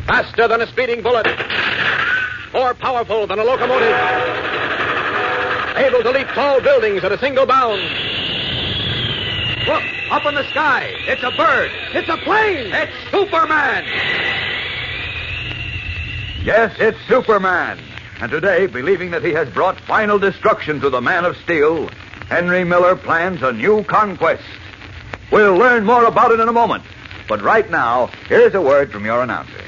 Faster than a speeding bullet. More powerful than a locomotive. Able to leap tall buildings at a single bound. Look, up in the sky. It's a bird. It's a plane. It's Superman. Yes, it's Superman. And today, believing that he has brought final destruction to the Man of Steel, Henry Miller plans a new conquest. We'll learn more about it in a moment. But right now, here's a word from your announcer.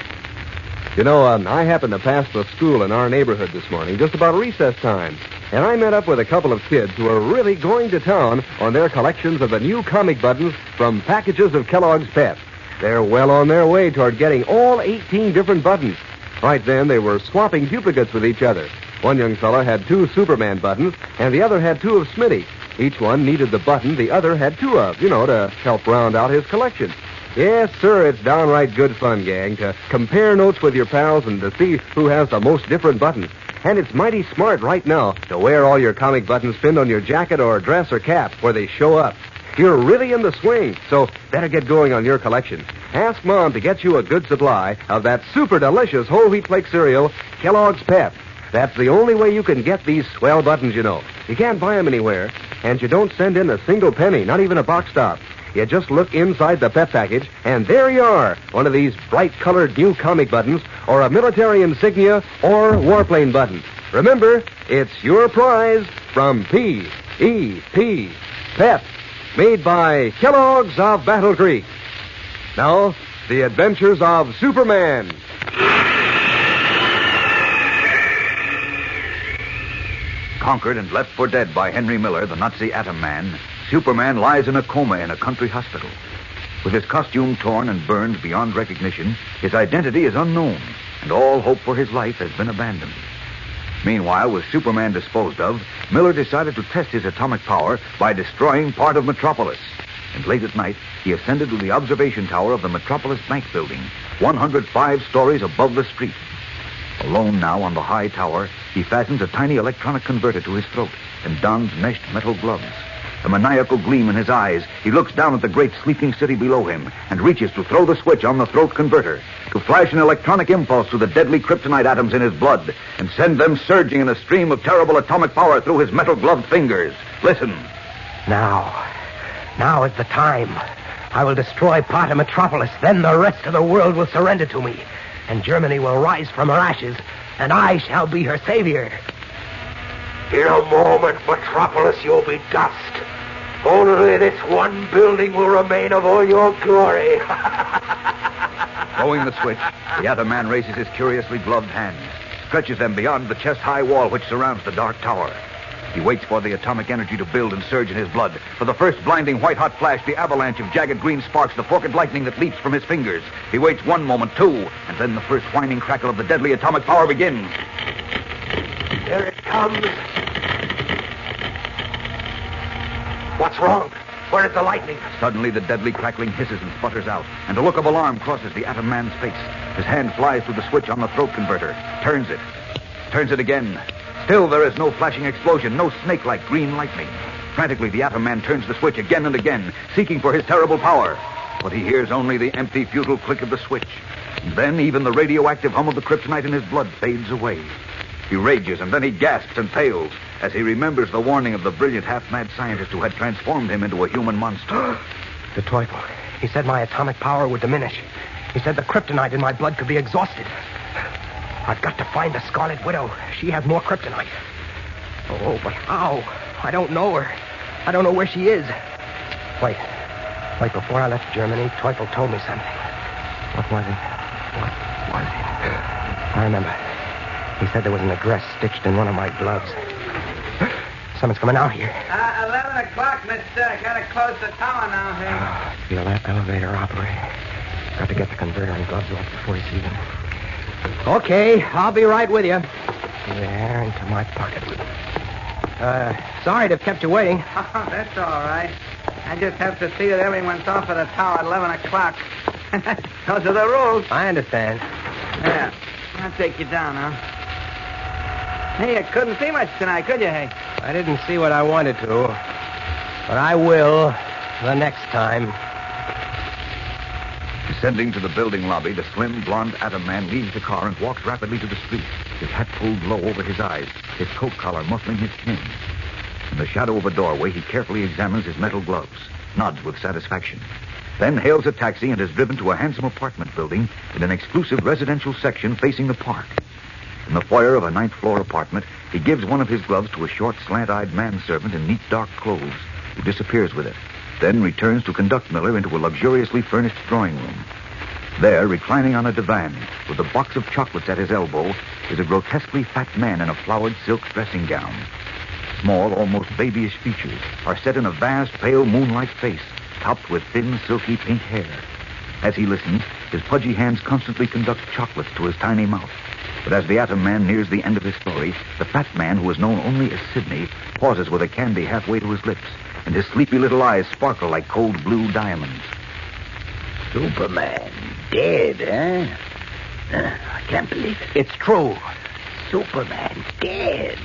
You know, I happened to pass the school in our neighborhood this morning, just about recess time. And I met up with a couple of kids who are really going to town on their collections of the new comic buttons from packages of Kellogg's Pep. They're well on their way toward getting all 18 different buttons. Right then, they were swapping duplicates with each other. One young fella had 2 Superman buttons, and the other had 2 of Smitty. Each one needed the button the other had 2 of, to help round out his collection. Yes, sir, it's downright good fun, gang, to compare notes with your pals and to see who has the most different buttons. And it's mighty smart right now to wear all your comic buttons pinned on your jacket or dress or cap where they show up. You're really in the swing, so better get going on your collection. Ask Mom to get you a good supply of that super delicious whole wheat flake cereal, Kellogg's Pep. That's the only way you can get these swell buttons, You can't buy them anywhere, and you don't send in a single penny, not even a box stop. You just look inside the Pep package, and there you are, one of these bright-colored new comic buttons, or a military insignia, or warplane button. Remember, it's your prize from P.E.P. Pep, made by Kellogg's of Battle Creek. Now, the adventures of Superman. Conquered and left for dead by Henry Miller, the Nazi Atom Man, Superman lies in a coma in a country hospital. With his costume torn and burned beyond recognition, his identity is unknown, and all hope for his life has been abandoned. Meanwhile, with Superman disposed of, Miller decided to test his atomic power by destroying part of Metropolis. And late at night, he ascended to the observation tower of the Metropolis Bank Building, 105 stories above the street. Alone now on the high tower, he fastens a tiny electronic converter to his throat and dons meshed metal gloves. A maniacal gleam in his eyes, he looks down at the great sleeping city below him and reaches to throw the switch on the throat converter, to flash an electronic impulse to the deadly kryptonite atoms in his blood and send them surging in a stream of terrible atomic power through his metal-gloved fingers. Listen. Now is the time. I will destroy part of Metropolis, then the rest of the world will surrender to me, and Germany will rise from her ashes, and I shall be her savior. In a moment, Metropolis, you'll be dust. Only this one building will remain of all your glory. Throwing the switch, the Atom Man raises his curiously gloved hands, stretches them beyond the chest-high wall which surrounds the dark tower. He waits for the atomic energy to build and surge in his blood. For the first blinding white-hot flash, the avalanche of jagged green sparks, the forked lightning that leaps from his fingers. He waits one moment, 2, and then the first whining crackle of the deadly atomic power begins. Here it comes. What's wrong? Where is the lightning? Suddenly, the deadly crackling hisses and sputters out, and a look of alarm crosses the Atom Man's face. His hand flies to the switch on the throat converter, turns it again. Still, there is no flashing explosion, no snake-like green lightning. Frantically, the Atom Man turns the switch again and again, seeking for his terrible power. But he hears only the empty, futile click of the switch. And then even the radioactive hum of the kryptonite in his blood fades away. He rages, and then he gasps and fails as he remembers the warning of the brilliant, half-mad scientist who had transformed him into a human monster. The Teufel. He said my atomic power would diminish. He said the kryptonite in my blood could be exhausted. I've got to find the Scarlet Widow. She has more kryptonite. Oh, but how? I don't know her. I don't know where she is. Wait, before I left Germany, Teufel told me something. What was it? I remember. He said there was an address stitched in one of my gloves. Someone's coming out here. 11 o'clock, mister. I gotta close the tower now here. Oh, feel that elevator operator. Got to get the converter and gloves off before he sees them. Okay, I'll be right with you. There, into my pocket. Sorry to have kept you waiting. Oh, that's all right. I just have to see that everyone's off at the tower at 11 o'clock. Those are the rules. I understand. Yeah, I'll take you down, huh? Hey, you couldn't see much tonight, could you, Hey? I didn't see what I wanted to, but I will the next time. Descending to the building lobby, the slim, blonde atom man leaves the car and walks rapidly to the street, his hat pulled low over his eyes, his coat collar muffling his chin. In the shadow of a doorway, he carefully examines his metal gloves, nods with satisfaction, then hails a taxi and is driven to a handsome apartment building in an exclusive residential section facing the park. In the foyer of a ninth-floor apartment, he gives one of his gloves to a short, slant-eyed manservant in neat, dark clothes, who disappears with it, then returns to conduct Miller into a luxuriously furnished drawing room. There, reclining on a divan, with a box of chocolates at his elbow, is a grotesquely fat man in a flowered silk dressing gown. Small, almost babyish features are set in a vast, pale, moonlight face, topped with thin, silky pink hair. As he listens, his pudgy hands constantly conduct chocolates to his tiny mouth. But as the atom man nears the end of his story, the fat man, who is known only as Sidney, pauses with a candy halfway to his lips, and his sleepy little eyes sparkle like cold blue diamonds. Superman dead, eh? I can't believe it. It's true. Superman dead.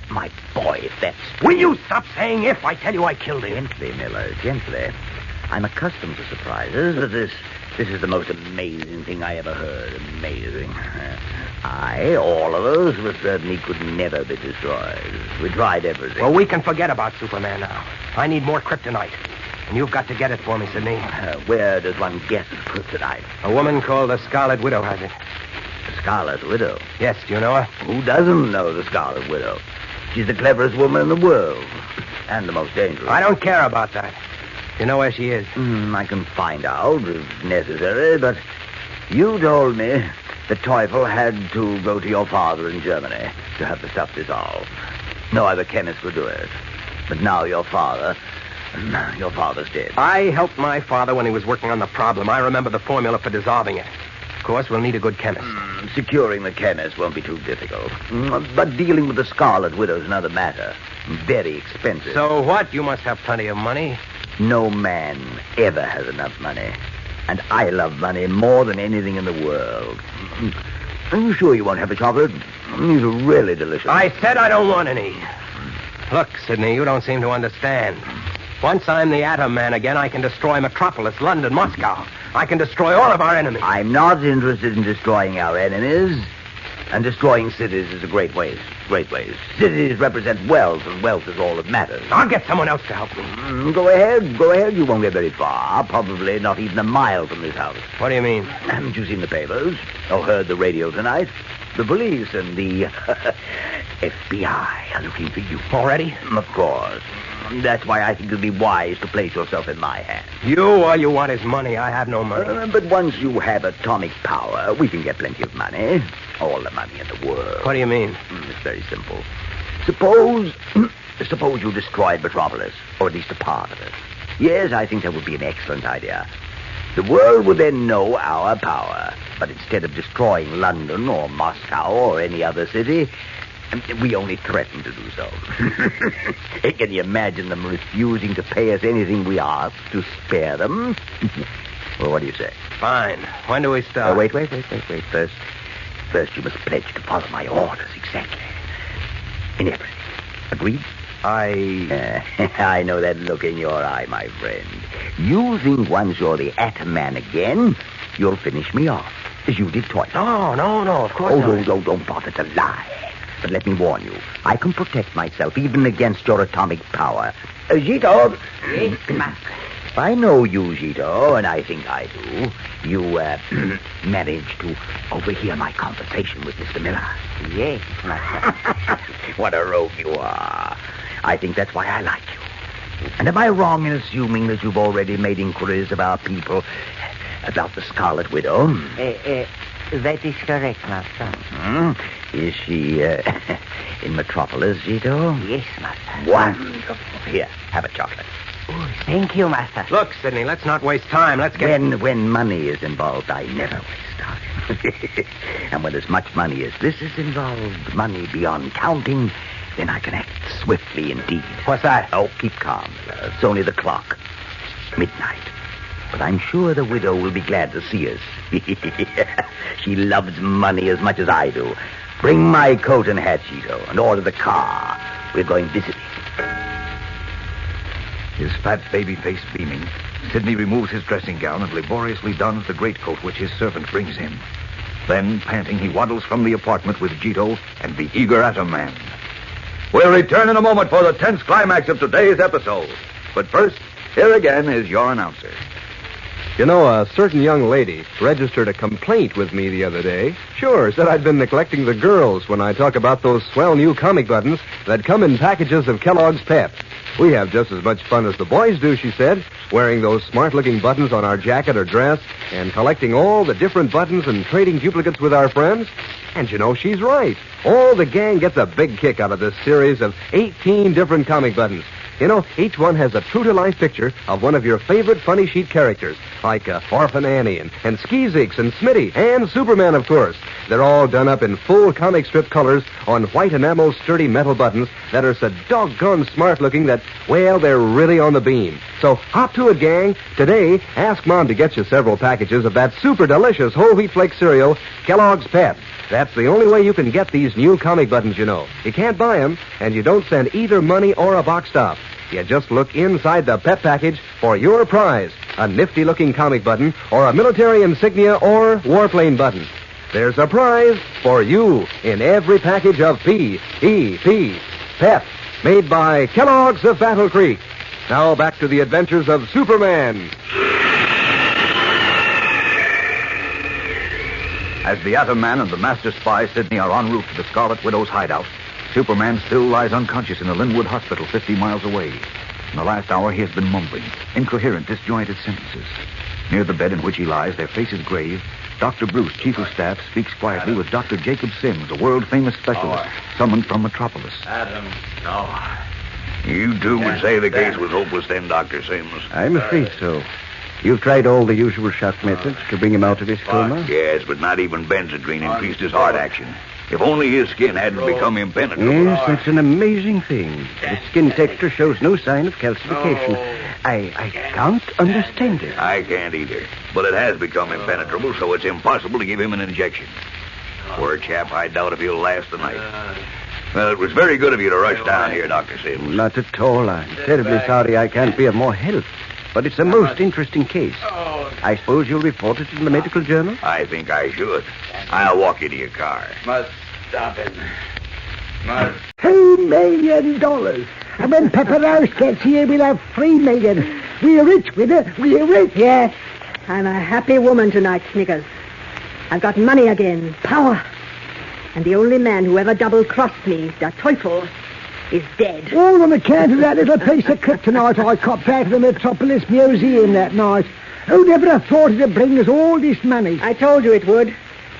My boy, if that's... Will you stop saying if? I tell you I killed him. Gently, Miller, gently. I'm accustomed to surprises, but this is the most amazing thing I ever heard. Amazing. All of us, were certain he could never be destroyed. We tried everything. Well, we can forget about Superman now. I need more kryptonite. And you've got to get it for me, Sidney. Where does one get kryptonite? A woman called the Scarlet Widow has it. The Scarlet Widow? Yes, do you know her? Who doesn't know the Scarlet Widow? She's the cleverest woman in the world. And the most dangerous. I don't care about that. You know where she is? I can find out if necessary, but you told me that Teufel had to go to your father in Germany to have the stuff dissolved. No other chemist would do it. But now your father's dead. I helped my father when he was working on the problem. I remember the formula for dissolving it. Of course, we'll need a good chemist. Securing the chemist won't be too difficult. But dealing with the Scarlet Widow's another matter. Very expensive. So what? You must have plenty of money. No man ever has enough money. And I love money more than anything in the world. Are you sure you won't have a chocolate? These are really delicious. I said I don't want any. Look, Sidney, you don't seem to understand. Once I'm the Atom Man again, I can destroy Metropolis, London, Moscow. I can destroy all of our enemies. I'm not interested in destroying our enemies. And destroying cities is a great waste. Great waste. Cities represent wealth, and wealth is all that matters. I'll get someone else to help me. Go ahead. Go ahead. You won't get very far. Probably not even a mile from this house. What do you mean? Haven't you seen the papers? Or heard the radio tonight? The police and the FBI are looking for you. Already? Of course. That's why I think it would be wise to place yourself in my hands. All you want is money. I have no money. But once you have atomic power, we can get plenty of money. All the money in the world. What do you mean? It's very simple. Suppose you destroyed Metropolis, or at least a part of it. Yes, I think that would be an excellent idea. The world would then know our power. But instead of destroying London or Moscow or any other city, we only threaten to do so. Can you imagine them refusing to pay us anything we ask to spare them? Well, what do you say? Fine. When do we start? Wait. First, you must pledge to follow my orders exactly. In everything. Agreed? I know that look in your eye, my friend. You think once you're the Atom Man again, you'll finish me off, as you did twice. No, of course not. Don't bother to lie. But let me warn you, I can protect myself even against your atomic power. Gito! Yes, master. I know you, Gito, and I think I do. You, managed to overhear my conversation with Mr. Miller. Yes, master. What a rogue you are. I think that's why I like you. And am I wrong in assuming that you've already made inquiries of our people about the Scarlet Widow? That is correct, master. Is she in Metropolis, Gito? Yes, master. Wonderful. Here, have a chocolate. Oh, thank you, master. Look, Sidney, let's not waste time. Let's get... When money is involved, I never waste time. And when as much money as this is involved, money beyond counting, then I can act swiftly indeed. What's that? Oh, keep calm. It's only the clock. Midnight. But I'm sure the widow will be glad to see us. She loves money as much as I do. Bring my coat and hat, Gito, and order the car. We're going visiting. His fat baby face beaming, Sidney removes his dressing gown and laboriously dons the greatcoat which his servant brings him. Then, panting, he waddles from the apartment with Gito and the eager Atom Man. We'll return in a moment for the tense climax of today's episode. But first, here again is your announcer. You know, a certain young lady registered a complaint with me the other day. Sure, said I'd been neglecting the girls when I talk about those swell new comic buttons that come in packages of Kellogg's Pep. We have just as much fun as the boys do, she said, wearing those smart-looking buttons on our jacket or dress and collecting all the different buttons and trading duplicates with our friends. And you know, she's right. All the gang gets a big kick out of this series of 18 different comic buttons. You know, each one has a true-to-life picture of one of your favorite funny sheet characters, like Orphan Annie and Skeezix and Smitty and Superman, of course. They're all done up in full comic strip colors on white enamel sturdy metal buttons that are so doggone smart-looking that, well, they're really on the beam. So hop to it, gang. Today, ask Mom to get you several packages of that super delicious whole wheat flake cereal, Kellogg's Pep. That's the only way you can get these new comic buttons, you know. You can't buy them, and you don't send either money or a box top. You just look inside the Pep package for your prize, a nifty-looking comic button or a military insignia or warplane button. There's a prize for you in every package of P-E-P, Pep, made by Kellogg's of Battle Creek. Now back to the adventures of Superman. As the Atom Man and the Master Spy, Sidney, are en route to the Scarlet Widow's hideout, Superman still lies unconscious in the Linwood Hospital 50 miles away. In the last hour, he has been mumbling incoherent, disjointed sentences. Near the bed in which he lies, their faces grave, Dr. Bruce, Chief of Staff, speaks quietly with Dr. Jacob Sims, a world-famous specialist summoned from Metropolis. Atom, no. You too would say the case was hopeless then, Dr. Sims? I'm afraid so. You've tried all the usual shock methods to bring him out of his coma? Yes, but not even Benzedrine increased his heart action. If only his skin hadn't become impenetrable. Yes, that's an amazing thing. The skin texture shows no sign of calcification. I can't understand it. I can't either. But it has become impenetrable, so it's impossible to give him an injection. Poor chap, I doubt if he'll last the night. Well, it was very good of you to rush down here, Dr. Sims. Not at all. I'm terribly sorry I can't be of more help. But it's a most interesting case. I suppose you'll report it in the medical journal? I think I should. I'll walk you to your car. Must stop it. Must. $2 million. And when Pepper Rouse gets here, we'll have $3 million. We're rich with it. We're rich. Yes. I'm a happy woman tonight, Snickers. I've got money again. Power. And the only man who ever double-crossed me, the Teufel, is dead. All on account of that little piece of kryptonite I copped out of the Metropolis Museum that night. Who'd ever have thought it'd bring us all this money? I told you it would.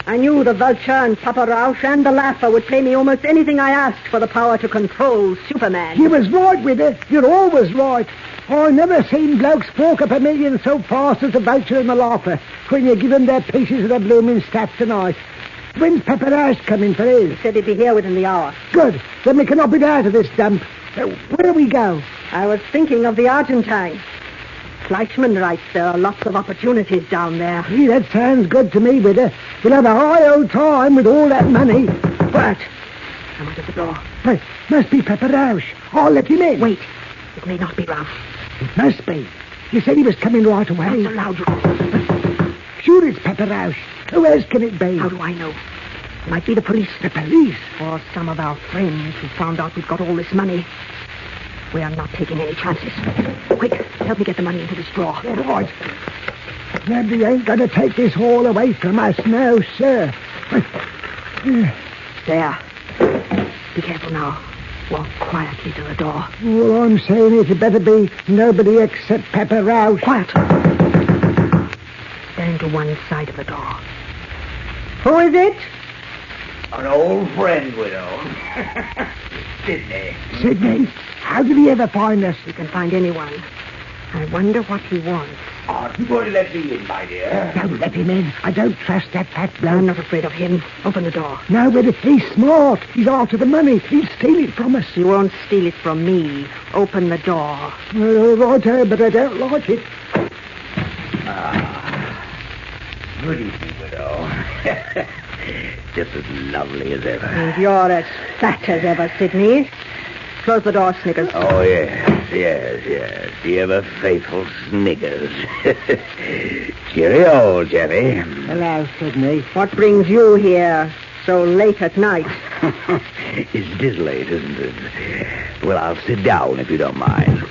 I knew the Vulture and Papa Rausch and the Laugher would pay me almost anything I asked for the power to control Superman. You was right with it. You're always right. I never seen blokes fork up $1 million so fast as the Vulture and the Laugher when you give them their pieces of the blooming stuff tonight. When's Pepper Ash coming for his? He said he'd be here within the hour. Good. Then we can up it out of this dump. Where do we go? I was thinking of the Argentine. Fleischman writes there are lots of opportunities down there. Gee, that sounds good to me, Widder. We'll have a high old time with all that money. But Someone at the door. hey, must be Pepper Rausch. I'll let him in. Wait. It may not be Ralph. It must be. You said he was coming right away. Not so loud, Ralph. Sure it's Pepper Rausch. Who else can it be? How do I know? Might be the police. The police? Or some of our friends who found out we've got all this money. We are not taking any chances. Quick, help me get the money into this drawer. All right. Nobody ain't going to take this all away from us, no, sir. There. Be careful now. Walk quietly to the door. All I'm saying is it better be nobody except Pepper Rausch. Quiet. Stand to one side of the door. Who is it? An old friend, widow. Sidney. Sidney, how did he ever find us? You can find anyone. I wonder what he wants. Oh, you won't let me in, my dear. Don't let him in. I don't trust that fat bloke. I'm not afraid of him. Open the door. No, but he's smart. He's after the money. He'll steal it from us. You won't steal it from me. Open the door. Well, all right, but I don't like it. Good evening, widow. Just as lovely as ever. And you're as fat as ever, Sidney. Close the door, Snickers. Oh, yeah. yes. The ever faithful Sniggers. Cheerio, Jenny. Hello, Sidney. What brings you here so late at night? It is late, isn't it? Well, I'll sit down if you don't mind.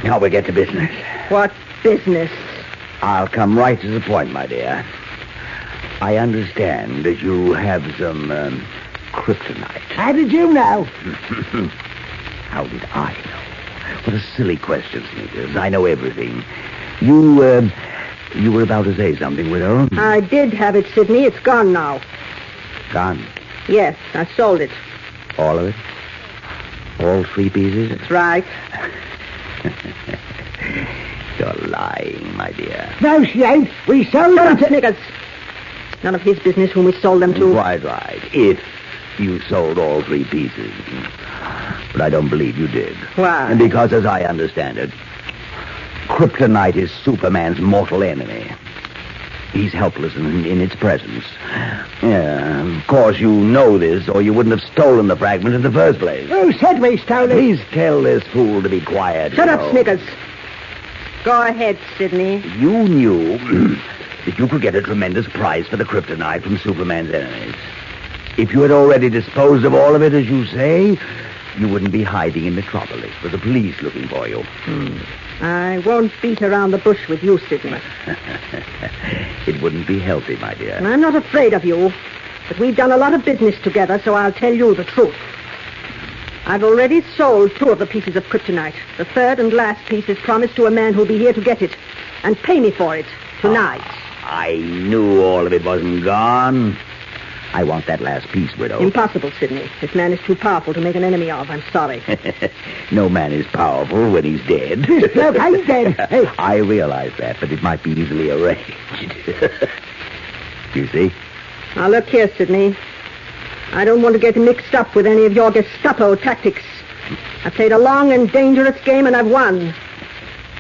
Now we get to business. What business? I'll come right to the point, my dear. I understand that you have some kryptonite. How did you know? How did I know? What a silly question, Sniggers. I know everything. You were about to say something, widow. I did have it, Sidney. It's gone now. Gone. Yes, I sold it. All of it? All 3 pieces? That's right. You're lying, my dear. No, she ain't. We sold Shut them up, Sniggers. None of his business whom we sold them to. Quite right. If you sold all 3 pieces. But I don't believe you did. Why? And because, as I understand it, Kryptonite is Superman's mortal enemy. He's helpless in its presence. Yeah, of course you know this, or you wouldn't have stolen the fragment in the first place. Who said we stole it? Please tell this fool to be quiet. Shut up, know. Sniggers. Go ahead, Sidney. You knew that you could get a tremendous price for the kryptonite from Superman's enemies. If you had already disposed of all of it, as you say, you wouldn't be hiding in Metropolis with the police looking for you. I won't beat around the bush with you, Sidney. It wouldn't be healthy, my dear. And I'm not afraid of you, but we've done a lot of business together, so I'll tell you the truth. I've already sold 2 of the pieces of kryptonite. The third and last piece is promised to a man who'll be here to get it and pay me for it tonight. I knew all of it wasn't gone. I want that last piece, widow. Impossible, Sidney. This man is too powerful to make an enemy of. I'm sorry. No man is powerful when he's dead. This bloke ain't dead. Hey. I realize that, but it might be easily arranged. You see? Now, look here, Sidney. I don't want to get mixed up with any of your Gestapo tactics. I've played a long and dangerous game, and I've won.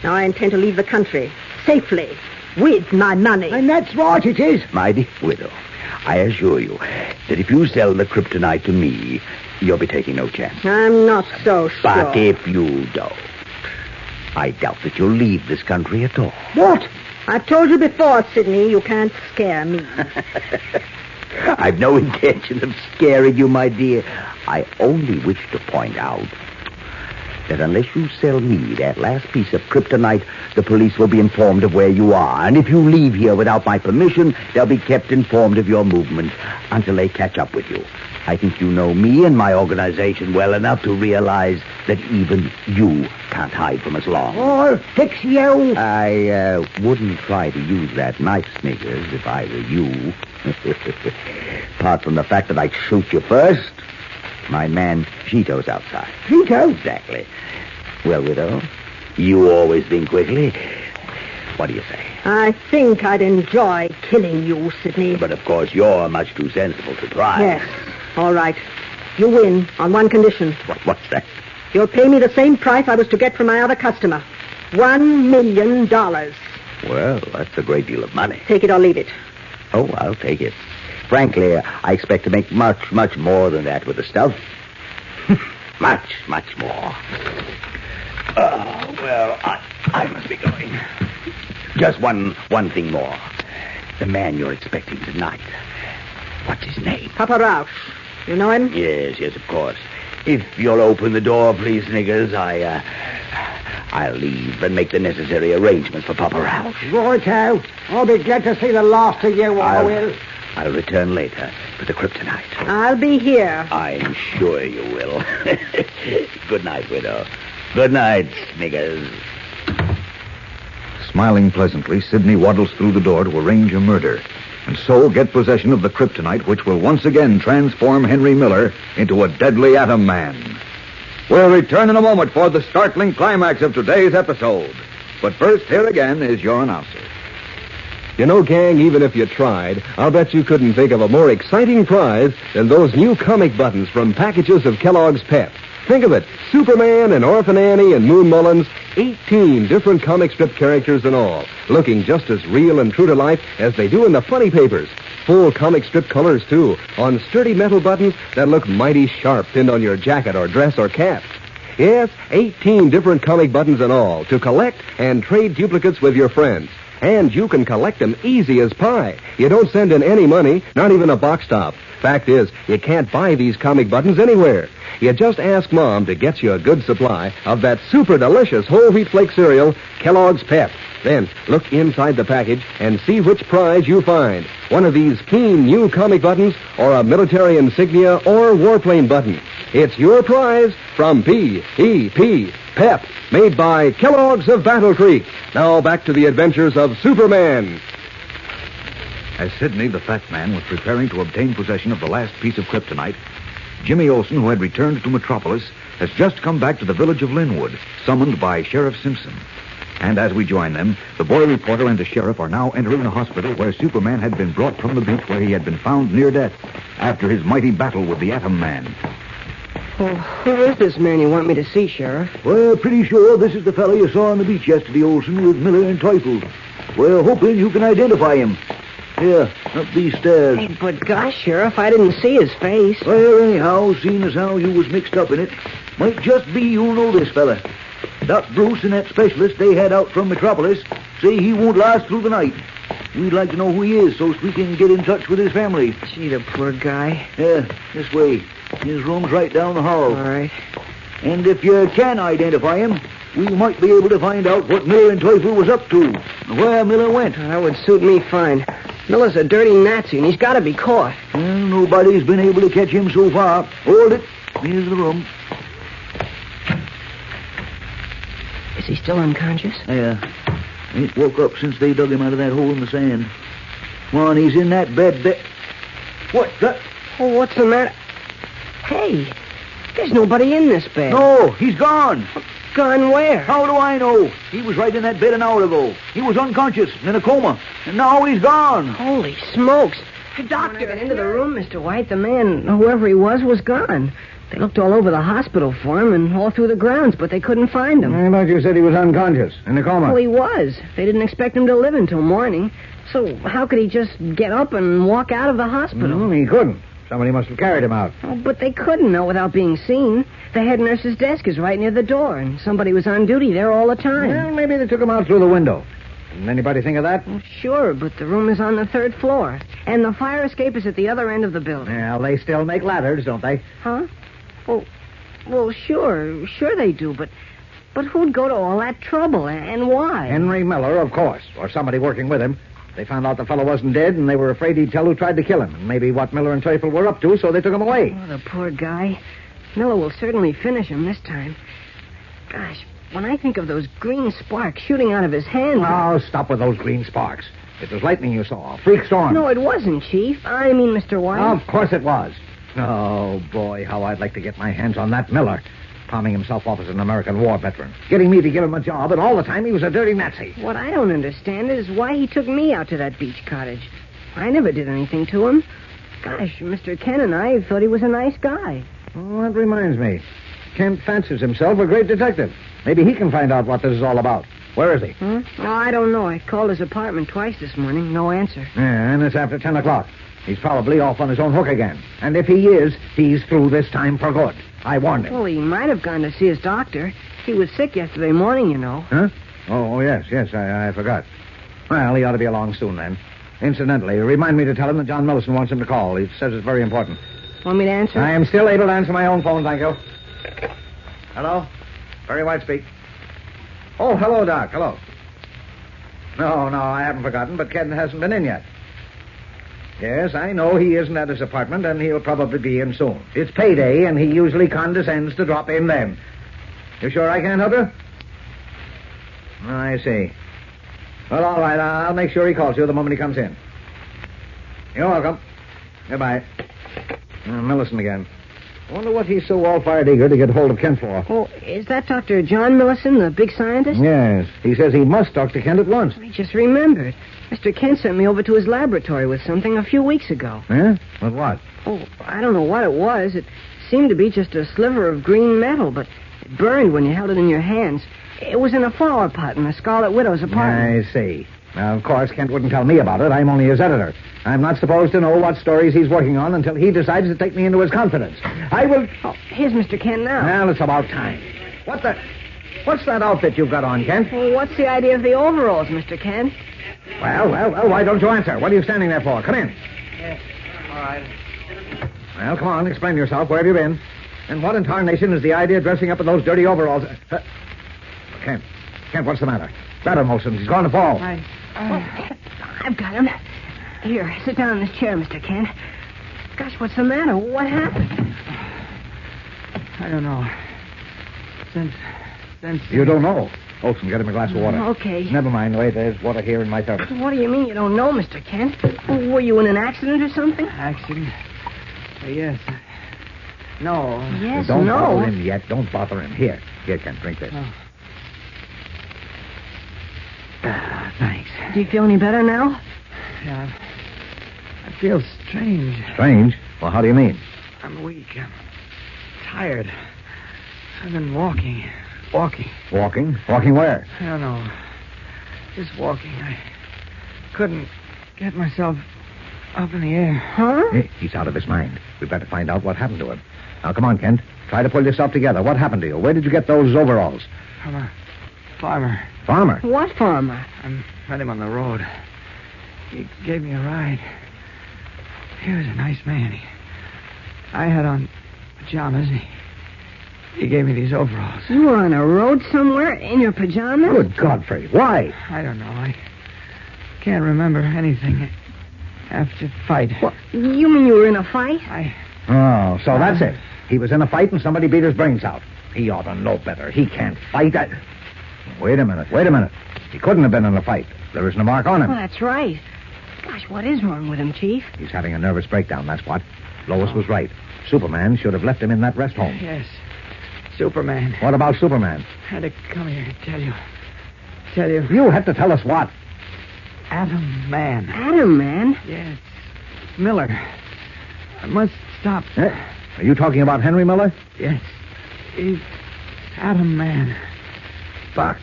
Now I intend to leave the country, safely, with my money. And that's right, it is. My dear widow, I assure you that if you sell the kryptonite to me, you'll be taking no chance. I'm not so sure. But if you don't, I doubt that you'll leave this country at all. What? I've told you before, Sidney, you can't scare me. I've no intention of scaring you, my dear. I only wish to point out that unless you sell me that last piece of kryptonite, the police will be informed of where you are. And if you leave here without my permission, they'll be kept informed of your movements until they catch up with you. I think you know me and my organization well enough to realize that even you can't hide from us long. I'll fix you. I wouldn't try to use that knife, Sniggers, if I were you. Apart from the fact that I'd shoot you first, my man Cheeto's outside. Cheeto? Exactly. Well, widow, you always think quickly. What do you say? I think I'd enjoy killing you, Sidney. But, of course, you're much too sensible to try. Yes. All right. You win on one condition. What's that? You'll pay me the same price I was to get from my other customer. $1 million. Well, that's a great deal of money. Take it or leave it. Oh, I'll take it. Frankly, I expect to make much, much more than that with the stuff. Much, much more. Oh, well, I must be going. Just one thing more. The man you're expecting tonight. What's his name? Papa Rausch. You know him? Yes, of course. If you'll open the door, please, Sniggers, I'll leave and make the necessary arrangements for Papa Rausch. Righto. I'll be glad to see the last of you, I will. I'll return later with the kryptonite. I'll be here. I'm sure you will. Good night, widow. Good night, Sniggers. Smiling pleasantly, Sidney waddles through the door to arrange a murder, and so get possession of the kryptonite, which will once again transform Henry Miller into a deadly atom man. We'll return in a moment for the startling climax of today's episode. But first, here again is your announcer. You know, gang, even if you tried, I'll bet you couldn't think of a more exciting prize than those new comic buttons from packages of Kellogg's Pep. Think of it, Superman and Orphan Annie and Moon Mullins 18 different comic strip characters in all, looking just as real and true to life as they do in the funny papers. Full comic strip colors, too, on sturdy metal buttons that look mighty sharp pinned on your jacket or dress or cap. Yes, 18 different comic buttons in all to collect and trade duplicates with your friends. And you can collect them easy as pie. You don't send in any money, not even a box top. Fact is, you can't buy these comic buttons anywhere. You just ask Mom to get you a good supply of that super delicious whole wheat flake cereal, Kellogg's Pep. Then look inside the package and see which prize you find. One of these keen new comic buttons or a military insignia or warplane button. It's your prize from P.E.P. Pep, made by Kellogg's of Battle Creek. Now back to the adventures of Superman. As Sidney, the fat man, was preparing to obtain possession of the last piece of kryptonite, Jimmy Olsen, who had returned to Metropolis, has just come back to the village of Linwood, summoned by Sheriff Simpson. And as we join them, the boy reporter and the sheriff are now entering the hospital where Superman had been brought from the beach where he had been found near death after his mighty battle with the Atom Man. Well, who is this man you want me to see, Sheriff? Well, pretty sure this is the fellow you saw on the beach yesterday, Olsen, with Miller and Teufel. We're hoping you can identify him. Here, up these stairs. Hey, but gosh, Sheriff, I didn't see his face. Well, anyhow, seeing as how you was mixed up in it, might just be you'll know this fella. Doc Bruce and that specialist they had out from Metropolis say he won't last through the night. We'd like to know who he is so we can get in touch with his family. Gee, the poor guy. Yeah, this way. His room's right down the hall. All right. And if you can identify him, we might be able to find out what Miller and Teufel was up to, and where Miller went. That would suit me fine. Miller's a dirty Nazi, and he's got to be caught. Well, nobody's been able to catch him so far. Hold it. Here's the room. Is he still unconscious? Yeah. Ain't woke up since they dug him out of that hole in the sand. Come on, he's in that bed there. What? Oh, what's the matter? Hey, there's nobody in this bed. No, he's gone. Gone where? How do I know? He was right in that bed an hour ago. He was unconscious, in a coma, and now he's gone. Holy smokes. Doctor. When I got into the room, Mr. White, the man, whoever he was gone. They looked all over the hospital for him and all through the grounds, but they couldn't find him. I thought you said he was unconscious, in a coma. Well, he was. They didn't expect him to live until morning. So how could he just get up and walk out of the hospital? He couldn't. Somebody must have carried him out. Oh, but they couldn't know without being seen. The head nurse's desk is right near the door, and somebody was on duty there all the time. Well, maybe they took him out through the window. Didn't anybody think of that? Well, sure, but the room is on the 3rd floor, and the fire escape is at the other end of the building. Well, they still make ladders, don't they? Huh? Well, sure they do, but who'd go to all that trouble, and why? Henry Miller, of course, or somebody working with him. They found out the fellow wasn't dead, and they were afraid he'd tell who tried to kill him, and maybe what Miller and Teufel were up to, so they took him away. Oh, the poor guy. Miller will certainly finish him this time. Gosh, when I think of those green sparks shooting out of his hand... Oh, stop with those green sparks. It was lightning you saw, a freak storm. No, it wasn't, Chief. I mean, Mr. White. Of course it was. Oh, boy, how I'd like to get my hands on that Miller. Palming himself off as an American war veteran. Getting me to give him a job, and all the time he was a dirty Nazi. What I don't understand is why he took me out to that beach cottage. I never did anything to him. Gosh, Mr. Ken and I thought he was a nice guy. Oh, that reminds me. Kent fancies himself a great detective. Maybe he can find out what this is all about. Where is he? Huh? No, I don't know. I called his apartment twice this morning. No answer. Yeah, and it's after 10 o'clock. He's probably off on his own hook again. And if he is, he's through this time for good. I warned him. Well, he might have gone to see his doctor. He was sick yesterday morning, you know. Huh? Oh, yes, I forgot. Well, he ought to be along soon, then. Incidentally, remind me to tell him that John Millison wants him to call. He says it's very important. Want me to answer? I am still able to answer my own phone, thank you. Hello? Perry White speak. Oh, hello, Doc. Hello. No, I haven't forgotten, but Ken hasn't been in yet. Yes, I know he isn't at his apartment, and he'll probably be in soon. It's payday, and he usually condescends to drop in then. You sure I can't help you? I see. Well, all right, I'll make sure he calls you the moment he comes in. You're welcome. Goodbye. Millison again. I wonder what he's so all-fired eager to get hold of Kent for. Oh, is that Dr. John Millison, the big scientist? Yes. He says he must talk to Kent at once. I just remembered. Mr. Kent sent me over to his laboratory with something a few weeks ago. Yeah? With what? Oh, I don't know what it was. It seemed to be just a sliver of green metal, but it burned when you held it in your hands. It was in a flower pot in the Scarlet Widow's apartment. I see. Now, of course, Kent wouldn't tell me about it. I'm only his editor. I'm not supposed to know what stories he's working on until he decides to take me into his confidence. I will... Oh, here's Mr. Kent now. Well, it's about time. What's that outfit you've got on, Kent? Well, what's the idea of the overalls, Mr. Kent? Well, why don't you answer? What are you standing there for? Come in. Yes. All right. Well, come on, explain yourself. Where have you been? And what in tarnation is the idea of dressing up in those dirty overalls? Kent, what's the matter? Grab him, Olson. He's going to fall. I've got him. Here, sit down in this chair, Mr. Kent. Gosh, what's the matter? What happened? I don't know. Since... You don't know? Olson, get him a glass of water. Okay. Never mind. Wait, there's water here in my thermos. What do you mean you don't know, Mr. Kent? Were you in an accident or something? Accident? Yes. No. Yes, Don't no. bother him yet. Don't bother him. Here, Kent, drink this. Oh. Thanks. Do you feel any better now? Yeah. I feel strange. Strange? Well, how do you mean? I'm weak. I'm tired. I've been walking. Walking? Walking where? I don't know. Just walking. I couldn't get myself up in the air. Huh? He's out of his mind. We'd better find out what happened to him. Now, come on, Kent. Try to pull yourself together. What happened to you? Where did you get those overalls? From a farmer. Farmer? What farmer? I met him on the road. He gave me a ride. He was a nice man. I had on pajamas. He gave me these overalls. You were on a road somewhere in your pajamas? Good Godfrey. Why? I don't know. I can't remember anything after the fight. What? You mean you were in a fight? Oh, so that's it. He was in a fight and somebody beat his brains out. He ought to know better. He can't fight. Wait a minute. He couldn't have been in a fight. There isn't a mark on him. Well, that's right. Gosh, what is wrong with him, Chief? He's having a nervous breakdown, that's what. Lois was right. Superman should have left him in that rest home. Yes. Superman. What about Superman? Had to come here and tell you. You had to tell us what? Atom Man. Atom Man? Yes. Miller. I must stop. Are you talking about Henry Miller? Yes. He's Atom Man. Box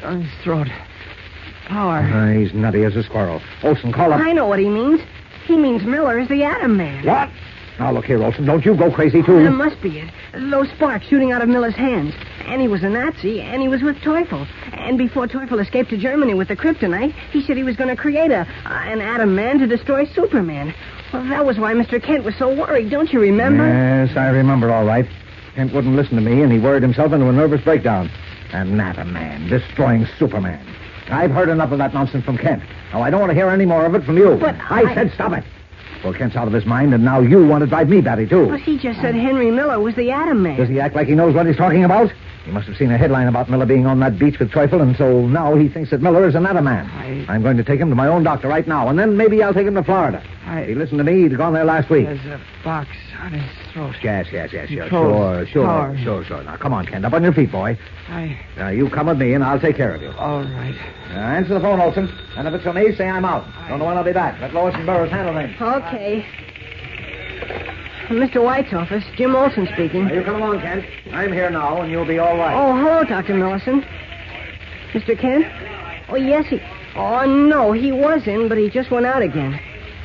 on his throat. Power. He's nutty as a squirrel. Olson, call up. I know what he means. He means Miller is the Atom Man. What? Now, look here, Olson. Don't you go crazy, too. That must be it. Those sparks shooting out of Miller's hands. And he was a Nazi, and he was with Teufel. And before Teufel escaped to Germany with the Kryptonite, he said he was going to create an Atom Man to destroy Superman. Well, that was why Mr. Kent was so worried. Don't you remember? Yes, I remember all right. Kent wouldn't listen to me, and he worried himself into a nervous breakdown. An Atom Man destroying Superman. I've heard enough of that nonsense from Kent. Now, I don't want to hear any more of it from you. But I said stop it. Well, Kent's out of his mind, and now you want to drive me batty, too. Well, he just said Henry Miller was the Atom Man. Does he act like he knows what he's talking about? He must have seen a headline about Miller being on that beach with Teufel, and so now he thinks that Miller is an Atom Man. I'm going to take him to my own doctor right now, and then maybe I'll take him to Florida. If he listened to me, he'd gone there last week. There's a box on his throat. Yes, sure. Now, come on, Kent. Up on your feet, boy. Now, you come with me, and I'll take care of you. All right. Answer the phone, Olson. And if it's for me, say I'm out. Don't know when I'll be back. Let Lois and Burroughs handle things. Okay. Mr. White's office. Jim Olson speaking. Now, you come along, Kent. I'm here now, and you'll be all right. Oh, hello, Dr. Millison. Mr. Kent? Oh, yes, he... Oh, no, he was in, but he just went out again.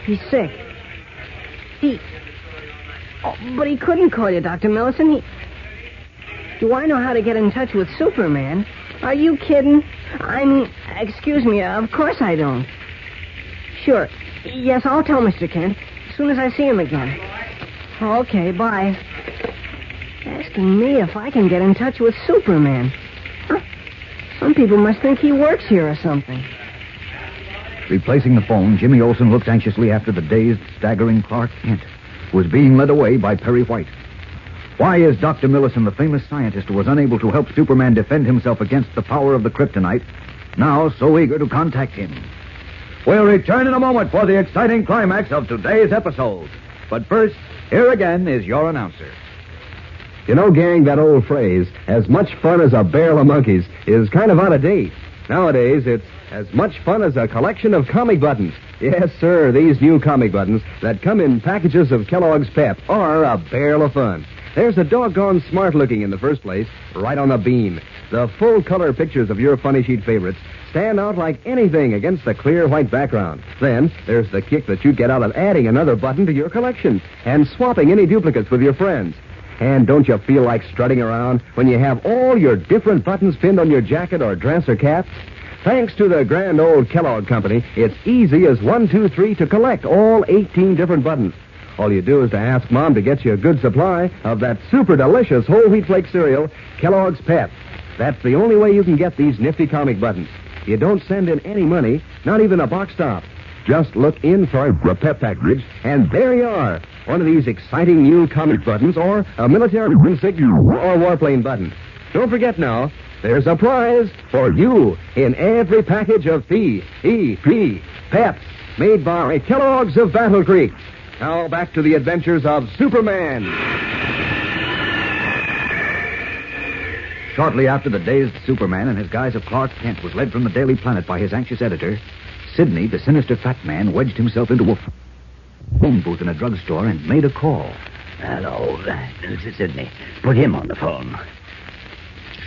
He's sick. Oh, but he couldn't call you, Dr. Millison. Do I know how to get in touch with Superman? Are you kidding? I mean, excuse me, of course I don't. Sure. Yes, I'll tell Mr. Kent as soon as I see him again. Okay, bye. Asking me if I can get in touch with Superman. Huh. Some people must think he works here or something. Replacing the phone, Jimmy Olsen looked anxiously after the dazed, staggering Clark Kent, who was being led away by Perry White. Why is Dr. Millison, the famous scientist who was unable to help Superman defend himself against the power of the Kryptonite, now so eager to contact him? We'll return in a moment for the exciting climax of today's episode. But first, here again is your announcer. You know, gang, that old phrase, as much fun as a barrel of monkeys, is kind of out of date. Nowadays, it's as much fun as a collection of comic buttons. Yes, sir, these new comic buttons that come in packages of Kellogg's Pep are a barrel of fun. There's a doggone smart looking in the first place, right on the beam. The full-color pictures of your funny sheet favorites stand out like anything against the clear white background. Then there's the kick that you get out of adding another button to your collection and swapping any duplicates with your friends. And don't you feel like strutting around when you have all your different buttons pinned on your jacket or dress or cap? Thanks to the grand old Kellogg Company, it's easy as 1, 2, 3 to collect all 18 different buttons. All you do is to ask Mom to get you a good supply of that super delicious whole wheat flake cereal, Kellogg's Pep. That's the only way you can get these nifty comic buttons. You don't send in any money, not even a box top. Just look in for a Pep package, and there you are. One of these exciting new comic buttons, or a military insignia or warplane button. Don't forget now, there's a prize for you in every package of P.E.P. Pep, made by Kellogg's of Battle Creek. Now back to the adventures of Superman. Shortly after the dazed Superman in his guise of Clark Kent was led from the Daily Planet by his anxious editor, Sidney, the sinister fat man, wedged himself into a phone booth in a drugstore and made a call. Hello, this is Sidney. Put him on the phone.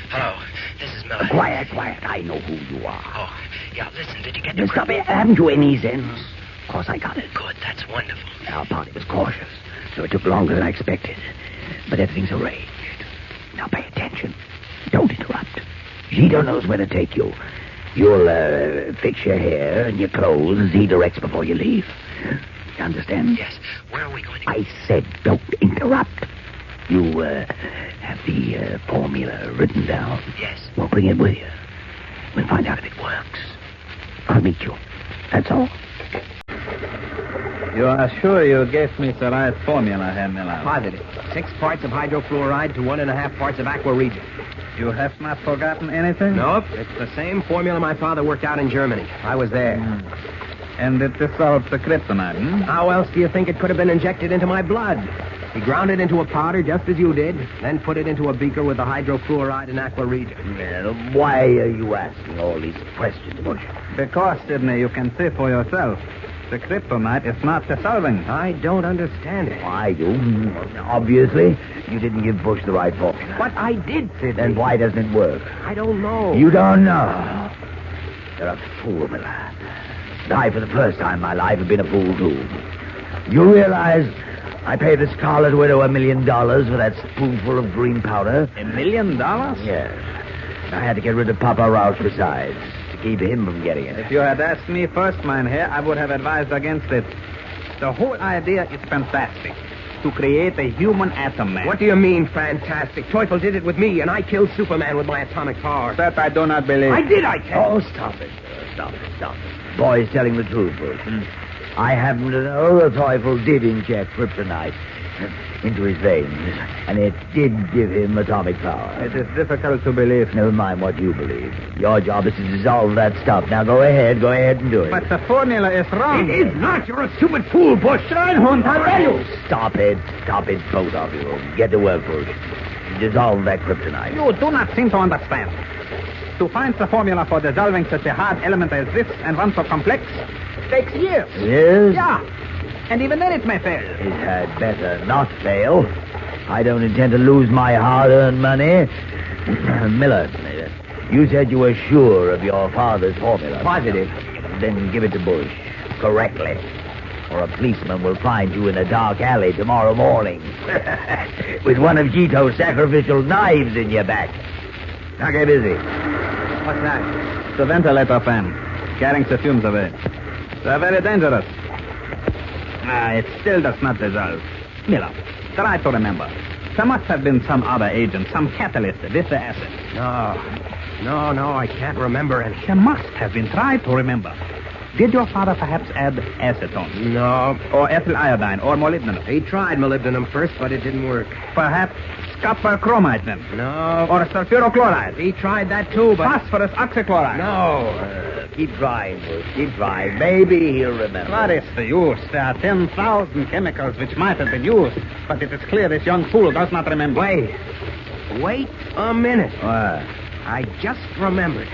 Hello, this is Miller. Quiet. I know who you are. Oh, yeah, listen, did you get the... Stop it. Haven't you any sense? Of course I got it. Good, that's wonderful. Our party was cautious, so it took longer than I expected. But everything's arranged. Now pay attention. Don't interrupt. Zito knows where to take you. You'll fix your hair and your clothes as he directs before you leave. You understand? Yes. Where are we going to... I said don't interrupt. You have the formula written down. Yes. Well, bring it with you. We'll find out if it works. I'll meet you. That's all. You are sure you gave me the right formula, Herr Miller? Positive. 6 parts of hydrofluoride to 1.5 parts of aqua regia. You have not forgotten anything? Nope. It's the same formula my father worked out in Germany. I was there. And it dissolves the kryptonite, How else do you think it could have been injected into my blood? He ground it into a powder just as you did, then put it into a beaker with the hydrofluoride and aqua regia. Well, why are you asking all these questions, Bush? Because, Sidney, you can see for yourself. The kryptonite is not dissolving. I don't understand it. I do. Obviously, you didn't give Bush the right formula. But I did, Sidney. Then why doesn't it work? I don't know. You don't know. You're a fool, Miller. And I, for the first time in my life, have been a fool, too. You realize I paid the Scarlet Widow $1 million for that spoonful of green powder? $1 million? Yes. I had to get rid of Papa Rausch besides, to keep him from getting it. If you had asked me first, mein Herr, I would have advised against it. The whole idea is fantastic. To create a human atom man. What do you mean, fantastic? Teufel did it with me, and I killed Superman with my atomic power. That I do not believe. I did, I tell Oh, stop it. Stop it. Boy's telling the truth, Bush. I happen to know the Teufel did inject kryptonite into his veins, and it did give him atomic power. It is difficult to believe. Never mind what you believe. Your job is to dissolve that stuff. Now go ahead and do it. But the formula is wrong. It is not. You're a stupid fool, Bush. Scheinhund, I tell you. Stop it, both of you. Get to work, Bush. Dissolve that kryptonite. You do not seem to understand. To find the formula for dissolving such a hard element as this and one so complex takes years. Yes? Yeah. And even then it may fail. It had better not fail. I don't intend to lose my hard-earned money. Miller, you said you were sure of your father's formula. Positive. Then give it to Bush. Correctly. Or a policeman will find you in a dark alley tomorrow morning. With one of Gito's sacrificial knives in your back. Now get busy. What's that? The ventilator fan. Carrying the fumes away. They're very dangerous. It still does not dissolve. Miller, try to remember. There must have been some other agent, some catalyst with the acid. No, I can't remember any. There must have been. Try to remember. Did your father perhaps add acetone? No. Or ethyl iodine, or molybdenum? He tried molybdenum first, but it didn't work. Perhaps copper chromite then? No. Or sulfurochloride? He tried that too, but... Phosphorus oxychloride? No. Keep trying, Bush. Keep trying. Maybe he'll remember. What is the use? There are 10,000 chemicals which might have been used, but it is clear this young fool does not remember. Wait a minute. What? I just remembered.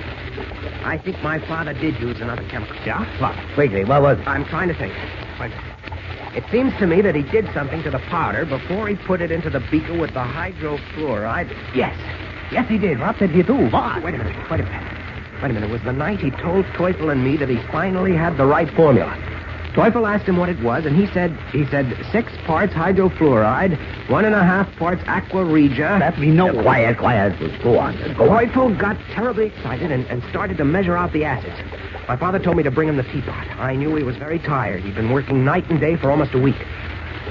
I think my father did use another chemical. Yeah? What? Quickly, what was it? I'm trying to think. Wait. It seems to me that he did something to the powder before he put it into the beaker with the hydrofluoride. Yes. Yes, he did. What did he do? What? Wait a minute. It was the night he told Teufel and me that he finally had the right formula. Teufel asked him what it was, and he said 6 parts hydrofluoride, 1.5 parts aqua regia. That we know. Quiet. Go on. Teufel got terribly excited and started to measure out the acids. My father told me to bring him the teapot. I knew he was very tired. He'd been working night and day for almost a week.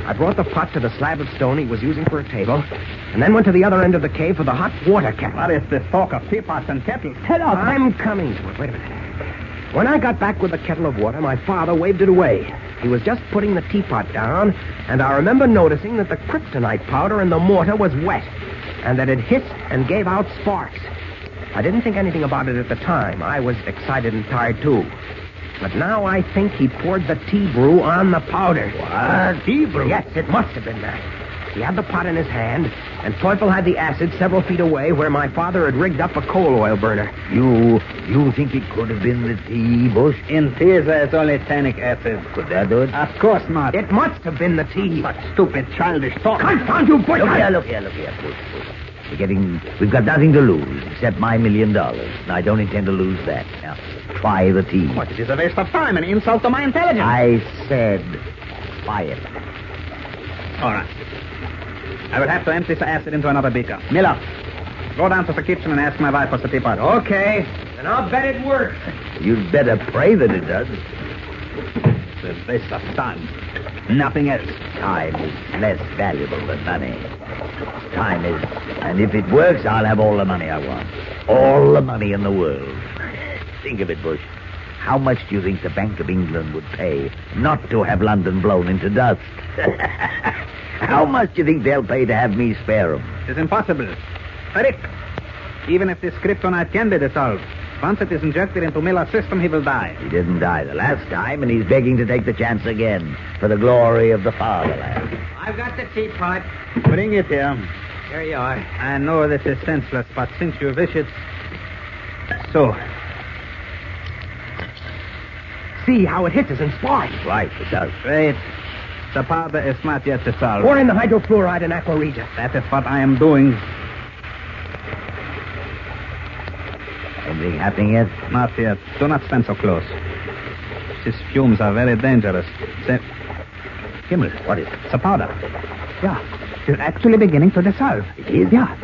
I brought the pot to the slab of stone he was using for a table, and then went to the other end of the cave for the hot water kettle. What is this talk of teapots and kettles? Tell us. I'm coming to it. Wait a minute. When I got back with the kettle of water, my father waved it away. He was just putting the teapot down, and I remember noticing that the kryptonite powder in the mortar was wet, and that it hissed and gave out sparks. I didn't think anything about it at the time. I was excited and tired, too. But now I think he poured the tea brew on the powder. What? Tea brew? Yes, it must have been that. He had the pot in his hand, and Teufel had the acid several feet away where my father had rigged up a coal oil burner. You think it could have been the tea, Bush? In tea, there's only tannic acid. Could that do it? Of course not. It must have been the tea. What stupid, childish talk. Confound you, Bush! Look here, Bush. We've got nothing to lose except my $1 million. And I don't intend to lose that. Now, try the tea. What, it is a waste of time, an insult to my intelligence. I said, try it. All right. I will have to empty the acid into another beaker. Miller, go down to the kitchen and ask my wife for the teapot. Okay, and I'll bet it works. You'd better pray that it does. It's a waste of time. Nothing else. Time is less valuable than money. Time is. And if it works, I'll have all the money I want. All the money in the world. Think of it, Bush. How much do you think the Bank of England would pay not to have London blown into dust? How much do you think they'll pay to have me spare them? It's impossible. Eric, even if this kryptonite can be dissolved, once it is injected into Miller's system, he will die. He didn't die the last time, and he's begging to take the chance again for the glory of the fatherland. I've got the teapot. Bring it here. Here you are. I know this is senseless, but since you wish it, so. See how it hisses and sparks. Right, it does. Wait. The powder is not yet dissolved. Pour in the hydrofluoride and aqua regia. That is what I am doing. Anything happening yet? Not yet. Do not stand so close. These fumes are very dangerous. Himmel, what is it? It's a powder. Yeah. It's actually beginning to dissolve. It is? Yeah.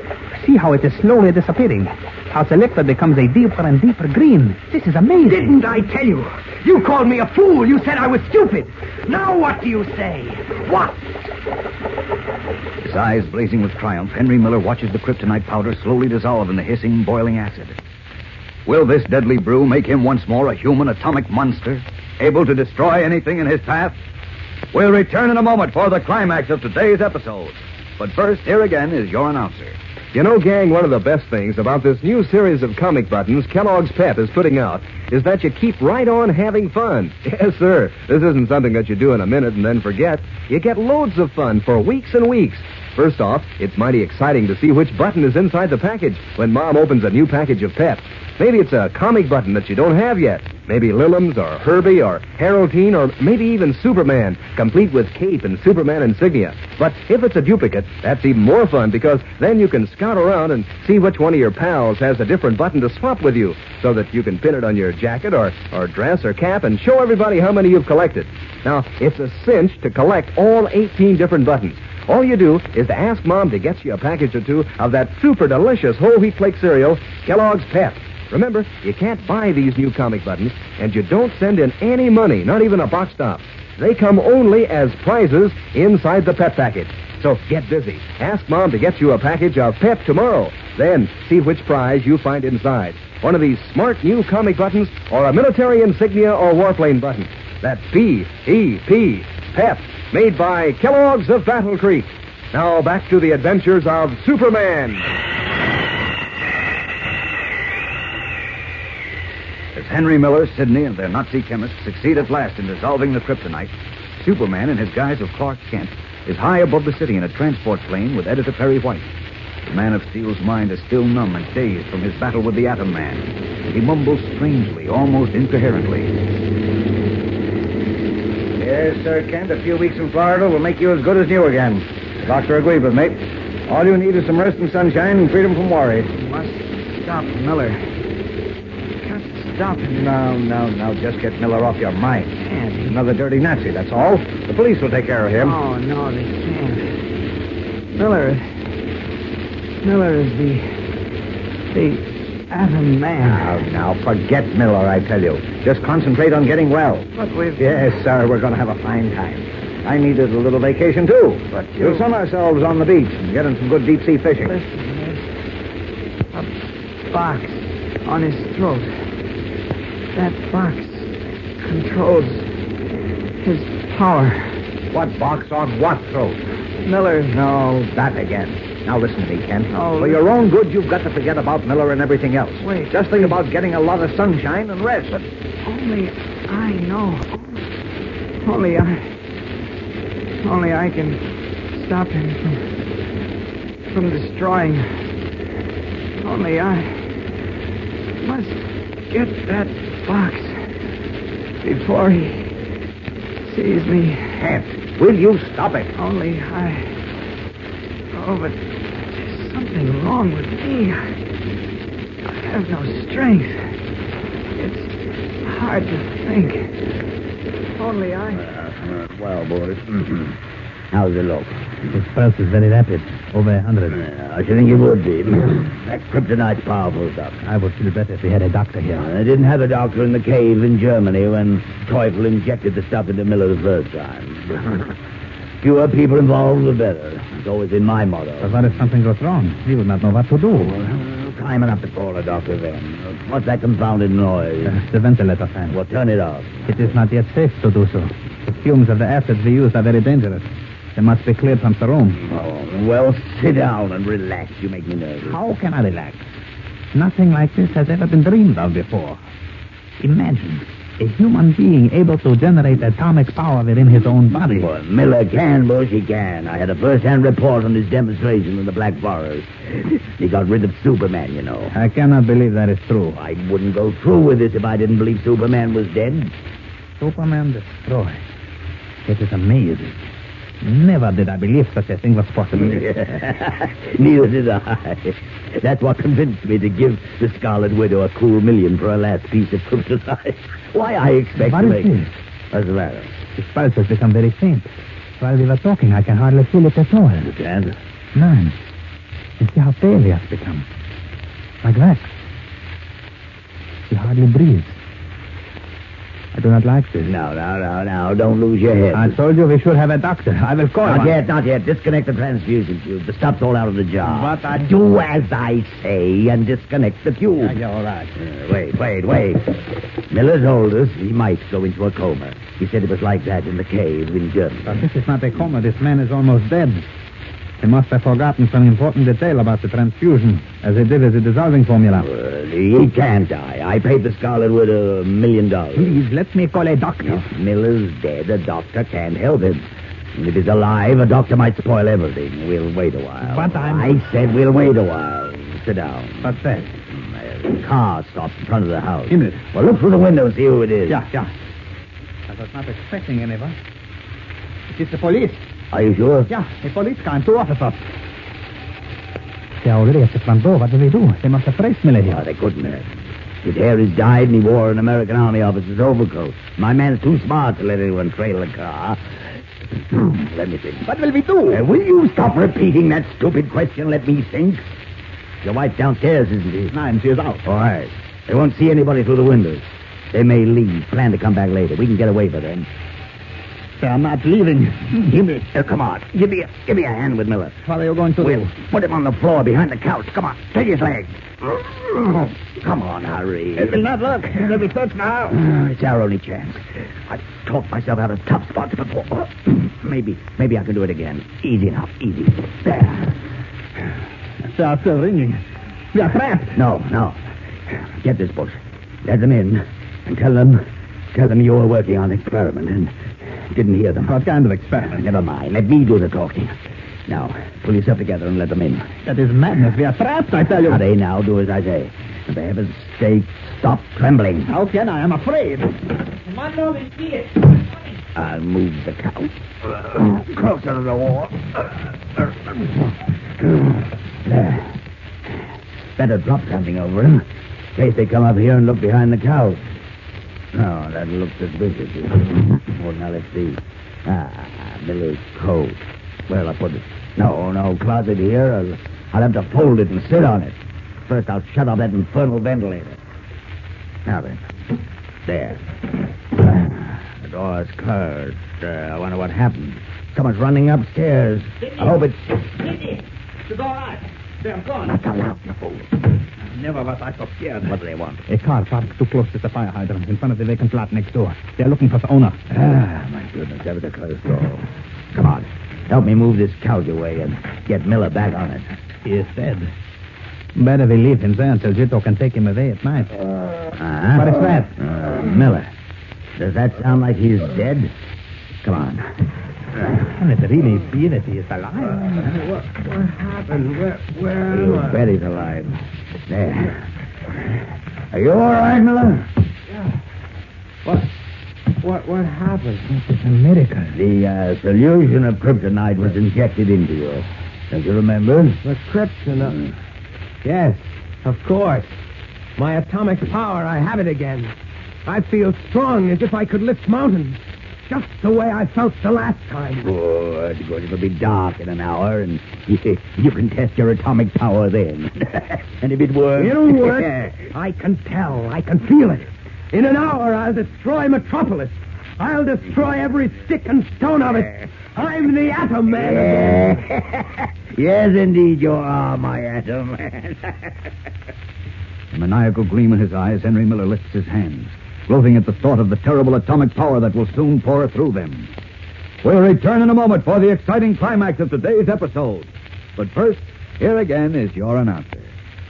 See how it is slowly disappearing. How the liquid becomes a deeper and deeper green. This is amazing. Didn't I tell you? You called me a fool. You said I was stupid. Now what do you say? What? His eyes blazing with triumph, Henry Miller watches the kryptonite powder slowly dissolve in the hissing, boiling acid. Will this deadly brew make him once more a human atomic monster, able to destroy anything in his path? We'll return in a moment for the climax of today's episode. But first, here again is your announcer. You know, gang, one of the best things about this new series of comic buttons Kellogg's Pep is putting out is that you keep right on having fun. Yes, sir. This isn't something that you do in a minute and then forget. You get loads of fun for weeks and weeks. First off, it's mighty exciting to see which button is inside the package when Mom opens a new package of Pep. Maybe it's a comic button that you don't have yet. Maybe Lillums or Herbie or Haroldine or maybe even Superman, complete with cape and Superman insignia. But if it's a duplicate, that's even more fun because then you can scout around and see which one of your pals has a different button to swap with you so that you can pin it on your jacket or dress or cap and show everybody how many you've collected. Now, it's a cinch to collect all 18 different buttons. All you do is to ask Mom to get you a package or two of that super delicious whole wheat flake cereal, Kellogg's Pep. Remember, you can't buy these new comic buttons, and you don't send in any money, not even a box stop. They come only as prizes inside the Pep package. So get busy. Ask Mom to get you a package of Pep tomorrow. Then see which prize you find inside. One of these smart new comic buttons or a military insignia or warplane button. That's P-E-P, Pep, made by Kellogg's of Battle Creek. Now back to the adventures of Superman. As Henry Miller, Sidney, and their Nazi chemists succeed at last in dissolving the kryptonite, Superman, in his guise of Clark Kent, is high above the city in a transport plane with Editor Perry White. The Man of Steel's mind is still numb and dazed from his battle with the Atom Man. He mumbles strangely, almost incoherently. Yes, Sir Kent, a few weeks in Florida will make you as good as new again. The doctor agreed with me. All you need is some rest and sunshine and freedom from worry. stop Miller. Got to stop him. No. Just get Miller off your mind. Can't. He's another dirty Nazi, that's all. The police will take care of him. Oh, no, they can't. Miller is the atom man. Now, forget Miller, I tell you. Just concentrate on getting well. But we've... Yes, sir, we're going to have a fine time. I needed a little vacation, too. But We'll sun ourselves on the beach and get in some good deep-sea fishing. Listen, there's a box on his throat. That box controls his power. What box on what throat? Miller... No, that again. Now listen to me, Ken. Oh, For your own good, you've got to forget about Miller and everything else. Wait. Just think about getting a lot of sunshine and rest. But only I know. Only I can stop him from destroying. Only I must get that box before he sees me. Ken, will you stop it? Only I... Oh, but there's something wrong with me. I have no strength. It's hard to think. Only I... Well, boys, how's it look? His pulse is very rapid, over 100. I should think it would be. That kryptonite's powerful stuff. I would feel better if we had a doctor here. They didn't have a doctor in the cave in Germany when Teufel injected the stuff into Miller the first time. Fewer people involved, the better. It's always been my motto. But what if something goes wrong? He would not know what to do. Time enough to call a doctor then. What's that confounded noise? The ventilator fan. Well, turn it off. It is not yet safe to do so. The fumes of the acids we used are very dangerous. They must be cleared from the room. Oh, well, sit down and relax. You make me nervous. How can I relax? Nothing like this has ever been dreamed of before. Imagine a human being able to generate atomic power within his own body. Well, Miller can, Bush, he can. I had a first-hand report on his demonstration in the Black Forest. He got rid of Superman, you know. I cannot believe that is true. I wouldn't go through with this if I didn't believe Superman was dead. Superman destroyed. It is amazing. Never did I believe such a thing was possible. Neither did I. That's what convinced me to give the Scarlet Widow a cool $1 million for her last piece of kryptonite. Why, I expect What to is make... this? What's the matter? His pulse has become very faint. While we were talking, I can hardly feel it at all. You can't? None. And see how pale he has become. Like that. He hardly breathes. I do not like this. Now, don't lose your head. I told you we should have a doctor. I will call him. Not yet. Disconnect the transfusion tube. The stuff's all out of the jar. But I... Do as I say and disconnect the tube. Yeah, all right. Wait. Miller told us he might go into a coma. He said it was like that in the cave in Germany. But this is not a coma. This man is almost dead. He must have forgotten some important detail about the transfusion, as he did with the dissolving formula. He can't die. I paid the Scarlet Widow $1 million. Please, let me call a doctor. If Miller's dead, a doctor can't help him. And if he's alive, a doctor might spoil everything. We'll wait a while. But I said we'll wait a while. Sit down. What's that? A car stopped in front of the house. In it? Well, look through the window and see who it is. Yeah. I was not expecting anyone. It is the police. Are you sure? Yeah, a police car and 2 officers. They are already at the front door. What do they do? They must have traced Miller here. Oh, they couldn't have. His hair is dyed and he wore an American Army officer's overcoat. My man's too smart to let anyone trail a car. Let me think. What will we do? Will you stop repeating that stupid question? Let me think. Your wife's downstairs, isn't she? 9, she is out. All right. They won't see anybody through the windows. They may leave. Plan to come back later. We can get away for them. They are not leaving. Give me... come on. Give me a hand with Miller. What are you going to do? Put him on the floor behind the couch. Come on. Take his leg. Come on, hurry. It will not work. It will be touched now. It's our only chance. I've talked myself out of tough spots before. Maybe I can do it again. Easy now. Easy. There. They are still ringing. We are trapped. No. Get this, Bush. Let them in and tell them you were working on an experiment and didn't hear them. What kind of experiment? Never mind. Let me do the talking. Now, pull yourself together and let them in. That is madness. We are trapped, I tell you. Hurry now. Do as I say. And for heaven's sake, stop trembling. How can I? I'm afraid. I'll move the couch closer to the wall. There. Better drop something over him, in case they come up here and look behind the couch. No, that looks suspicious. Oh, now let's see. Miller's coat. Where'll I put it? No, closet here. I'll have to fold it and sit on it. First, I'll shut off that infernal ventilator. Now then. There. The door's closed. I wonder what happened. Someone's running upstairs. I hope it's... Cindy! It's all right. They're gone. Not so loud, you fool. Never was I so scared. What do they want? A car parked too close to the fire hydrant in front of the vacant lot next door. They're looking for the owner. My goodness, that was a close door. Come on. Help me move this couch away and get Miller back on it. He is dead. Better we leave him there until Jito can take him away at night. What is that? Miller. Does that sound like he's dead? Come on. Can it really be that he is alive? What happened? Where You am I? bet he's alive. There. Are you all right, Miller? Yeah. What happened? It's a miracle. The solution of kryptonite was injected into you. Don't you remember? The kryptonite. Yes, of course. My atomic power, I have it again. I feel strong as if I could lift mountains. Just the way I felt the last time. Good. It'll be dark in an hour, and you can test your atomic power then. And if it works... It'll work. I can tell. I can feel it. In an hour, I'll destroy Metropolis. I'll destroy every stick and stone of it. I'm the Atom Man again. Yes, indeed, you are my Atom Man. A maniacal gleam in his eyes, Henry Miller lifts his hands, gloating at the thought of the terrible atomic power that will soon pour through them. We'll return in a moment for the exciting climax of today's episode. But first, here again is your announcer.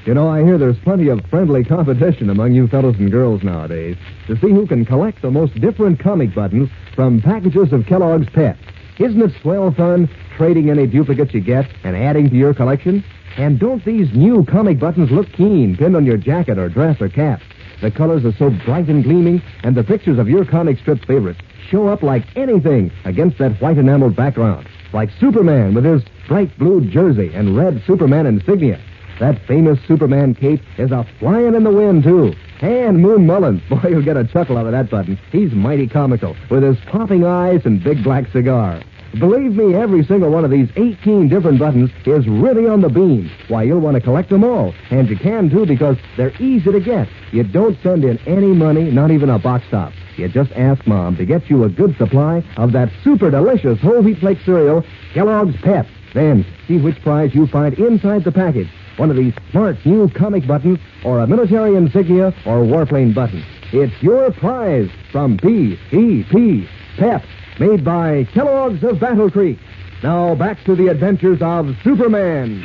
You know, I hear there's plenty of friendly competition among you fellows and girls nowadays to see who can collect the most different comic buttons from packages of Kellogg's Pep. Isn't it swell fun trading any duplicates you get and adding to your collection? And don't these new comic buttons look keen pinned on your jacket or dress or cap? The colors are so bright and gleaming, and the pictures of your comic strip favorites show up like anything against that white enameled background. Like Superman with his bright blue jersey and red Superman insignia. That famous Superman cape is a flying in the wind, too. And Moon Mullins, boy, you'll get a chuckle out of that button. He's mighty comical, with his popping eyes and big black cigar. Believe me, every single one of these 18 different buttons is really on the beam. Why, you'll want to collect them all. And you can, too, because they're easy to get. You don't send in any money, not even a box top. You just ask Mom to get you a good supply of that super delicious whole wheat flake cereal, Kellogg's Pep. Then see which prize you find inside the package. One of these smart new comic buttons, or a military insignia, or warplane button. It's your prize from P.E.P. Pep, made by Kellogg's of Battle Creek. Now back to the adventures of Superman.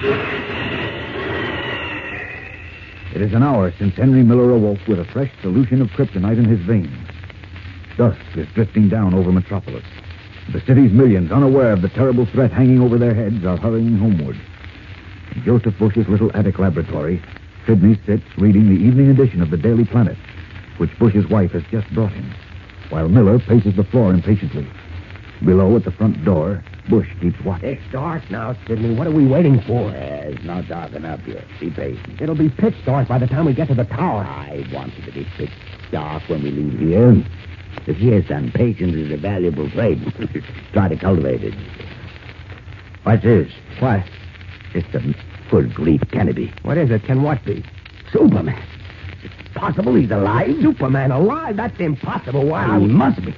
It is an hour since Henry Miller awoke with a fresh solution of kryptonite in his veins. Dusk is drifting down over Metropolis. The city's millions, unaware of the terrible threat hanging over their heads, are hurrying homeward. In Joseph Bush's little attic laboratory, Sidney sits reading the evening edition of the Daily Planet, which Bush's wife has just brought him, while Miller paces the floor impatiently. Below, at the front door, Bush keeps watch. It's dark now, Sidney. What are we waiting for? It's not dark enough yet. Be patient. It'll be pitch dark by the time we get to the tower. I want it to be pitch dark when we leave here. If yes, then patience is a valuable trait. Try to cultivate it. What's this? What? It's good grief, can it be? What is it? Can what be? Superman. Is it possible he's alive? Superman alive? That's impossible. Why? He must be.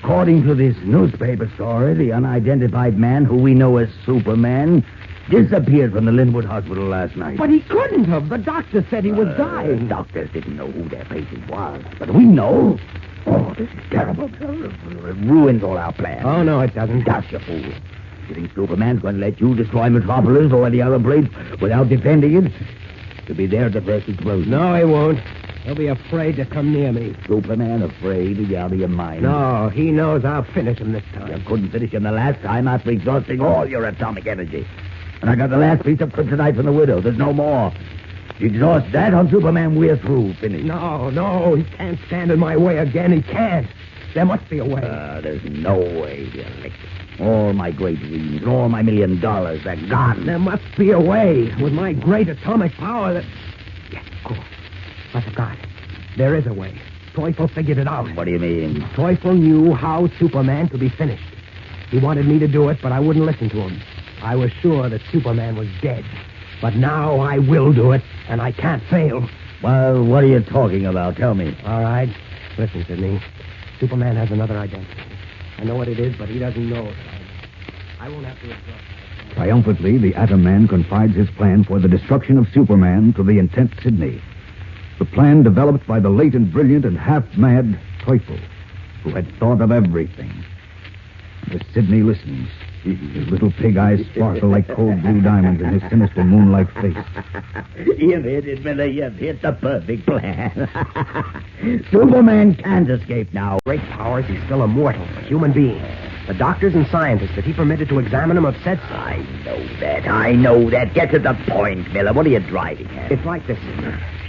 According to this newspaper story, the unidentified man who we know as Superman disappeared from the Linwood Hospital last night. But he couldn't have. The doctor said he was dying. Doctors didn't know who their patient was. But we know. Oh, this is terrible. It ruins all our plans. Oh, no, it doesn't. That's you fool. You think Superman's going to let you destroy Metropolis or any other place without defending it? To be there at the first explosion. No, he won't. He'll be afraid to come near me. Superman afraid? You're out of your mind. No, he knows I'll finish him this time. You couldn't finish him the last time after exhausting all your atomic energy. And I got the last piece of kryptonite from the widow. There's no more. You exhaust that on Superman, we're through. Finish. No, he can't stand in my way again. He can't. There must be a way. There's no way, dear Nick. All my great dreams and all my $1 million, they're gone. There must be a way. With my great atomic power, Yes, of course. I forgot. There is a way. Teufel figured it out. What do you mean? Teufel knew how Superman could be finished. He wanted me to do it, but I wouldn't listen to him. I was sure that Superman was dead. But now I will do it, and I can't fail. Well, what are you talking about? Tell me. All right. Listen, Sidney. Superman has another identity. I know what it is, but he doesn't know that I won't have to explain. Triumphantly, the Atom Man confides his plan for the destruction of Superman to the intent Sidney. The plan developed by the late and brilliant and half-mad Teufel, who had thought of everything. As Sidney listens, his little pig eyes sparkle like cold blue diamonds in his sinister moon-like face. You've hit it, Miller. You've hit the perfect plan. Superman can't escape now. Great powers, he's still a mortal, a human being. The doctors and scientists that he permitted to examine him have said so. I know that. Get to the point, Miller. What are you driving at? It's like this.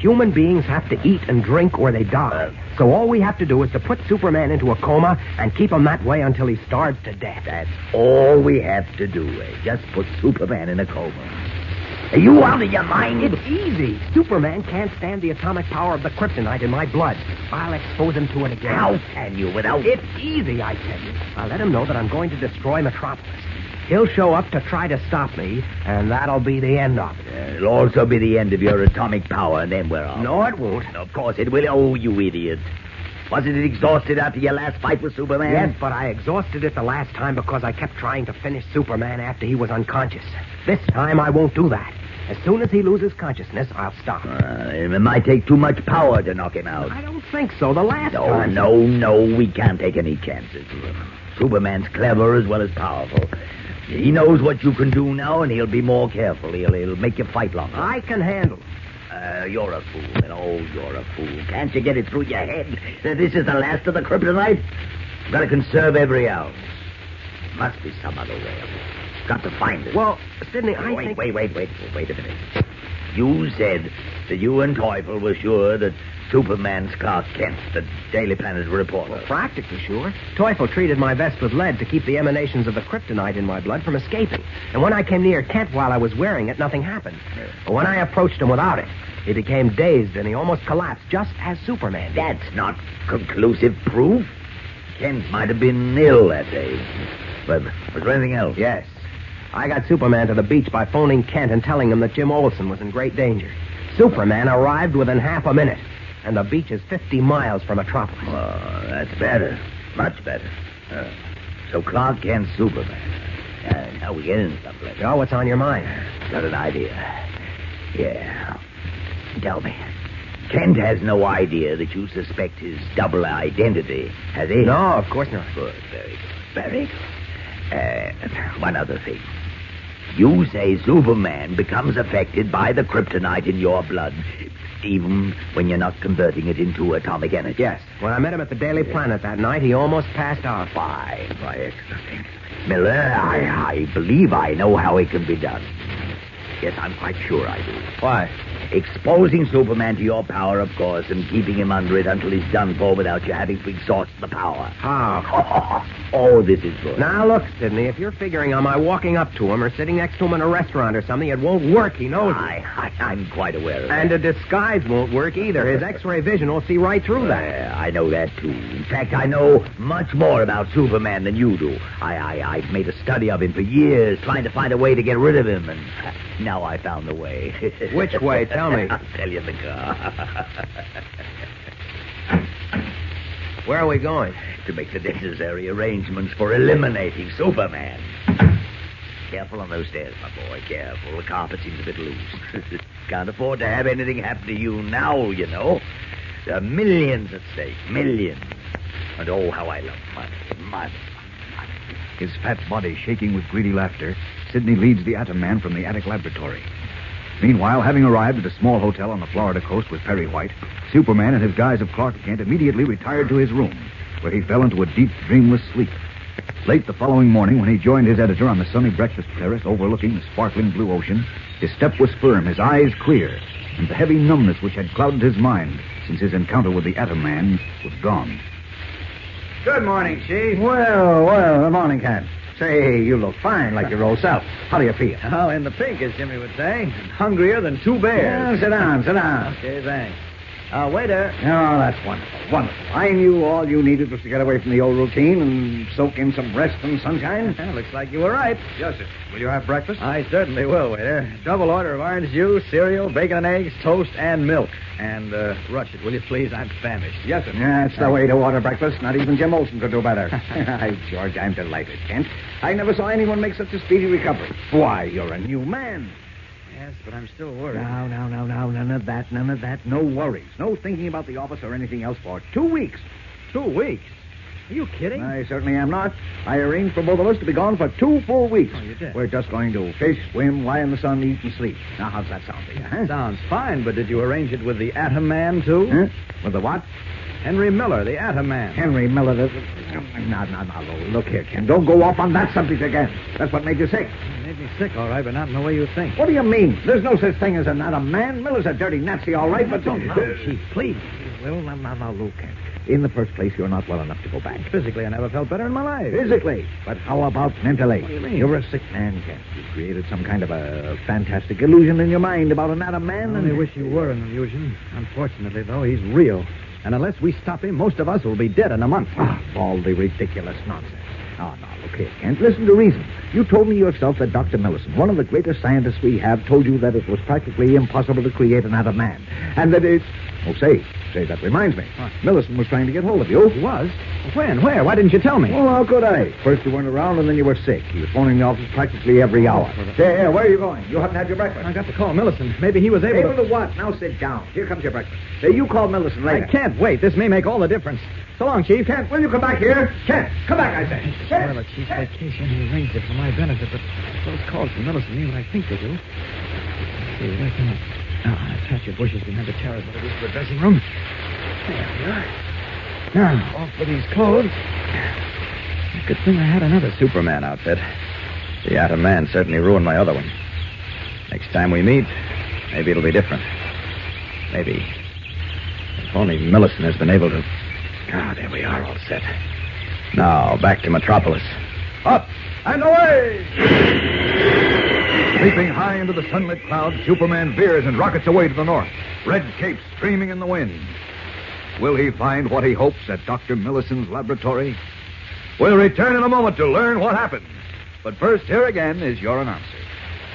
Human beings have to eat and drink or they die. So all we have to do is to put Superman into a coma and keep him that way until he starves to death. That's all we have to do, eh? Just put Superman in a coma. Are you out of your mind? It's easy. Superman can't stand the atomic power of the kryptonite in my blood. I'll expose him to it again. How can you without... It's easy, I tell you. I'll let him know that I'm going to destroy Metropolis. He'll show up to try to stop me, and that'll be the end of it. It'll also be the end of your atomic power, and then we're off. No, it won't. Of course it will. Oh, you idiot. Wasn't it exhausted after your last fight with Superman? Yes, but I exhausted it the last time because I kept trying to finish Superman after he was unconscious. This time I won't do that. As soon as he loses consciousness, I'll stop. It might take too much power to knock him out. I don't think so. The last time... No, we can't take any chances. Superman's clever as well as powerful. He knows what you can do now, and he'll be more careful. He'll make you fight longer. I can handle it. You're a fool, and you're a fool. Can't you get it through your head that this is the last of the kryptonite? You've got to conserve every ounce. Must be some other way. Got to find it. Well, Sidney, I think... think... Wait a minute. You said that you and Teufel were sure that Superman's Clark Kent, the Daily Planet reporter. Well, practically sure. Teufel treated my vest with lead to keep the emanations of the kryptonite in my blood from escaping. And when I came near Kent while I was wearing it, nothing happened. But when I approached him without it, he became dazed and he almost collapsed, just as Superman did. That's not conclusive proof. Kent might have been ill that day. But was there anything else? Yes. I got Superman to the beach by phoning Kent and telling him that Jim Olsen was in great danger. Superman arrived within half a minute, and the beach is 50 miles from Metropolis. Oh, that's better. Much better. So Clark Kent's Superman. Now we get into something. Oh, what's on your mind? Got an idea. Yeah. Tell me. Kent has no idea that you suspect his double identity, has he? No, of course not. Good, very good. One other thing. You say Superman becomes affected by the kryptonite in your blood, even when you're not converting it into atomic energy. Yes. When I met him at the Daily Planet that night, he almost passed out. Fine. Excellent. Miller, I believe I know how it can be done. Yes, I'm quite sure I do. Why? Exposing Superman to your power, of course, and keeping him under it until he's done for without you having to exhaust the power. How? Oh, this is good. Now, look, Sidney, if you're figuring on my walking up to him or sitting next to him in a restaurant or something, it won't work. He knows it. I'm quite aware of that. And a disguise won't work either. His X-ray vision will see right through that. I know that, too. In fact, I know much more about Superman than you do. I've made a study of him for years, trying to find a way to get rid of him, and now I found the way. Which way? Tell me. I'll tell you in the car. Where are we going? To make the necessary arrangements for eliminating Superman. Careful on those stairs, my boy. Careful. The carpet seems a bit loose. Can't afford to have anything happen to you now, you know. There are millions at stake. Millions. And oh, how I love money. His fat body shaking with greedy laughter, Sidney leads the Atom Man from the attic laboratory. Meanwhile, having arrived at a small hotel on the Florida coast with Perry White, Superman, in his guise of Clark Kent, immediately retired to his room, where he fell into a deep, dreamless sleep. Late the following morning, when he joined his editor on the sunny breakfast terrace overlooking the sparkling blue ocean, his step was firm, his eyes clear, and the heavy numbness which had clouded his mind since his encounter with the Atom Man was gone. Good morning, Chief. Well, good morning, Cat. Say, you look fine, like your old self. How do you feel? Oh, in the pink, as Jimmy would say. Hungrier than two bears. Sit down, sit down. Okay, thanks. Waiter. Oh, that's wonderful, wonderful. I knew all you needed was to get away from the old routine and soak in some rest and sunshine. Looks like you were right. Yes, sir. Will you have breakfast? I certainly will, waiter. Double order of orange juice, cereal, bacon and eggs, toast, and milk. And rush it, will you please? I'm famished. Yes, sir. That's the way to order breakfast. Not even Jim Olsen could do better. Hi, George, I'm delighted, Kent. I never saw anyone make such a speedy recovery. Why, you're a new man. Yes, but I'm still worried. Now, none of that. No worries. No thinking about the office or anything else for 2 weeks. 2 weeks? Are you kidding? I certainly am not. I arranged for both of us to be gone for 2 full weeks. Oh, you did? We're just going to fish, swim, lie in the sun, eat, and sleep. Now, how's that sound to you, huh? Sounds fine, but did you arrange it with the Atom Man, too? Huh? With the what? Henry Miller, the Atom Man. Henry Miller, Now, look here, Ken. Don't go off on that subject again. That's what made you sick. It made me sick, all right, but not in the way you think. What do you mean? There's no such thing as an Atom Man. Miller's a dirty Nazi, all right, but don't... Chief, please. Well, now, look, Ken. In the first place, you're not well enough to go back. Physically, I never felt better in my life. Physically? But how about mentally? What do you mean? You're a sick man, Ken. You created some kind of a fantastic illusion in your mind about an Atom Man. I only wish you were an illusion. Unfortunately, though, he's real. And unless we stop him, most of us will be dead in a month. Baldy, ridiculous nonsense. Oh, now, look here, Kent. Listen to reason. You told me yourself that Dr. Millicent, one of the greatest scientists we have, told you that it was practically impossible to create an Atom Man. And that it's... Oh, say, that reminds me. What? Millicent was trying to get hold of you. He was? When? Where? Why didn't you tell me? Well, how could I? First you weren't around, and then you were sick. He was phoning the office practically every hour. Here, where are you going? You haven't had your breakfast. I got to call Millicent. Maybe he was able to what? Now sit down. Here comes your breakfast. You call Millicent later. I can't wait. This may make all the difference. So long, Chief. Kent, will you come back here? Kent, come back, I say. Well, the Chief's vacation. He arranged it for my benefit, but those calls from Millicent mean what I think they do. Let's see, where can I... Now, attach your bushes behind the terrace of the dressing room. There we are. Now, off with these clothes. Good thing I had another Superman outfit. The Atom Man certainly ruined my other one. Next time we meet, maybe it'll be different. Maybe. If only Millicent has been able to... there we are, all set. Now, back to Metropolis. Up and away! Leaping high into the sunlit clouds, Superman veers and rockets away to the north, red capes streaming in the wind. Will he find what he hopes at Dr. Millicent's laboratory? We'll return in a moment to learn what happened. But first, here again is your announcer.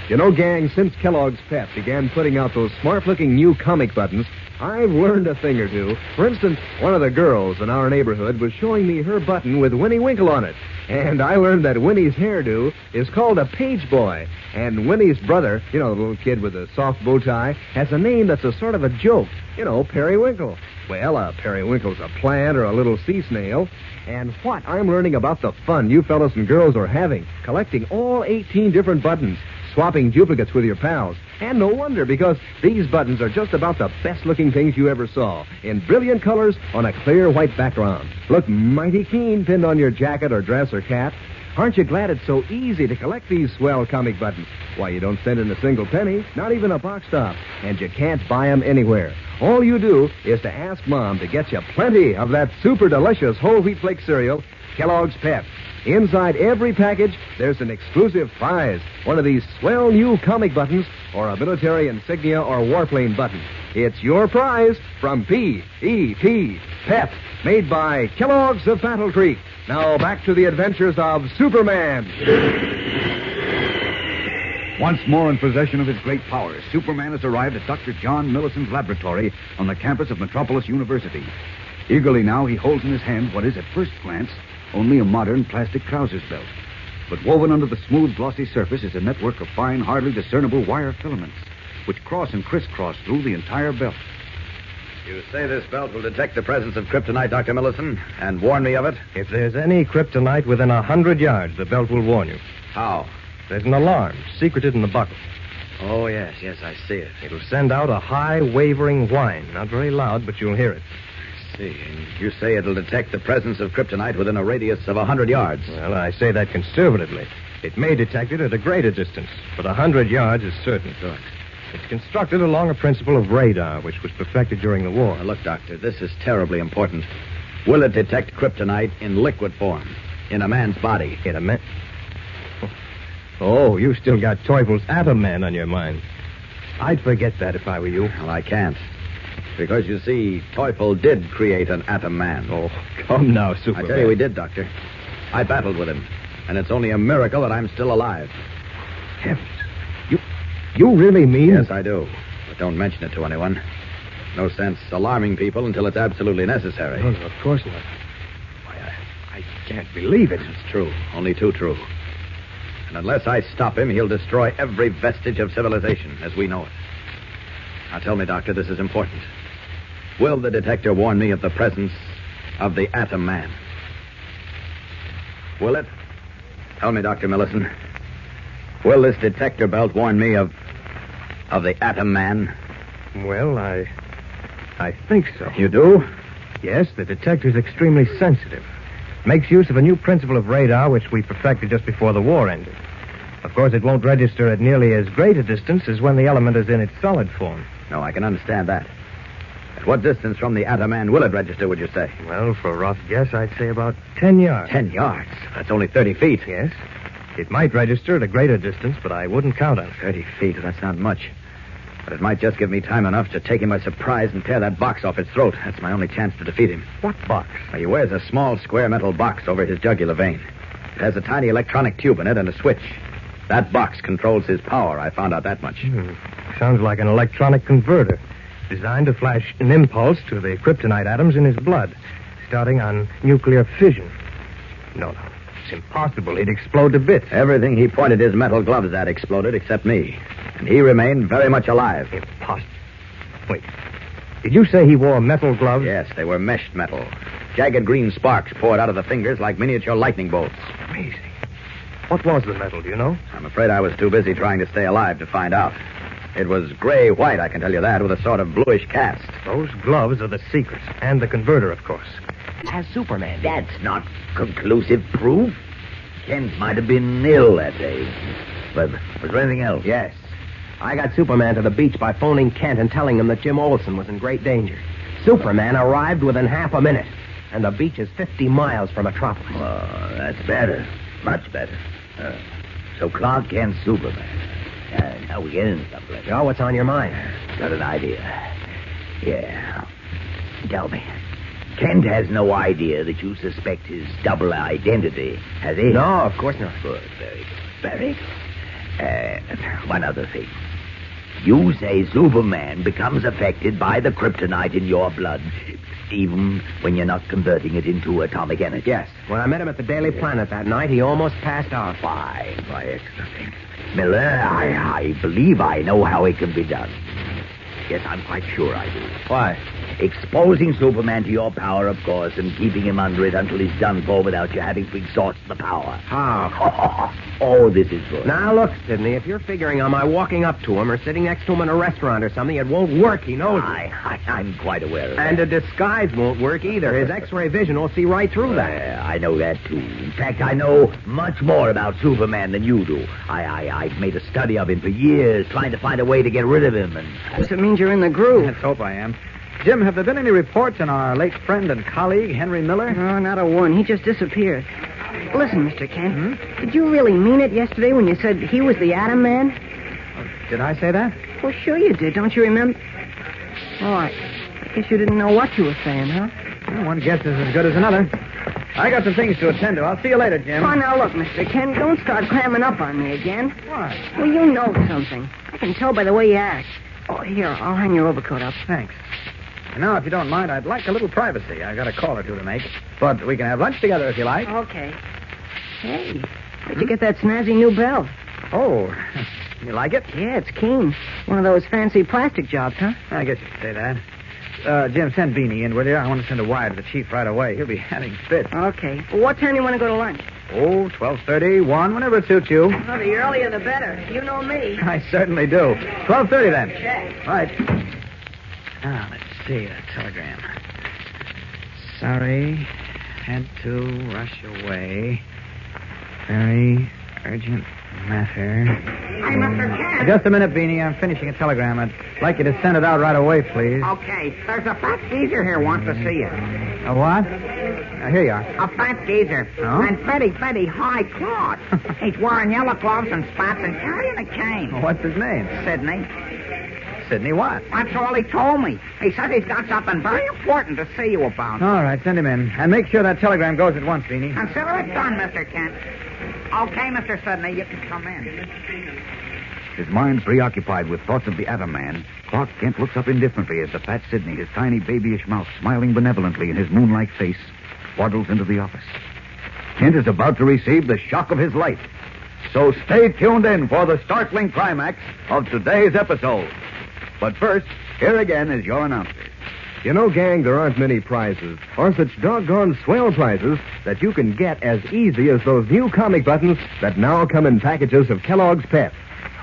You know, gang, since Kellogg's Pep began putting out those smart-looking new comic buttons, I've learned a thing or two. For instance, one of the girls in our neighborhood was showing me her button with Winnie Winkle on it. And I learned that Winnie's hairdo is called a page boy. And Winnie's brother, you know, the little kid with the soft bow tie, has a name that's a sort of a joke. You know, Periwinkle. Well, a periwinkle's a plant or a little sea snail. And what I'm learning about the fun you fellas and girls are having, collecting all 18 different buttons, swapping duplicates with your pals. And no wonder, because these buttons are just about the best-looking things you ever saw, in brilliant colors on a clear white background. Look mighty keen pinned on your jacket or dress or cap. Aren't you glad it's so easy to collect these swell comic buttons? Why, you don't send in a single penny, not even a box top, and you can't buy them anywhere. All you do is to ask Mom to get you plenty of that super delicious whole wheat flake cereal, Kellogg's Pep. Inside every package, there's an exclusive prize, one of these swell new comic buttons, or a military insignia or warplane button. It's your prize from P.E.P. Pep, made by Kellogg's of Battle Creek. Now back to the adventures of Superman. Once more in possession of his great powers, Superman has arrived at Dr. John Millicent's laboratory on the campus of Metropolis University. Eagerly now, he holds in his hand what is, at first glance, only a modern plastic trousers belt. But woven under the smooth, glossy surface is a network of fine, hardly discernible wire filaments, which cross and crisscross through the entire belt. You say this belt will detect the presence of kryptonite, Dr. Millicent, and warn me of it? If there's any kryptonite within 100 yards, the belt will warn you. How? There's an alarm secreted in the buckle. Oh, yes, I see it. It'll send out a high, wavering whine. Not very loud, but you'll hear it. I see. And you say it'll detect the presence of kryptonite within a radius of 100 yards. Well, I say that conservatively. It may detect it at a greater distance, but 100 yards is certain. Good. It's constructed along a principle of radar, which was perfected during the war. Now, look, Doctor, this is terribly important. Will it detect kryptonite in liquid form, in a man's body? In a man... Oh, you still got Teufel's Atom Man on your mind. I'd forget that if I were you. Well, I can't. Because, you see, Teufel did create an Atom Man. Oh, come now, Superman. I tell you, he did, Doctor. I battled with him. And it's only a miracle that I'm still alive. Heavens. You really mean... Yes, I do. But don't mention it to anyone. No sense alarming people until it's absolutely necessary. No, of course not. Why, I can't believe it. It's true. Only too true. And unless I stop him, he'll destroy every vestige of civilization as we know it. Now tell me, Doctor, this is important. Will the detector warn me of the presence of the Atom Man? Will it? Tell me, Dr. Millison. Will this detector belt warn me of the Atom Man? Well, I think so. You do? Yes, the detector's extremely sensitive. Makes use of a new principle of radar which we perfected just before the war ended. Of course, it won't register at nearly as great a distance as when the element is in its solid form. No, I can understand that. At what distance from the Atom Man will it register, would you say? Well, for a rough guess, I'd say about 10 yards. 10 yards? That's only 30 feet. Yes. It might register at a greater distance, but I wouldn't count on it. 30 feet, that's not much. But it might just give me time enough to take him by surprise and tear that box off its throat. That's my only chance to defeat him. What box? Well, he wears a small square metal box over his jugular vein. It has a tiny electronic tube in it and a switch. That box controls his power. I found out that much. Sounds like an electronic converter, designed to flash an impulse to the kryptonite atoms in his blood, starting on nuclear fission. No. It's impossible. He'd explode to bits. Everything he pointed his metal gloves at exploded except me. And he remained very much alive. Impossible. Wait. Did you say he wore metal gloves? Yes, they were meshed metal. Jagged green sparks poured out of the fingers like miniature lightning bolts. Amazing. What was the metal, do you know? I'm afraid I was too busy trying to stay alive to find out. It was gray-white, I can tell you that, with a sort of bluish cast. Those gloves are the secret. And the converter, of course. As Superman. That's not conclusive proof. Kent might have been ill that day. But was there anything else? Yes. I got Superman to the beach by phoning Kent and telling him that Jim Olsen was in great danger. Superman arrived within half a minute. And the beach is 50 miles from Metropolis. Oh, that's better. Much better. So Clark Kent's Superman. Now we get into something. Joe, what's on your mind? Got an idea. Yeah. Tell me. Kent has no idea that you suspect his double identity, has he? No, of course not. Good, very good. Very good. One other thing. You say Superman becomes affected by the kryptonite in your blood, even when you're not converting it into atomic energy. Yes. When I met him at the Daily Planet that night, he almost passed out. Fine. Why, excellent. Miller, I believe I know how it can be done. Yes, I'm quite sure I do. Why? Exposing Superman to your power, of course, and keeping him under it until he's done for without you having to exhaust the power. How? Oh, this is good. Now, look, Sidney, if you're figuring on my walking up to him or sitting next to him in a restaurant or something, it won't work. He knows it. I'm quite aware of that. And a disguise won't work either. His X-ray vision will see right through that. I know that, too. In fact, I know much more about Superman than you do. I've made a study of him for years, trying to find a way to get rid of him. Guess it means you're in the groove. Let's hope I am. Jim, have there been any reports on our late friend and colleague, Henry Miller? No, not a one. He just disappeared. Listen, Mr. Kent, did you really mean it yesterday when you said he was the Atom Man? Did I say that? Well, sure you did. Don't you remember? Oh, I guess you didn't know what you were saying, huh? Well, one guess is as good as another. I got some things to attend to. I'll see you later, Jim. Oh, now look, Mr. Kent, don't start clamming up on me again. Why? Well, you know something. I can tell by the way you act. Oh, here, I'll hang your overcoat up. Thanks. And now, if you don't mind, I'd like a little privacy. I got a call or two to make. But we can have lunch together if you like. Okay. Hey, where'd you get that snazzy new belt? Oh, you like it? Yeah, it's keen. One of those fancy plastic jobs, huh? I guess you could say that. Jim, send Beanie in, will you? I want to send a wire to the chief right away. He'll be having fits. Okay. Well, what time do you want to go to lunch? Oh, 12:30, 1, whenever it suits you. Oh, the earlier the better. You know me. I certainly do. 12:30 then. Okay. Right. Now, let's see that telegram. Sorry, had to rush away. Very urgent matter. Hey, Mr. Kent. Just a minute, Beanie. I'm finishing a telegram. I'd like you to send it out right away, please. Okay. There's a fat geezer here wants to see you. A what? Here you are. A fat geezer. Oh? And very high claws. He's wearing yellow gloves and spats and carrying a cane. What's his name? Sydney. Sydney what? That's all he told me. He said he's got something very important to see you about. All right, send him in. And make sure that telegram goes at once, Beanie. Consider it done, Mr. Kent. Okay, Mr. Sydney, you can come in. His mind preoccupied with thoughts of the Atom Man, Clark Kent looks up indifferently as the fat Sydney, his tiny babyish mouth smiling benevolently in his moonlike face, waddles into the office. Kent is about to receive the shock of his life. So stay tuned in for the startling climax of today's episode. But first, here again is your announcer. You know, gang, there aren't many prizes, or such doggone swell prizes, that you can get as easy as those new comic buttons that now come in packages of Kellogg's Pep.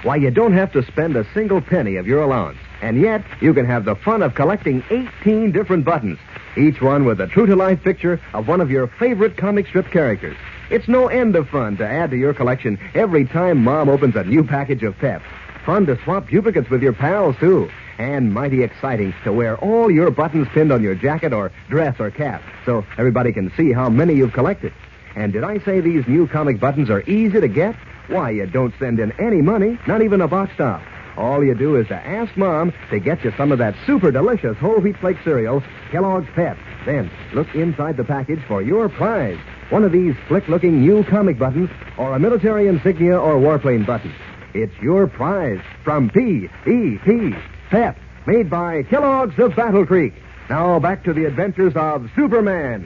Why, you don't have to spend a single penny of your allowance. And yet, you can have the fun of collecting 18 different buttons, each one with a true-to-life picture of one of your favorite comic strip characters. It's no end of fun to add to your collection every time Mom opens a new package of Pep. Fun to swap duplicates with your pals, too. And mighty exciting to wear all your buttons pinned on your jacket or dress or cap, so everybody can see how many you've collected. And did I say these new comic buttons are easy to get? Why, you don't send in any money, not even a box top. All you do is to ask Mom to get you some of that super delicious whole wheat flake cereal, Kellogg's Pep. Then look inside the package for your prize. One of these slick-looking new comic buttons or a military insignia or warplane button. It's your prize from P.E.P. Pep, made by Kellogg's of Battle Creek. Now back to the adventures of Superman.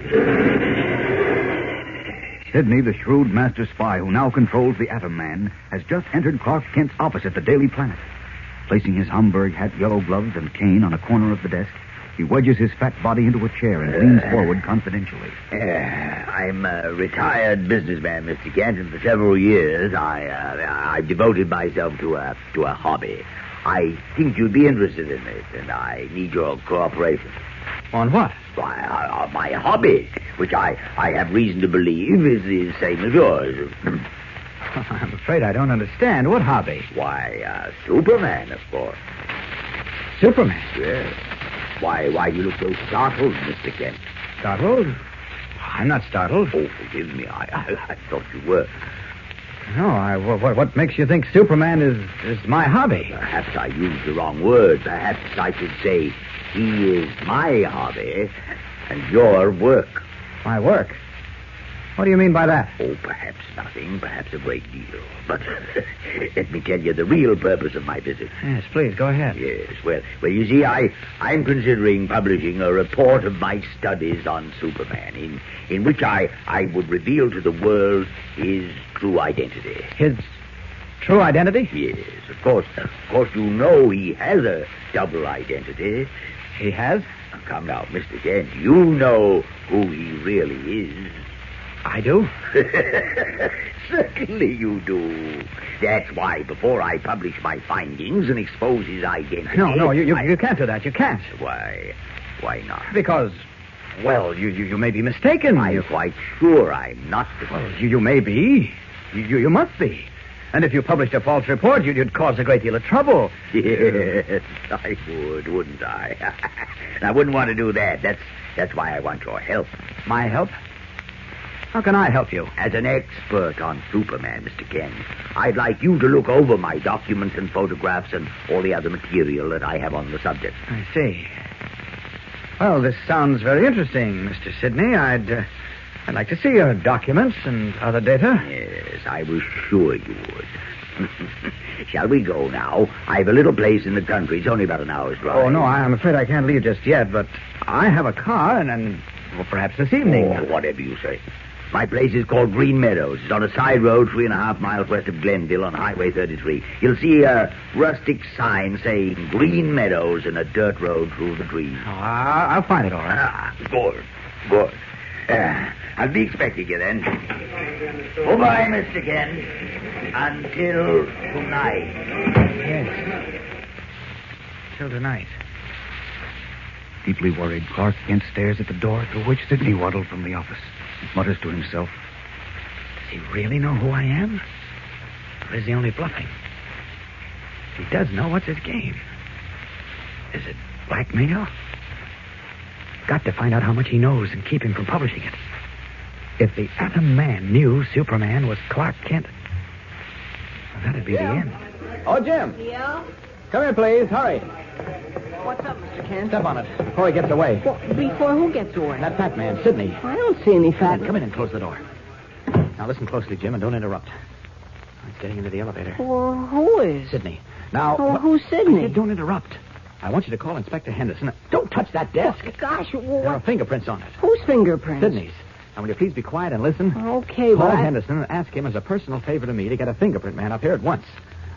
Sidney, the shrewd master spy who now controls the Atom Man, has just entered Clark Kent's office at the Daily Planet. Placing his Homburg hat, yellow gloves, and cane on a corner of the desk, he wedges his fat body into a chair and leans forward confidentially. I'm a retired businessman, Mr. Kent, and for several years I've devoted myself to a hobby. I think you'd be interested in it, and I need your cooperation. On what? Why, my hobby, which I have reason to believe is the same as yours. I'm afraid I don't understand. What hobby? Why, Superman, of course. Superman? Yes. Why do you look so startled, Mr. Kent? Startled? I'm not startled. Oh, forgive me. I thought you were. No, what makes you think Superman is my hobby? Perhaps I used the wrong word. Perhaps I should say he is my hobby and your work. My work? What do you mean by that? Oh, perhaps nothing, perhaps a great deal. But let me tell you the real purpose of my visit. Yes, please, go ahead. Yes, well, you see, I'm considering publishing a report of my studies on Superman, in which I would reveal to the world his true identity. His true identity? Yes, of course, you know he has a double identity. He has? Now, come now, Mr. Kent, you know who he really is. I do? Certainly you do. That's why before I publish my findings and expose his identity... No, you can't do that. You can't. Why not? Because, well, you may be mistaken. I'm quite sure I'm not. Well, you may be. You must be. And if you published a false report, you'd cause a great deal of trouble. Yes, I would, wouldn't I? I wouldn't want to do that. That's why I want your help. My help? How can I help you? As an expert on Superman, Mr. Kent, I'd like you to look over my documents and photographs and all the other material that I have on the subject. I see. Well, this sounds very interesting, Mr. Sidney. I'd like to see your documents and other data. Yes, I was sure you would. Shall we go now? I have a little place in the country. It's only about an hour's drive. Oh, no, I'm afraid I can't leave just yet, but I have a car, and well, perhaps this evening. Oh, whatever you say. My place is called Green Meadows. It's on a side road 3.5 miles west of Glenville on Highway 33. You'll see a rustic sign saying Green Meadows and a dirt road through the trees. Oh, I'll find it all right. Good. I'll be expecting you then. Goodbye, Mr. Kent. Until tonight. Yes. Till tonight. Deeply worried, Clark Kent stares at the door through which Sidney waddled from the office. Mutters to himself. Does he really know who I am? Or is he only bluffing? If he does know, what's his game? Is it blackmail? Got to find out how much he knows and keep him from publishing it. If the Atom Man knew Superman was Clark Kent, well, that'd be the end. Oh, Jim. Yeah? Come here, please. Hurry. What's up, Mr. Kent? Step on it before he gets away. Well, before who gets away? That fat man, Sidney. I don't see any fat. Come in and close the door. Now listen closely, Jim, and don't interrupt. I'm getting into the elevator. Well, who is? Sidney. Now... Oh, who's Sidney? I said don't interrupt. I want you to call Inspector Henderson. Don't touch that desk. Oh, gosh, There are fingerprints on it. Whose fingerprints? Sidney's. Now, will you please be quiet and listen? Okay, Call but Henderson and ask him as a personal favor to me to get a fingerprint man up here at once.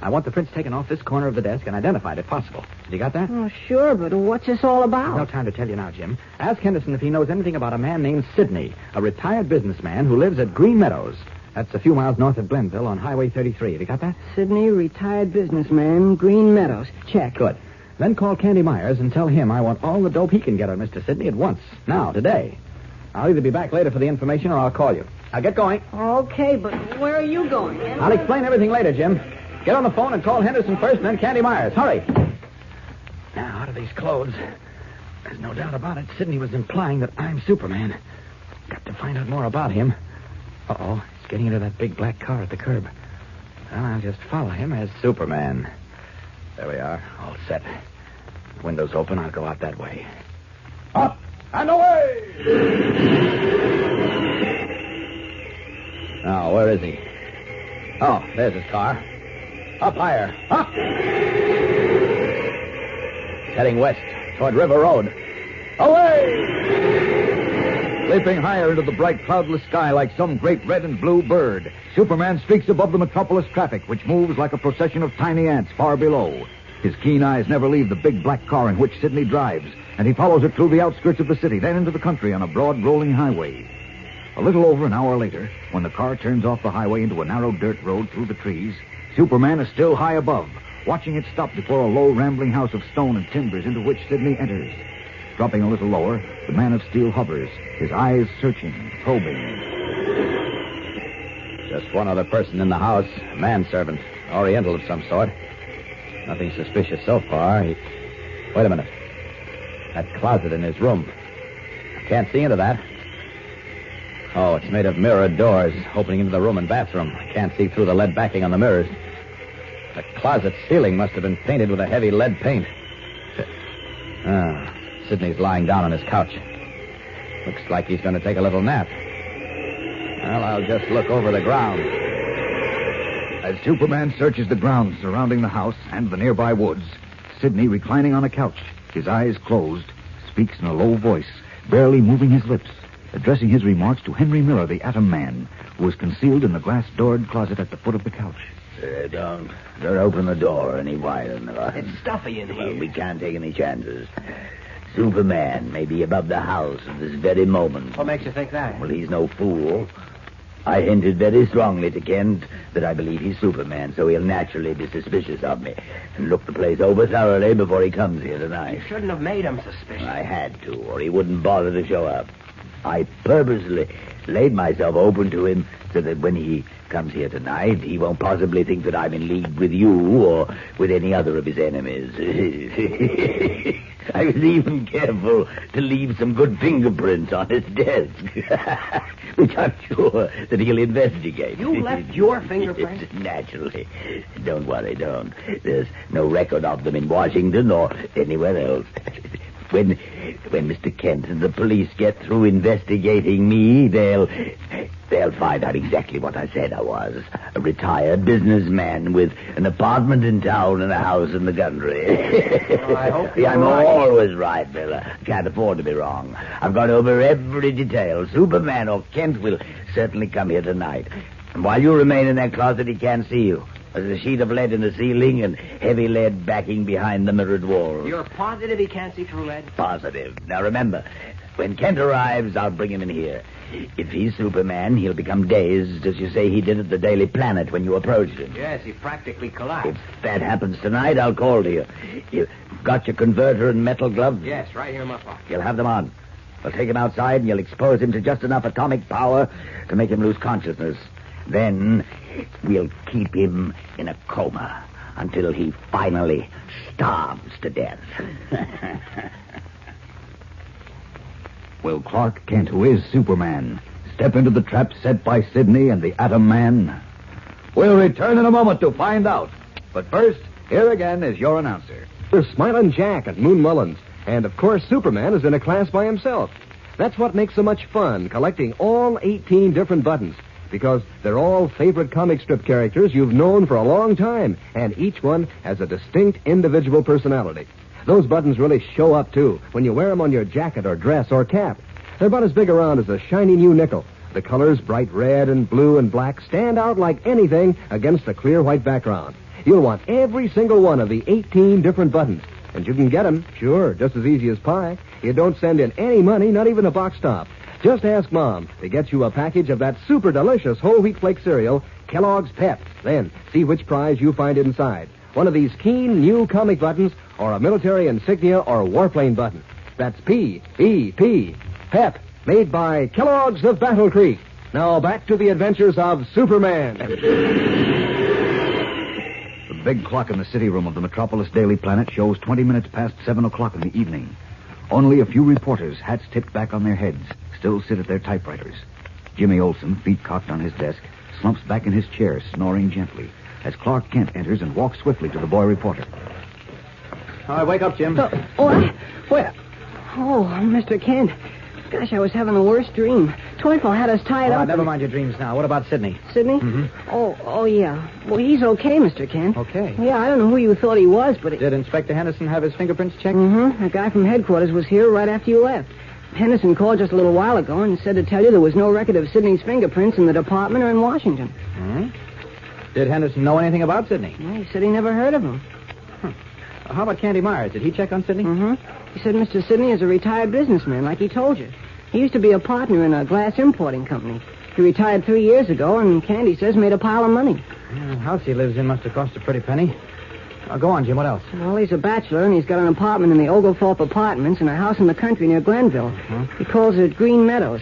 I want the prints taken off this corner of the desk and identified if possible. You got that? Oh, sure, but what's this all about? No time to tell you now, Jim. Ask Henderson if he knows anything about a man named Sidney, a retired businessman who lives at Green Meadows. That's a few miles north of Glenville on Highway 33. Have you got that? Sidney, retired businessman, Green Meadows. Check. Good. Then call Candy Myers and tell him I want all the dope he can get on Mr. Sidney at once. Now, today. I'll either be back later for the information or I'll call you. Now, get going. Okay, but where are you going? I'll explain everything later, Jim. Get on the phone and call Henderson first and then Candy Myers. Hurry. Now, out of these clothes, there's no doubt about it. Sidney was implying that I'm Superman. Got to find out more about him. Uh-oh. He's getting into that big black car at the curb. Well, I'll just follow him as Superman. There we are. All set. The window's open. I'll go out that way. Up and away! Now, where is he? Oh, there's his car. Up higher. Up! Heading west toward River Road. Away! Leaping higher into the bright, cloudless sky like some great red and blue bird, Superman streaks above the Metropolis traffic, which moves like a procession of tiny ants far below. His keen eyes never leave the big black car in which Sidney drives, and he follows it through the outskirts of the city, then into the country on a broad, rolling highway. A little over an hour later, when the car turns off the highway into a narrow dirt road through the trees, Superman is still high above, watching it stop before a low, rambling house of stone and timbers into which Sidney enters. Dropping a little lower, the man of steel hovers, his eyes searching, probing. Just one other person in the house, a manservant, Oriental of some sort. Nothing suspicious so far. Wait a minute. That closet in his room. I can't see into that. Oh, it's made of mirrored doors opening into the room and bathroom. I can't see through the lead backing on the mirrors. The closet ceiling must have been painted with a heavy lead paint. Sidney's lying down on his couch. Looks like he's going to take a little nap. Well, I'll just look over the ground. As Superman searches the grounds surrounding the house and the nearby woods, Sidney, reclining on a couch, his eyes closed, speaks in a low voice, barely moving his lips, addressing his remarks to Henry Miller, the Atom Man, who was concealed in the glass-doored closet at the foot of the couch. Don't open the door any wider, Miller. It's stuffy in here. Well, we can't take any chances. Superman may be above the house at this very moment. What makes you think that? Well, he's no fool. I hinted very strongly to Kent that I believe he's Superman, so he'll naturally be suspicious of me and look the place over thoroughly before he comes here tonight. You shouldn't have made him suspicious. I had to, or he wouldn't bother to show up. I purposely laid myself open to him so that when he comes here tonight, he won't possibly think that I'm in league with you or with any other of his enemies. I was even careful to leave some good fingerprints on his desk, which I'm sure that he'll investigate. You left your fingerprints? Naturally. Don't worry, don't. There's no record of them in Washington or anywhere else. When Mr. Kent and the police get through investigating me, they'll find out exactly what I said I was. A retired businessman with an apartment in town and a house in the country. Well, I hope you're I'm right. always right, Miller. Can't afford to be wrong. I've gone over every detail. Superman or Kent will certainly come here tonight. And while you remain in that closet, he can't see you. There's a sheet of lead in the ceiling and heavy lead backing behind the mirrored walls. You're positive he can't see through lead? Positive. Now remember, when Kent arrives, I'll bring him in here. If he's Superman, he'll become dazed, as you say he did at the Daily Planet when you approached him. Yes, he practically collapsed. If that happens tonight, I'll call to you. You've got your converter and metal gloves? Yes, right here in my pocket. You'll have them on. We'll take him outside and you'll expose him to just enough atomic power to make him lose consciousness. Then we'll keep him in a coma until he finally starves to death. Will Clark Kent, who is Superman, step into the trap set by Sidney and the Atom Man? We'll return in a moment to find out. But first, here again is your announcer. There's Smiling Jack and Moon Mullins. And, of course, Superman is in a class by himself. That's what makes so much fun, collecting all 18 different buttons. Because they're all favorite comic strip characters you've known for a long time. And each one has a distinct individual personality. Those buttons really show up, too, when you wear them on your jacket or dress or cap. They're about as big around as a shiny new nickel. The colors, bright red and blue and black, stand out like anything against a clear white background. You'll want every single one of the 18 different buttons. And you can get them, sure, just as easy as pie. You don't send in any money, not even a box top. Just ask Mom to get you a package of that super delicious whole wheat flake cereal, Kellogg's Pep. Then see which prize you find inside. One of these keen new comic buttons or a military insignia or warplane button. That's P-E-P. Pep, made by Kellogg's of Battle Creek. Now back to the adventures of Superman. The big clock in the city room of the Metropolis Daily Planet shows 20 minutes past 7 o'clock in the evening. Only a few reporters, hats tipped back on their heads, still sit at their typewriters. Jimmy Olsen, feet cocked on his desk, slumps back in his chair, snoring gently, as Clark Kent enters and walks swiftly to the boy reporter. All right, wake up, Jim. Where? Oh, Mr. Kent. Gosh, I was having the worst dream. Twyfel had us tied up. Never mind your dreams now. What about Sidney? Sidney? Mm-hmm. Oh, yeah. Well, he's okay, Mr. Kent. Okay. Yeah, I don't know who you thought he was, but... Did Inspector Henderson have his fingerprints checked? Mm-hmm. A guy from headquarters was here right after you left. Henderson called just a little while ago and said to tell you there was no record of Sidney's fingerprints in the department or in Washington. Hmm? Did Henderson know anything about Sidney? Well, he said he never heard of him. How about Candy Myers? Did he check on Sidney? Mm-hmm. He said Mr. Sidney is a retired businessman, like he told you. He used to be a partner in a glass importing company. He retired 3 years ago, and Candy says made a pile of money. The house he lives in must have cost a pretty penny. Go on, Jim. What else? Well, he's a bachelor, and he's got an apartment in the Oglethorpe Apartments and a house in the country near Glenville. He calls it Green Meadows.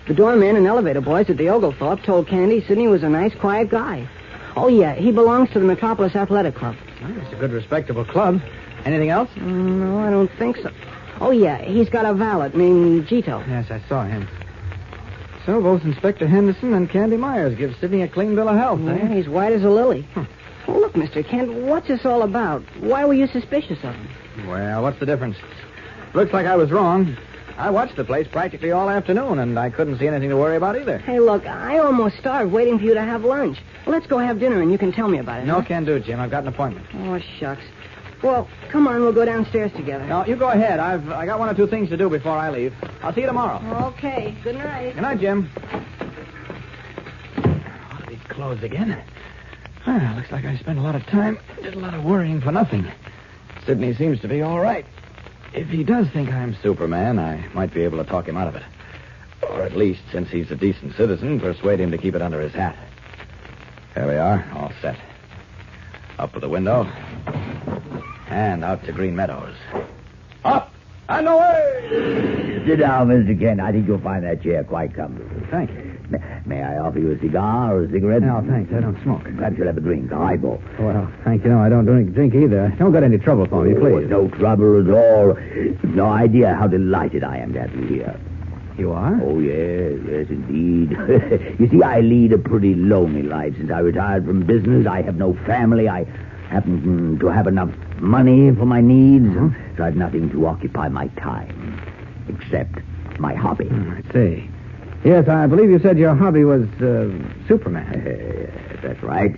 The doorman and elevator boys at the Oglethorpe told Candy Sidney was a nice, quiet guy. Oh, yeah, he belongs to the Metropolis Athletic Club. Well, it's a good, respectable club. Anything else? No, I don't think so. Oh, yeah, he's got a valet named Gito. Yes, I saw him. So both Inspector Henderson and Candy Myers give Sidney a clean bill of health, Yeah, he's white as a lily. Well, look, Mr. Kent, what's this all about? Why were you suspicious of him? Well, what's the difference? Looks like I was wrong. I watched the place practically all afternoon, and I couldn't see anything to worry about either. Hey, look, I almost starved waiting for you to have lunch. Well, let's go have dinner, and you can tell me about it. No, huh? can't do it, Jim. I've got an appointment. Oh, shucks. Well, come on, we'll go downstairs together. No, you go ahead. I got one or two things to do before I leave. I'll see you tomorrow. Okay. Good night. Good night, Jim. Oh, these clothes again. Looks like I spent a lot of time, did a lot of worrying for nothing. Sidney seems to be all right. If he does think I'm Superman, I might be able to talk him out of it. Or at least, since he's a decent citizen, persuade him to keep it under his hat. There we are, all set. Up to the window. And out to Green Meadows. Up and away! Sit down, Mr. Kent. I think you'll find that chair quite comfortable. Thank you. May I offer you a cigar or a cigarette? No, thanks. I don't smoke. Perhaps you'll have a drink, a highball. Well, thank you. No, I don't drink either. Don't get any trouble for me, please. No trouble at all. You've no idea how delighted I am to have you here. You are? Oh, yes, indeed. You see, I lead a pretty lonely life. Since I retired from business, I have no family. I happen to have enough money for my needs, so I've nothing to occupy my time, except my hobby. I see. Yes, I believe you said your hobby was Superman. Yes, that's right.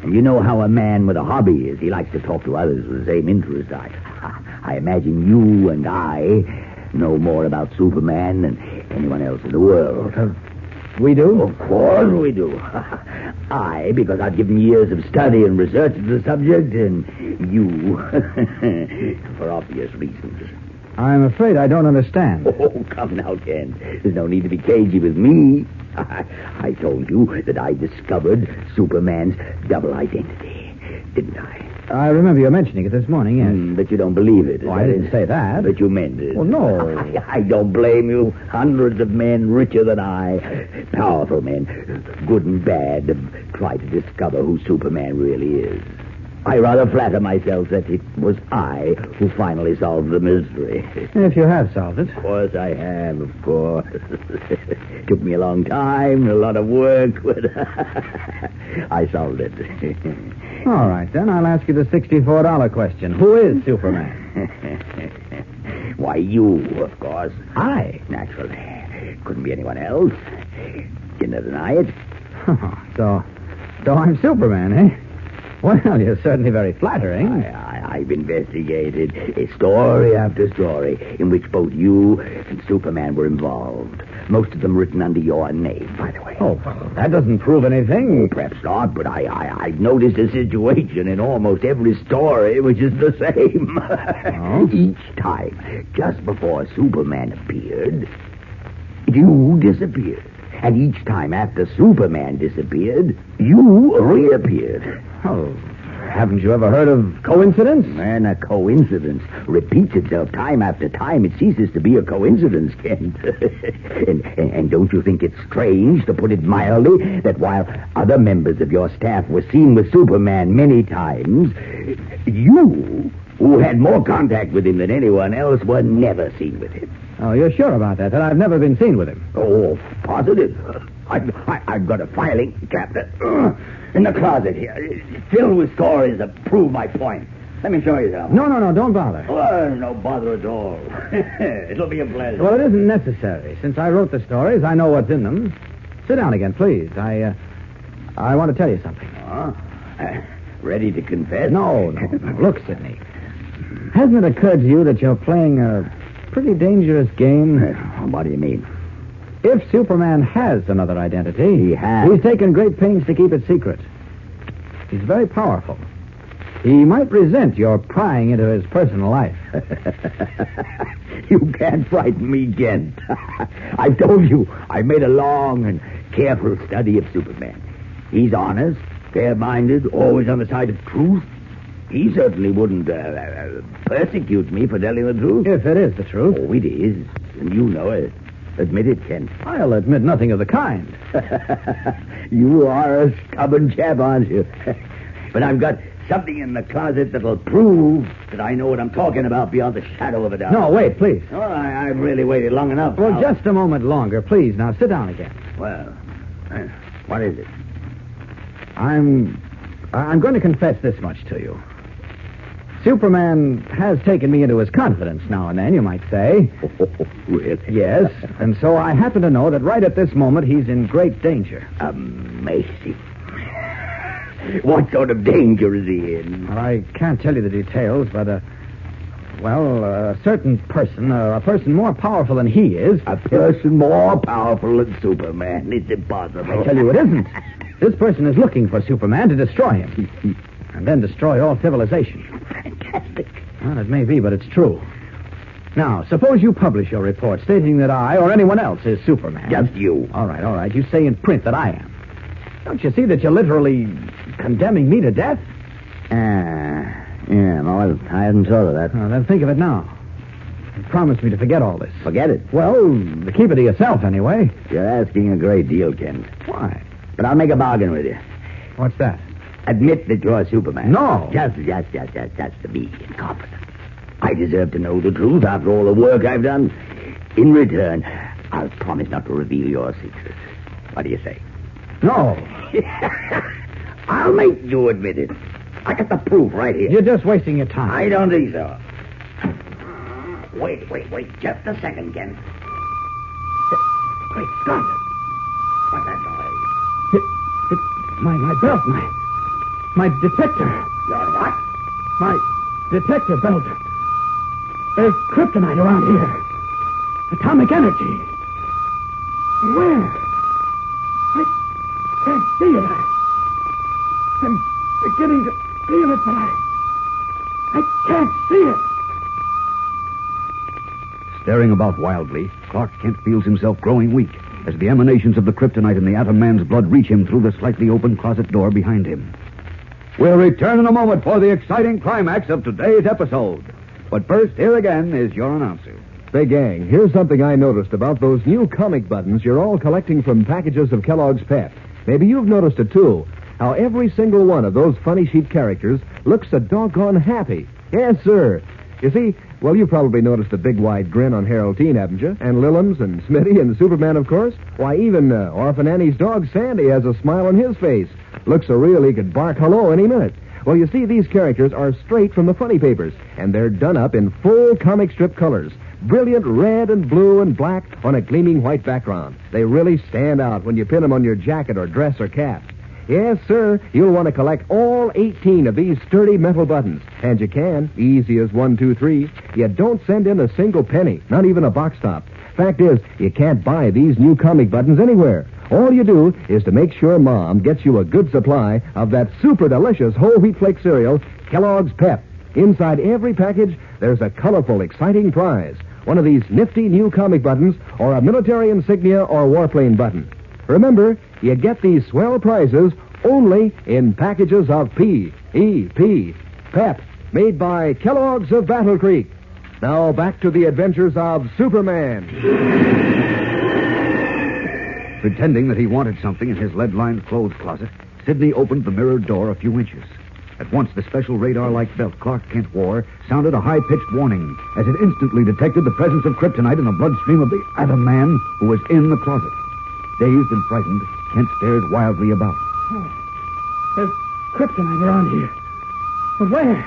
And you know how a man with a hobby is. He likes to talk to others with the same interest. I imagine you and I know more about Superman than anyone else in the world. We do? Of course we do. I, because I've given years of study and research to the subject, and you, for obvious reasons. I'm afraid I don't understand. Oh, come now, Kent. There's no need to be cagey with me. I told you that I discovered Superman's double identity, didn't I? I remember you mentioning it this morning, yes. But you don't believe it. Oh, I didn't say that. But you meant it. Well, no. I don't blame you. Hundreds of men richer than I, powerful men, good and bad, have tried to discover who Superman really is. I rather flatter myself that it was I who finally solved the mystery. If you have solved it. Of course I have, of course. Took me a long time, a lot of work, but I solved it. All right, then I'll ask you the $64 question. Who is Superman? Why, you, of course. I? Naturally. Couldn't be anyone else. Didn't deny it. So I'm Superman, eh? Well, you're certainly very flattering. I've investigated story after story in which both you and Superman were involved. Most of them written under your name, by the way. Oh, well, that doesn't prove anything. Perhaps not, but I've noticed a situation in almost every story which is the same. Oh? Each time, just before Superman appeared, you disappeared. And each time after Superman disappeared, you reappeared. Oh, haven't you ever heard of coincidence? And a coincidence repeats itself time after time. It ceases to be a coincidence, Kent. and don't you think it's strange, to put it mildly, that while other members of your staff were seen with Superman many times, you, who had more contact with him than anyone else, were never seen with him? Oh, you're sure about that I've never been seen with him? Oh, positive. I've got a filing cabinet in the closet here, filled with stories that prove my point. Let me show you some. No, don't bother. Oh, no bother at all. It'll be a pleasure. Well, it isn't necessary. Since I wrote the stories, I know what's in them. Sit down again, please. I want to tell you something. Ready to confess? No. Look, Sidney. Hasn't it occurred to you that you're playing a pretty dangerous game? What do you mean? If Superman has another identity... He has. He's taken great pains to keep it secret. He's very powerful. He might resent your prying into his personal life. You can't frighten me, Kent. I've told you, I made a long and careful study of Superman. He's honest, fair-minded, always on the side of truth. He certainly wouldn't persecute me for telling the truth. If it is the truth. Oh, it is. And you know it. Admit it, Kent. I'll admit nothing of the kind. You are a stubborn chap, aren't you? But I've got something in the closet that'll prove that I know what I'm talking about beyond the shadow of a doubt. No, wait, please. Oh, I've really waited long enough. Well, now. just a moment longer, please. Now, sit down again. Well, what is it? I'm going to confess this much to you. Superman has taken me into his confidence now and then, you might say. Really? Yes, and so I happen to know that right at this moment he's in great danger. Amazing. What sort of danger is he in? Well, I can't tell you the details, but, a certain person, a person more powerful than he is... A person more powerful than Superman? It's impossible. I tell you it isn't. This person is looking for Superman to destroy him. And then destroy all civilization. Fantastic. Well, it may be, but it's true. Now, suppose you publish your report stating that I or anyone else is Superman. Just you. All right. You say in print that I am. Don't you see that you're literally condemning me to death? Yeah, well, I hadn't thought of that. Well, then think of it now. You promised me to forget all this. Forget it? Well, to keep it to yourself, anyway. You're asking a great deal, Kent. Why? But I'll make a bargain with you. What's that? Admit that you're Superman. No. Just to be incompetent. I deserve to know the truth after all the work I've done. In return, I'll promise not to reveal your secret. What do you say? No. I'll make you admit it. I got the proof right here. You're just wasting your time. I don't think so. Wait. Just a second, Ken. Great Scott. What's that noise? It's my belt, my detector. Your what? My detector belt. There's kryptonite around here. Atomic energy. Where? I can't see it. I'm beginning to feel it, but I can't see it. Staring about wildly, Clark Kent feels himself growing weak as the emanations of the kryptonite in the Atom Man's blood reach him through the slightly open closet door behind him. We'll return in a moment for the exciting climax of today's episode. But first, here again is your announcer. Say, gang, here's something I noticed about those new comic buttons you're all collecting from packages of Kellogg's Pep. Maybe you've noticed it, too. how every single one of those funny sheet characters looks a doggone happy. Yes, sir. You see, well, you probably noticed the big wide grin on Harold Teen, haven't you? And Lillums and Smitty and Superman, of course. Why, even Orphan Annie's dog Sandy has a smile on his face. Looks so real he could bark hello any minute. Well, you see, these characters are straight from the funny papers, and they're done up in full comic strip colors. Brilliant red and blue and black on a gleaming white background. They really stand out when you pin them on your jacket or dress or cap. Yes, sir, you'll want to collect all 18 of these sturdy metal buttons. And you can, easy as 1, 2, 3. You don't send in a single penny, not even a box top. Fact is, you can't buy these new comic buttons anywhere. All you do is to make sure Mom gets you a good supply of that super delicious whole wheat flake cereal, Kellogg's Pep. Inside every package, there's a colorful, exciting prize. One of these nifty new comic buttons, or a military insignia or warplane button. Remember, you get these swell prizes only in packages of P.E.P. Pep, made by Kellogg's of Battle Creek. Now back to the adventures of Superman. Pretending that he wanted something in his lead-lined clothes closet, Sidney opened the mirrored door a few inches. At once, the special radar-like belt Clark Kent wore sounded a high-pitched warning as it instantly detected the presence of kryptonite in the bloodstream of the Atom Man who was in the closet. Dazed and frightened, Kent stared wildly about. There's kryptonite around here. But where?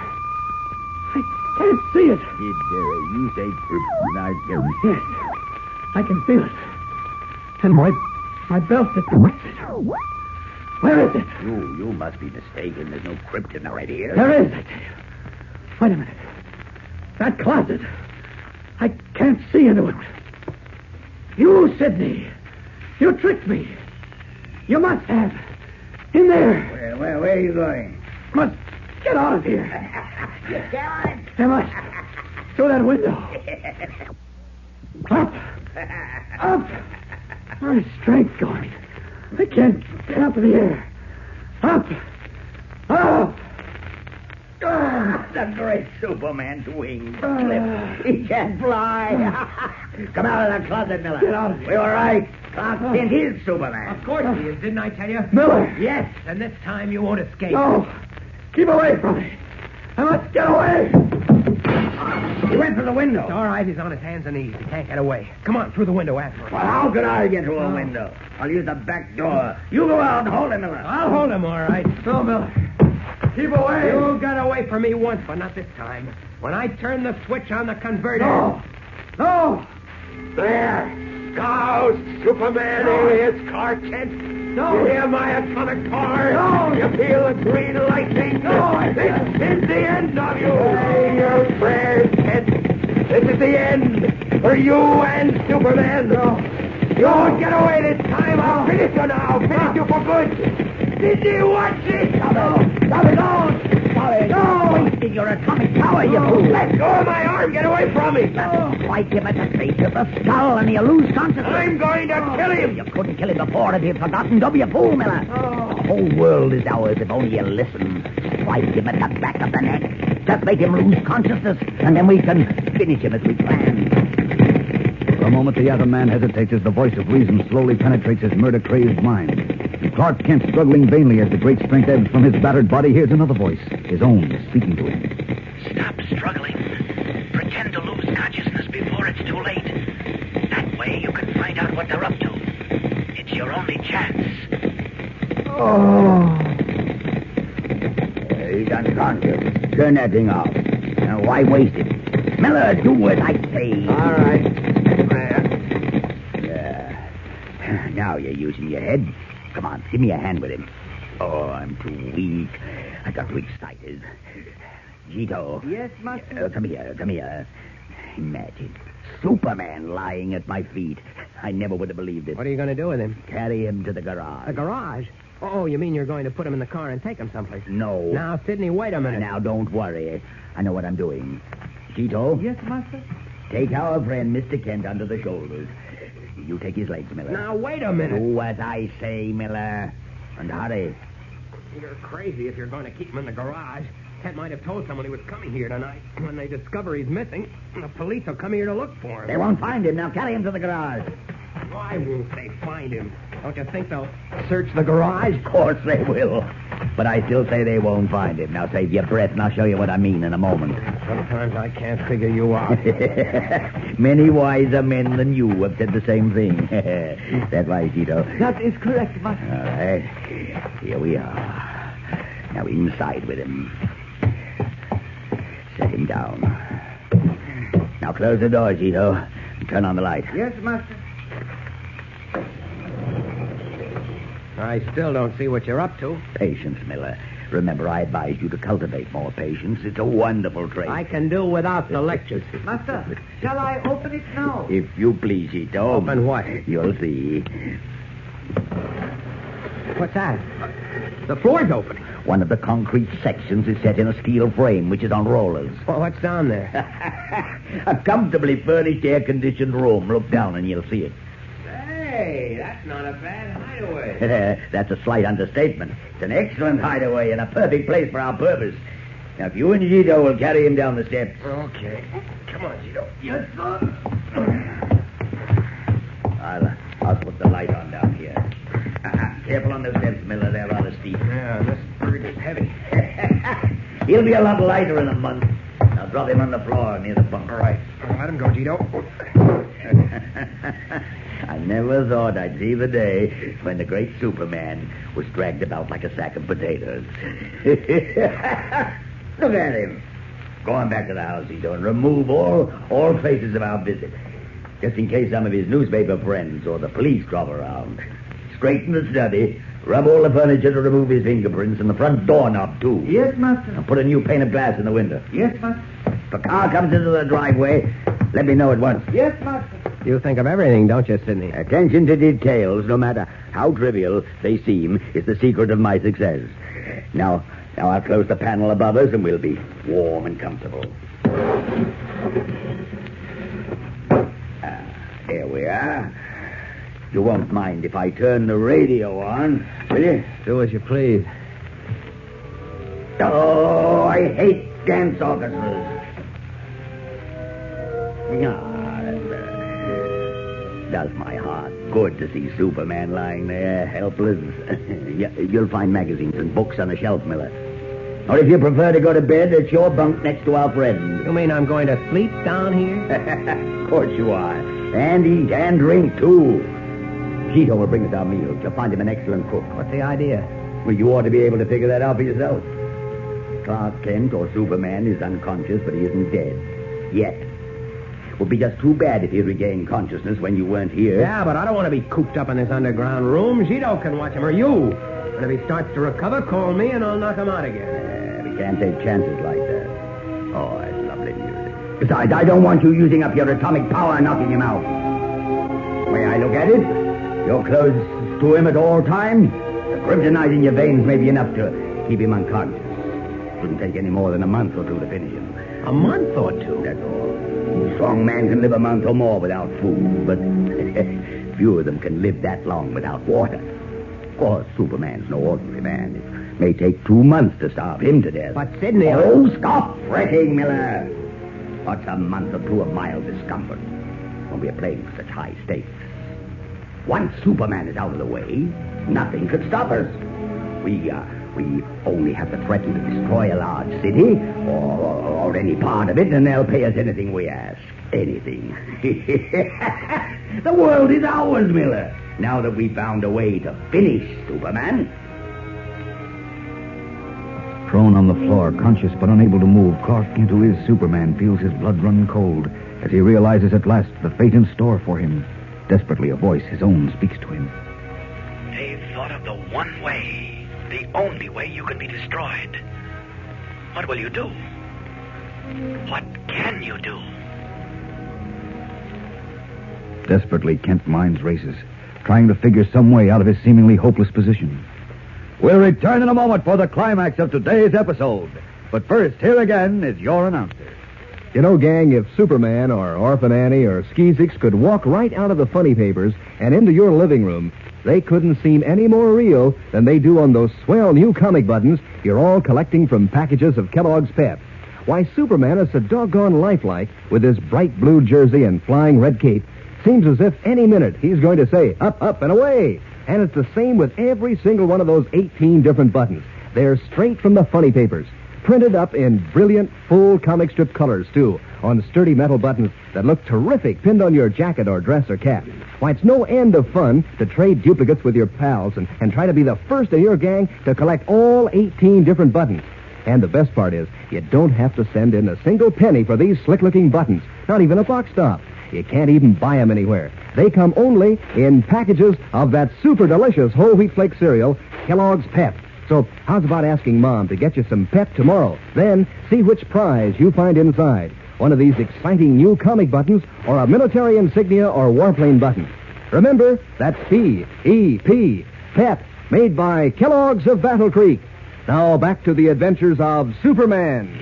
I can't see it. You say kryptonite, Gary? Yes, I can feel it. And my belt is... Where is it? You must be mistaken. There's no kryptonite here. There is, I tell you. Wait a minute. That closet. I can't see into it. You, Sidney. You tricked me. You must have. In there. Where are you going? Must get out of here. You can't. I must. Through that window. Up. Up. My strength going. I can't get up in the air. Up. Up. The great Superman's wings clipped. He can't fly. Come out of that closet, Miller. Get out of here. We were right. Clark Kent is Superman. Of course he is, didn't I tell you? Miller. Yes, and this time you won't escape. No. Keep away from me. I must get away. He went for the window. It's all right, he's on his hands and knees. He can't get away. Come on, through the window after him. Well, how could I get through a window? I'll use the back door. You go out and hold him, Miller. I'll hold him, all right. No, Miller. Keep away. You got away from me once, but not this time. When I turn the switch on the converter... No. There. Go, Superman. Here is Clark Kent. No. You hear my atomic power? No. You feel the green lightning? No. This is the end of you. Say your prayers, Kent. This is the end for you and Superman. No. You won't get away this time. I'll finish you now. Finish you for good. Did you watch it? Stop it. No. Wasting your atomic power, you fool. Let go of my arm. Get away from me. Strike him at the base of the skull and he'll lose consciousness. I'm going to kill him. You couldn't kill him before if you'd forgotten. Don't be a fool, Miller. The whole world is ours if only you listen. Strike him at the back of the neck. Just make him lose consciousness, and then we can finish him as we planned. For a moment, the Atom Man hesitates as the voice of reason slowly penetrates his murder-crazed mind. And Clark Kent, struggling vainly as the great strength ebbs from his battered body, hears another voice, his own, speaking to him. Stop struggling. Pretend to lose consciousness before it's too late. That way you can find out what they're up to. It's your only chance. He's unconscious. Turn that thing off. Now, why waste it? Miller, do as I say. All right. Now you're using your head. Come on, give me a hand with him. Oh, I'm too weak. I got too excited. Gito. Yes, master? Come here. Imagine. Superman lying at my feet. I never would have believed it. What are you going to do with him? Carry him to the garage. The garage? Oh, you mean you're going to put him in the car and take him someplace? No. Now, Sidney, wait a minute. Now, don't worry. I know what I'm doing. Gito? Yes, master? Take our friend, Mr. Kent, under the shoulders. You take his legs, Miller. Now, wait a minute. Do as I say, Miller. And hurry. You're crazy if you're going to keep him in the garage. Kent might have told someone he was coming here tonight. When they discover he's missing, the police will come here to look for him. They won't find him. Now carry him to the garage. Why won't they find him? Don't you think they'll search the garage? Of course they will. But I still say they won't find him. Now save your breath, and I'll show you what I mean in a moment. Sometimes I can't figure you out. Many wiser men than you have said the same thing. That right, Tito? That is correct, Master. All right. Here we are. Now inside with him. Set him down. Now close the door, Tito, and turn on the light. Yes, Master. I still don't see what you're up to. Patience, Miller. Remember, I advised you to cultivate more patience. It's a wonderful trait. I can do without the lectures. Master, shall I open it now? If you please, Tito. Open what? You'll see. What's that? The floor's opening. One of the concrete sections is set in a steel frame, which is on rollers. Well, what's down there? A comfortably furnished, air-conditioned room. Look down and you'll see it. Hey, that's not a bad hideaway. That's a slight understatement. It's an excellent hideaway and a perfect place for our purpose. Now, if you and Gito will carry him down the steps. Okay. Come on, Gito. Yes, sir. I'll put the light on down here. Careful on those steps, Miller. They're rather steep. Yeah, this bird is heavy. He'll be a lot lighter in a month. Now drop him on the floor near the bunk. All right. Let him go, Gito. I never thought I'd see the day when the great Superman was dragged about like a sack of potatoes. Look at him. Go on back to the house, Gito, and remove all traces of our visit. Just in case some of his newspaper friends or the police drop around. Straighten the study, rub all the furniture to remove his fingerprints, and the front doorknob, too. Yes, Master. And put a new pane of glass in the window. Yes, Master. If a car comes into the driveway, let me know at once. Yes, Master. You think of everything, don't you, Sidney? Attention to details, no matter how trivial they seem, is the secret of my success. Now I'll close the panel above us, and we'll be warm and comfortable. There we are. You won't mind if I turn the radio on, will you? Do as you please. Oh, I hate dance orchestras. Does my heart good to see Superman lying there, helpless. You'll find magazines and books on the shelf, Miller. Or if you prefer to go to bed, it's your bunk next to our friend. You mean I'm going to sleep down here? Of course you are. And eat and drink, too. Gito will bring us our meals. You'll find him an excellent cook. What's the idea? Well, you ought to be able to figure that out for yourself. Clark Kent or Superman is unconscious, but he isn't dead. Yet. It would be just too bad if he regained consciousness when you weren't here. Yeah, but I don't want to be cooped up in this underground room. Gito can watch him, or you. And if he starts to recover, call me and I'll knock him out again. We can't take chances like that. Oh, that's lovely music. Besides, I don't want you using up your atomic power and knocking him out. The way I look at it, you're close to him at all times. The kryptonite in your veins may be enough to keep him unconscious. Shouldn't take any more than a month or two to finish him. A month or two? That's all. A strong man can live a month or more without food, but few of them can live that long without water. Of course, Superman's no ordinary man. It may take 2 months to starve him to death. But, Sidney... Oh, stop fretting, Miller. What's a month or two of mild discomfort when we're playing for such high stakes? Once Superman is out of the way, nothing could stop us. We only have to threaten to destroy a large city or any part of it, and they'll pay us anything we ask. Anything. The world is ours, Miller, now that we've found a way to finish Superman. Prone on the floor, conscious but unable to move, Clark Kent, who is Superman, feels his blood run cold as he realizes at last the fate in store for him. Desperately, a voice, his own, speaks to him. They've thought of the one way, the only way you can be destroyed. What will you do? What can you do? Desperately, Kent's mind races, trying to figure some way out of his seemingly hopeless position. We'll return in a moment for the climax of today's episode. But first, here again is your announcer. You know, gang, if Superman or Orphan Annie or Skeezix could walk right out of the funny papers and into your living room, they couldn't seem any more real than they do on those swell new comic buttons you're all collecting from packages of Kellogg's Pep. Why, Superman is so doggone lifelike with his bright blue jersey and flying red cape. Seems as if any minute he's going to say, up, up, and away. And it's the same with every single one of those 18 different buttons. They're straight from the funny papers, printed up in brilliant, full comic strip colors, too, on sturdy metal buttons that look terrific pinned on your jacket or dress or cap. Why, it's no end of fun to trade duplicates with your pals and try to be the first in your gang to collect all 18 different buttons. And the best part is, you don't have to send in a single penny for these slick-looking buttons, not even a box stop. You can't even buy them anywhere. They come only in packages of that super delicious whole wheat flake cereal, Kellogg's Pep. So how's about asking Mom to get you some Pep tomorrow? Then see which prize you find inside. One of these exciting new comic buttons or a military insignia or warplane button. Remember, that's P-E-P, Pep, made by Kellogg's of Battle Creek. Now back to the adventures of Superman.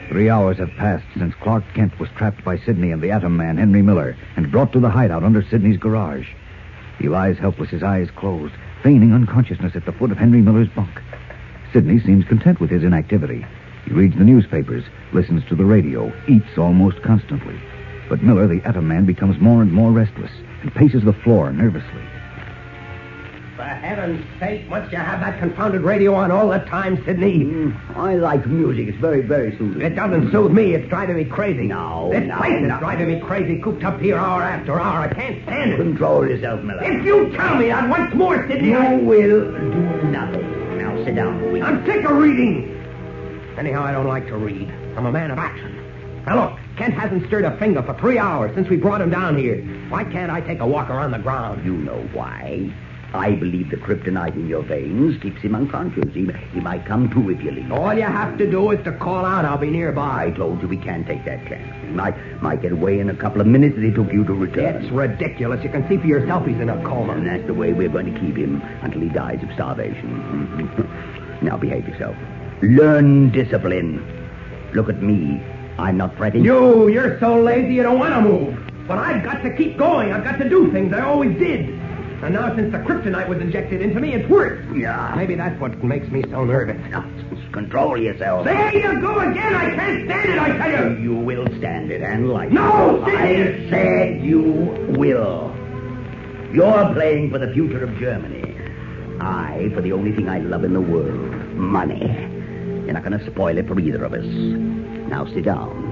3 hours have passed since Clark Kent was trapped by Sidney and the Atom Man, Henry Miller, and brought to the hideout under Sidney's garage. He lies helpless, his eyes closed, feigning unconsciousness at the foot of Henry Miller's bunk. Sidney seems content with his inactivity. He reads the newspapers, listens to the radio, eats almost constantly. But Miller, the Atom Man, becomes more and more restless and paces the floor nervously. For heaven's sake, must you have that confounded radio on all the time, Sidney? I like music. It's very, very soothing. It doesn't soothe me. It's driving me crazy. This no, place no. is driving me crazy, cooped up here hour after hour. I can't stand it. Control yourself, Miller. If you tell me that once more, Sidney, You will do nothing. Now sit down for a week. I'm sick of reading. Anyhow, I don't like to read. I'm a man of action. Now, look, Kent hasn't stirred a finger for 3 hours since we brought him down here. Why can't I take a walk around the ground? You know why. I believe the kryptonite in your veins keeps him unconscious. He might come to if you leave. All you have to do is to call out. I'll be nearby. I told you we can't take that chance. He might get away in a couple of minutes as he took you to return. It's ridiculous. You can see for yourself he's in a coma. And that's the way we're going to keep him until he dies of starvation. Now behave yourself. Learn discipline. Look at me. I'm not fretting. You're so lazy you don't want to move. But I've got to keep going. I've got to do things. I always did. And now since the kryptonite was injected into me, it's worse. Yeah. Maybe that's what makes me so nervous. Now, control yourself. There you go again. I can't stand it, I tell you. You will stand it and like No, it. I said you will. You're playing for the future of Germany. I for the only thing I love in the world, money. You're not going to spoil it for either of us. Now sit down.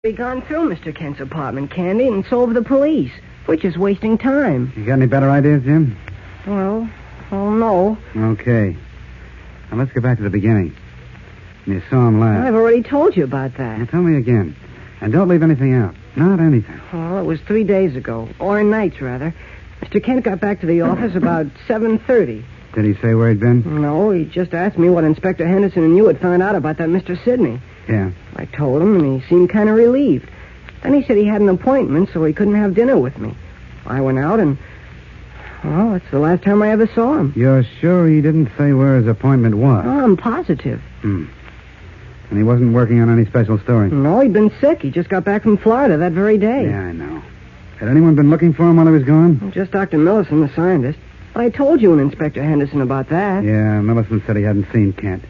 We gone through Mr. Kent's apartment, Candy, and so have the police. We're just wasting time. You got any better ideas, Jim? Well, no. Okay. Now, let's get back to the beginning. You saw him last. I've already told you about that. Now, tell me again. And don't leave anything out. Not anything. Oh, it was 3 days ago. Or nights, rather. Mr. Kent got back to the office about 7:30. Did he say where he'd been? No, he just asked me what Inspector Henderson and you had found out about that Mr. Sidney. Yeah. I told him, and he seemed kind of relieved. Then he said he had an appointment, so he couldn't have dinner with me. I went out, and, well, that's the last time I ever saw him. You're sure he didn't say where his appointment was? Oh, I'm positive. And he wasn't working on any special story? No, he'd been sick. He just got back from Florida that very day. Yeah, I know. Had anyone been looking for him while he was gone? Just Dr. Millicent, the scientist. I told you and Inspector Henderson about that. Yeah, Millicent said he hadn't seen Kent.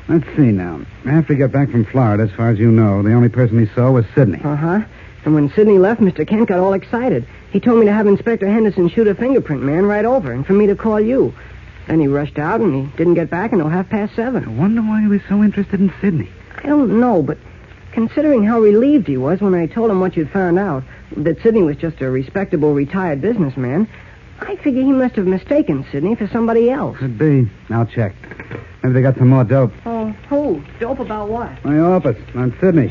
Let's see now. After he got back from Florida, as far as you know, the only person he saw was Sidney. Uh-huh. And when Sidney left, Mr. Kent got all excited. He told me to have Inspector Henderson shoot a fingerprint man right over and for me to call you. Then he rushed out and he didn't get back until 7:30. I wonder why he was so interested in Sidney. I don't know, but considering how relieved he was when I told him what you'd found out, that Sidney was just a respectable retired businessman, I figure he must have mistaken Sidney for somebody else. Could be. I'll check. Maybe they got some more dope. Oh, who? Dope about what? My office on Sidney.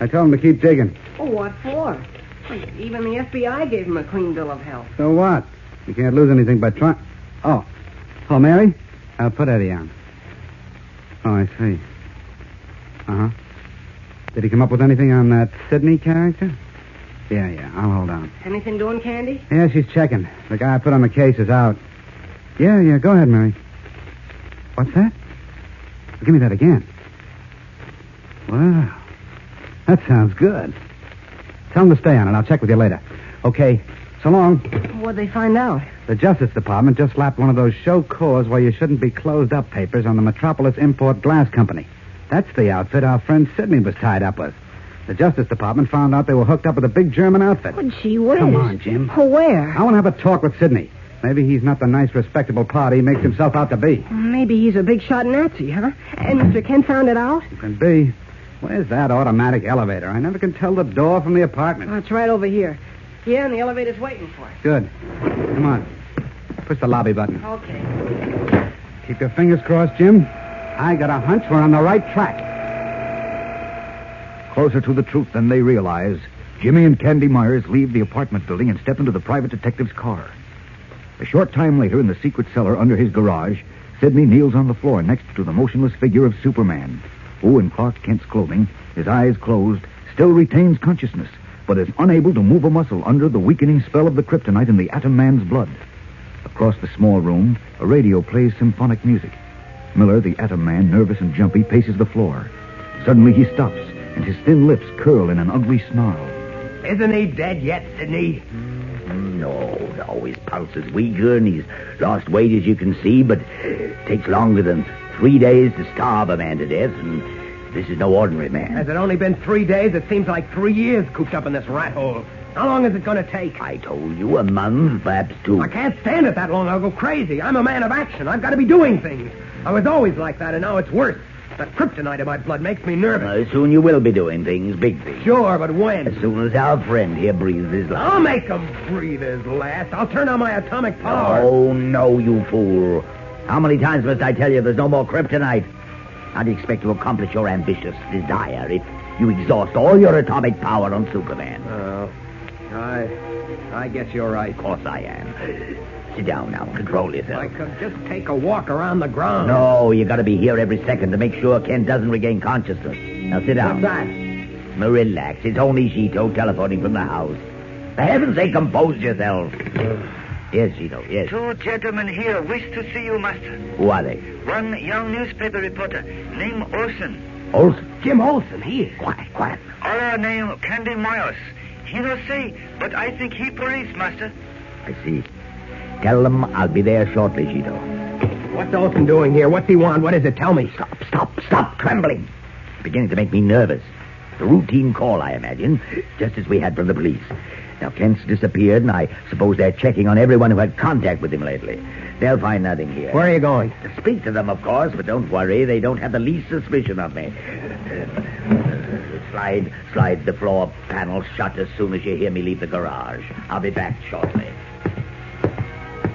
I told him to keep digging. Oh, what for? Even the FBI gave him a clean bill of health. So what? You can't lose anything by trying. Oh, Mary? I'll put Eddie on. Oh, I see. Uh-huh. Did he come up with anything on that Sidney character? Yeah, I'll hold on. Anything doing, Candy? Yeah, she's checking. The guy I put on the case is out. Yeah, go ahead, Mary. What's that? Give me that again. Wow. That sounds good. Tell him to stay on it. I'll check with you later. Okay. So long. What'd they find out? The Justice Department just slapped one of those show cause where you shouldn't be closed up papers on the Metropolis Import Glass Company. That's the outfit our friend Sidney was tied up with. The Justice Department found out they were hooked up with a big German outfit. Oh, gee whiz. Come on, Jim. Oh, where? I want to have a talk with Sidney. Maybe he's not the nice, respectable party he makes himself out to be. Maybe he's a big shot Nazi, huh? And Mr. Kent found it out? Can be. Where's that automatic elevator? I never can tell the door from the apartment. Oh, it's right over here. Yeah, and the elevator's waiting for us. Good. Come on. Push the lobby button. Okay. Keep your fingers crossed, Jim. I got a hunch we're on the right track. Closer to the truth than they realize, Jimmy and Candy Myers leave the apartment building and step into the private detective's car. A short time later, in the secret cellar under his garage, Sidney kneels on the floor next to the motionless figure of Superman, who, in Clark Kent's clothing, his eyes closed, still retains consciousness, but is unable to move a muscle under the weakening spell of the kryptonite in the Atom Man's blood. Across the small room, a radio plays symphonic music. Miller, the Atom Man, nervous and jumpy, paces the floor. Suddenly he stops, and his thin lips curl in an ugly snarl. Isn't he dead yet, Sidney? No. His pulse is weaker, and he's lost weight, as you can see, but it takes longer than 3 days to starve a man to death, and this is no ordinary man. Has it only been 3 days? It seems like 3 years cooped up in this rat hole. How long is it going to take? I told you, a month, perhaps 2. I can't stand it that long. I'll go crazy. I'm a man of action. I've got to be doing things. I was always like that, and now it's worse. That kryptonite in my blood makes me nervous. Soon you will be doing things, big things. Sure, but when? As soon as our friend here breathes his last. I'll make him breathe his last. I'll turn on my atomic power. Oh, no, you fool. How many times must I tell you there's no more kryptonite? How do you expect to accomplish your ambitious desire if you exhaust all your atomic power on Superman? Oh, I guess you're right. Of course I am. Sit down now. Control yourself. I could just take a walk around the ground. No, you got to be here every second to make sure Kent doesn't regain consciousness. Now sit down. What's that? Now relax. It's only Shito telephoning from the house. For heaven's sake, compose yourself. Yes, Shito, yes. 2 gentlemen here wish to see you, Master. Who are they? One young newspaper reporter named Olson. Olson? Jim Olson, he is. Quiet. Other name Candy Myers. He no say, but I think he police, Master. I see. Tell them I'll be there shortly, Shito. What's Olson doing here? What's he want? What is it? Tell me. Stop trembling. Beginning to make me nervous. The routine call, I imagine, just as we had from the police. Now, Kent's disappeared, and I suppose they're checking on everyone who had contact with him lately. They'll find nothing here. Where are you going? To speak to them, of course, but don't worry. They don't have the least suspicion of me. Slide the floor panel shut as soon as you hear me leave the garage. I'll be back shortly.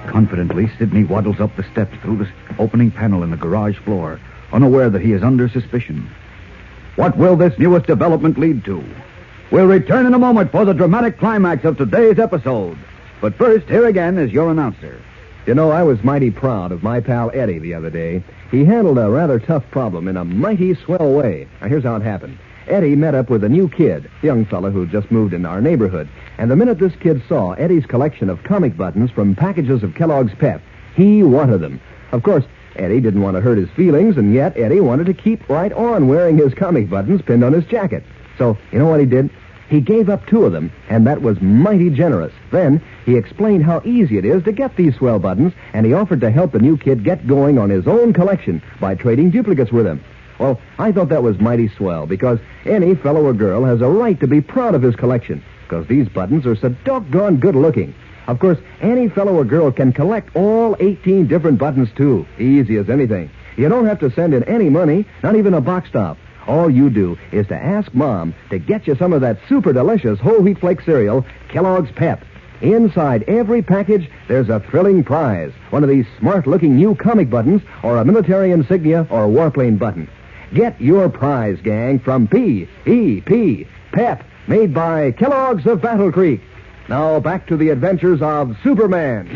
Confidently, Sidney waddles up the steps through the opening panel in the garage floor, unaware that he is under suspicion. What will this newest development lead to? We'll return in a moment for the dramatic climax of today's episode. But first, here again is your announcer. You know, I was mighty proud of my pal Eddie the other day. He handled a rather tough problem in a mighty swell way. Now, here's how it happened. Eddie met up with a new kid, a young fella who just moved into our neighborhood. And the minute this kid saw Eddie's collection of comic buttons from packages of Kellogg's Pep, he wanted them. Of course, Eddie didn't want to hurt his feelings, and yet Eddie wanted to keep right on wearing his comic buttons pinned on his jacket. So, you know what he did? He gave up 2 of them, and that was mighty generous. Then, he explained how easy it is to get these swell buttons, and he offered to help the new kid get going on his own collection by trading duplicates with him. Well, I thought that was mighty swell, because any fellow or girl has a right to be proud of his collection, because these buttons are so doggone good-looking. Of course, any fellow or girl can collect all 18 different buttons, too. Easy as anything. You don't have to send in any money, not even a box top. All you do is to ask Mom to get you some of that super delicious whole wheat flake cereal, Kellogg's Pep. Inside every package, there's a thrilling prize. One of these smart-looking new comic buttons, or a military insignia, or a warplane button. Get your prize, gang, from P.E.P. Pep, made by Kellogg's of Battle Creek. Now back to the adventures of Superman.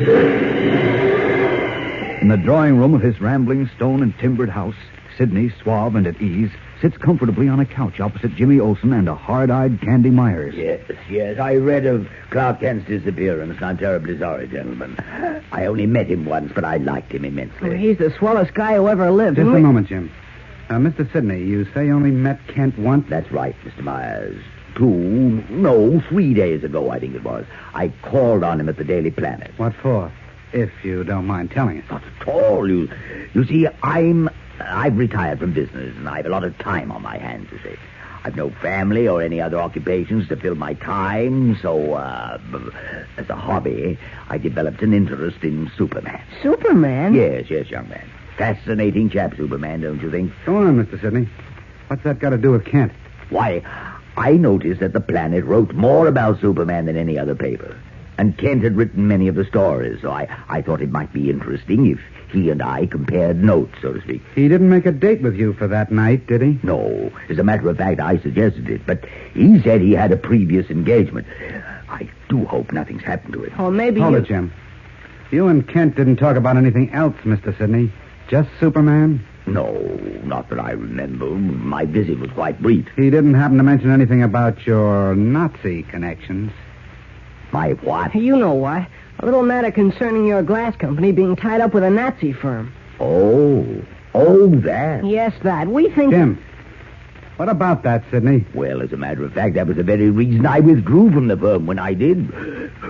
In the drawing room of his rambling stone and timbered house, Sidney, suave and at ease, sits comfortably on a couch opposite Jimmy Olsen and a hard-eyed Candy Myers. Yes. I read of Clark Kent's disappearance, and I'm terribly sorry, gentlemen. I only met him once, but I liked him immensely. Well, he's the swellest guy who ever lived. Just a moment, Jim. Mr. Sidney, you say you only met Kent once? That's right, Mr. Myers. 3 days ago, I think it was. I called on him at the Daily Planet. What for? If you don't mind telling us. Not at all. You see, I've retired from business, and I've a lot of time on my hands, you see. I've no family or any other occupations to fill my time, so, as a hobby, I developed an interest in Superman. Superman? Yes, young man. Fascinating chap, Superman, don't you think? Go on, Mr. Sidney. What's that got to do with Kent? Why, I noticed that the Planet wrote more about Superman than any other paper. And Kent had written many of the stories, so I thought it might be interesting if he and I compared notes, so to speak. He didn't make a date with you for that night, did he? No. As a matter of fact, I suggested it, but he said he had a previous engagement. I do hope nothing's happened to it. Oh, maybe Hold it, Jim. You and Kent didn't talk about anything else, Mr. Sidney. Just Superman? No, not that I remember. My visit was quite brief. He didn't happen to mention anything about your Nazi connections. My what? You know why. A little matter concerning your glass company being tied up with a Nazi firm. Oh, that. Yes, that. We think... Jim, what about that, Sidney? Well, as a matter of fact, that was the very reason I withdrew from the firm when I did.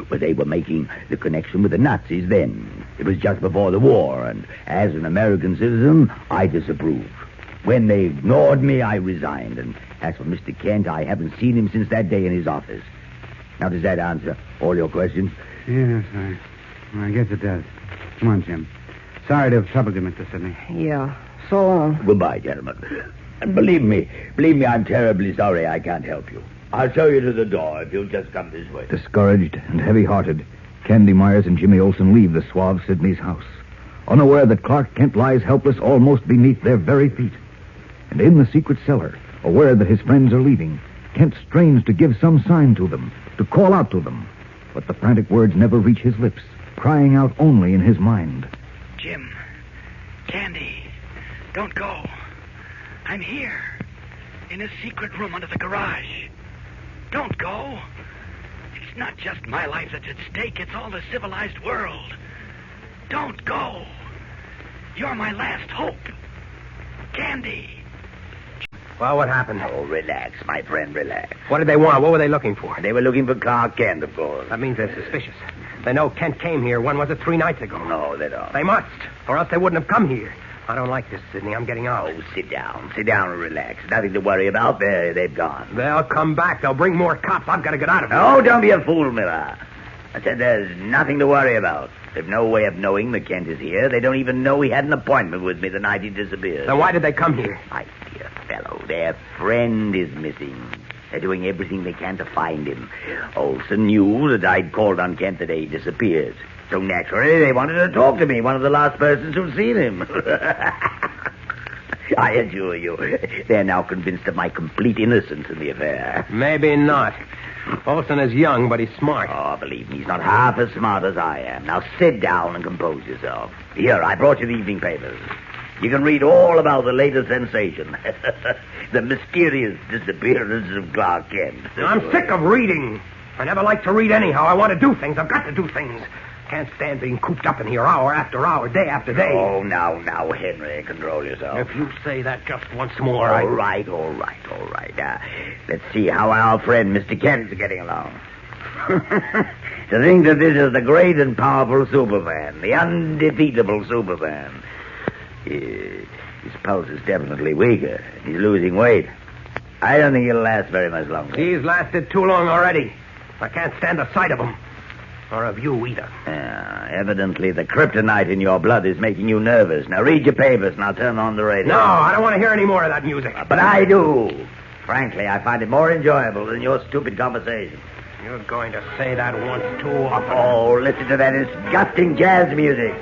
But they were making the connection with the Nazis then. It was just before the war, and as an American citizen, I disapproved. When they ignored me, I resigned. And as for Mr. Kent, I haven't seen him since that day in his office. Now, does that answer all your questions? Yes, I guess it does. Come on, Jim. Sorry to have troubled you, Mr. Sidney. Yeah, so long. Goodbye, gentlemen. And believe me, I'm terribly sorry I can't help you. I'll show you to the door if you'll just come this way. Discouraged and heavy-hearted, Candy Myers and Jimmy Olsen leave the suave Sidney's house, unaware that Clark Kent lies helpless almost beneath their very feet. And in the secret cellar, aware that his friends are leaving, Kent strains to give some sign to them, to call out to them. But the frantic words never reach his lips, crying out only in his mind. Jim, Candy, don't go. I'm here, in a secret room under the garage. Don't go. It's not just my life that's at stake, it's all the civilized world. Don't go. You're my last hope. Candy. Well, what happened? Oh, relax, my friend, relax. What did they want? What were they looking for? They were looking for Clark Kent, of course. That means they're suspicious. They know Kent came here. When was it? 3 nights ago. No, they don't. They must, or else they wouldn't have come here. I don't like this, Sidney. I'm getting out. Oh, sit down and relax. Nothing to worry about. They've gone. They'll come back. They'll bring more cops. I've got to get out of here. Oh, don't be a fool, Miller. I said there's nothing to worry about. They've no way of knowing that Kent is here. They don't even know he had an appointment with me the night he disappeared. Then why did they come here? My dear fellow, their friend is missing. They're doing everything they can to find him. Olson knew that I'd called on Kent the day he disappeared. So naturally, they wanted to talk to me, one of the last persons who'd seen him. I assure you, they're now convinced of my complete innocence in the affair. Maybe not. Olson is young, but he's smart. Oh, believe me, he's not half as smart as I am. Now sit down and compose yourself. Here, I brought you the evening papers. You can read all about the latest sensation. The mysterious disappearance of Clark Kent. I'm sick of reading. I never like to read anyhow. I want to do things. I've got to do things. Can't stand being cooped up in here hour after hour, day after day. Oh, now, Henry, control yourself. If you say that just once more, All right. Let's see how our friend Mr. Kent's getting along. To think that this is the great and powerful Superman, the undefeatable Superman. His pulse is definitely weaker. He's losing weight. I don't think he'll last very much longer. He's lasted too long already. I can't stand the sight of him. Or of you either. Evidently the kryptonite in your blood is making you nervous. Now read your papers and I'll turn on the radio. No, I don't want to hear any more of that music. But I do. Frankly, I find it more enjoyable than your stupid conversation. You're going to say that once too often. Oh, listen to that disgusting jazz music.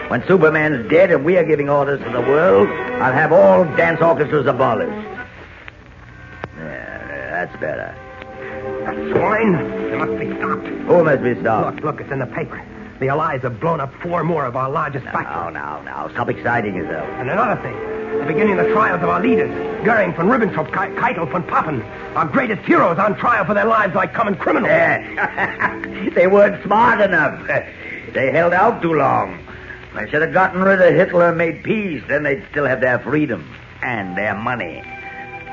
When Superman's dead and we are giving orders to the world, I'll have all dance orchestras abolished. That's better. That swine, they must be stopped. Who must be stopped? Look, it's in the paper. The Allies have blown up 4 more of our largest factories. Now, stop exciting yourself. And another thing, they're beginning the trials of our leaders. Goering, von Ribbentrop, Keitel, von Papen. Our greatest heroes on trial for their lives like common criminals. They weren't smart enough. They held out too long. They should have gotten rid of Hitler and made peace. Then they'd still have their freedom and their money.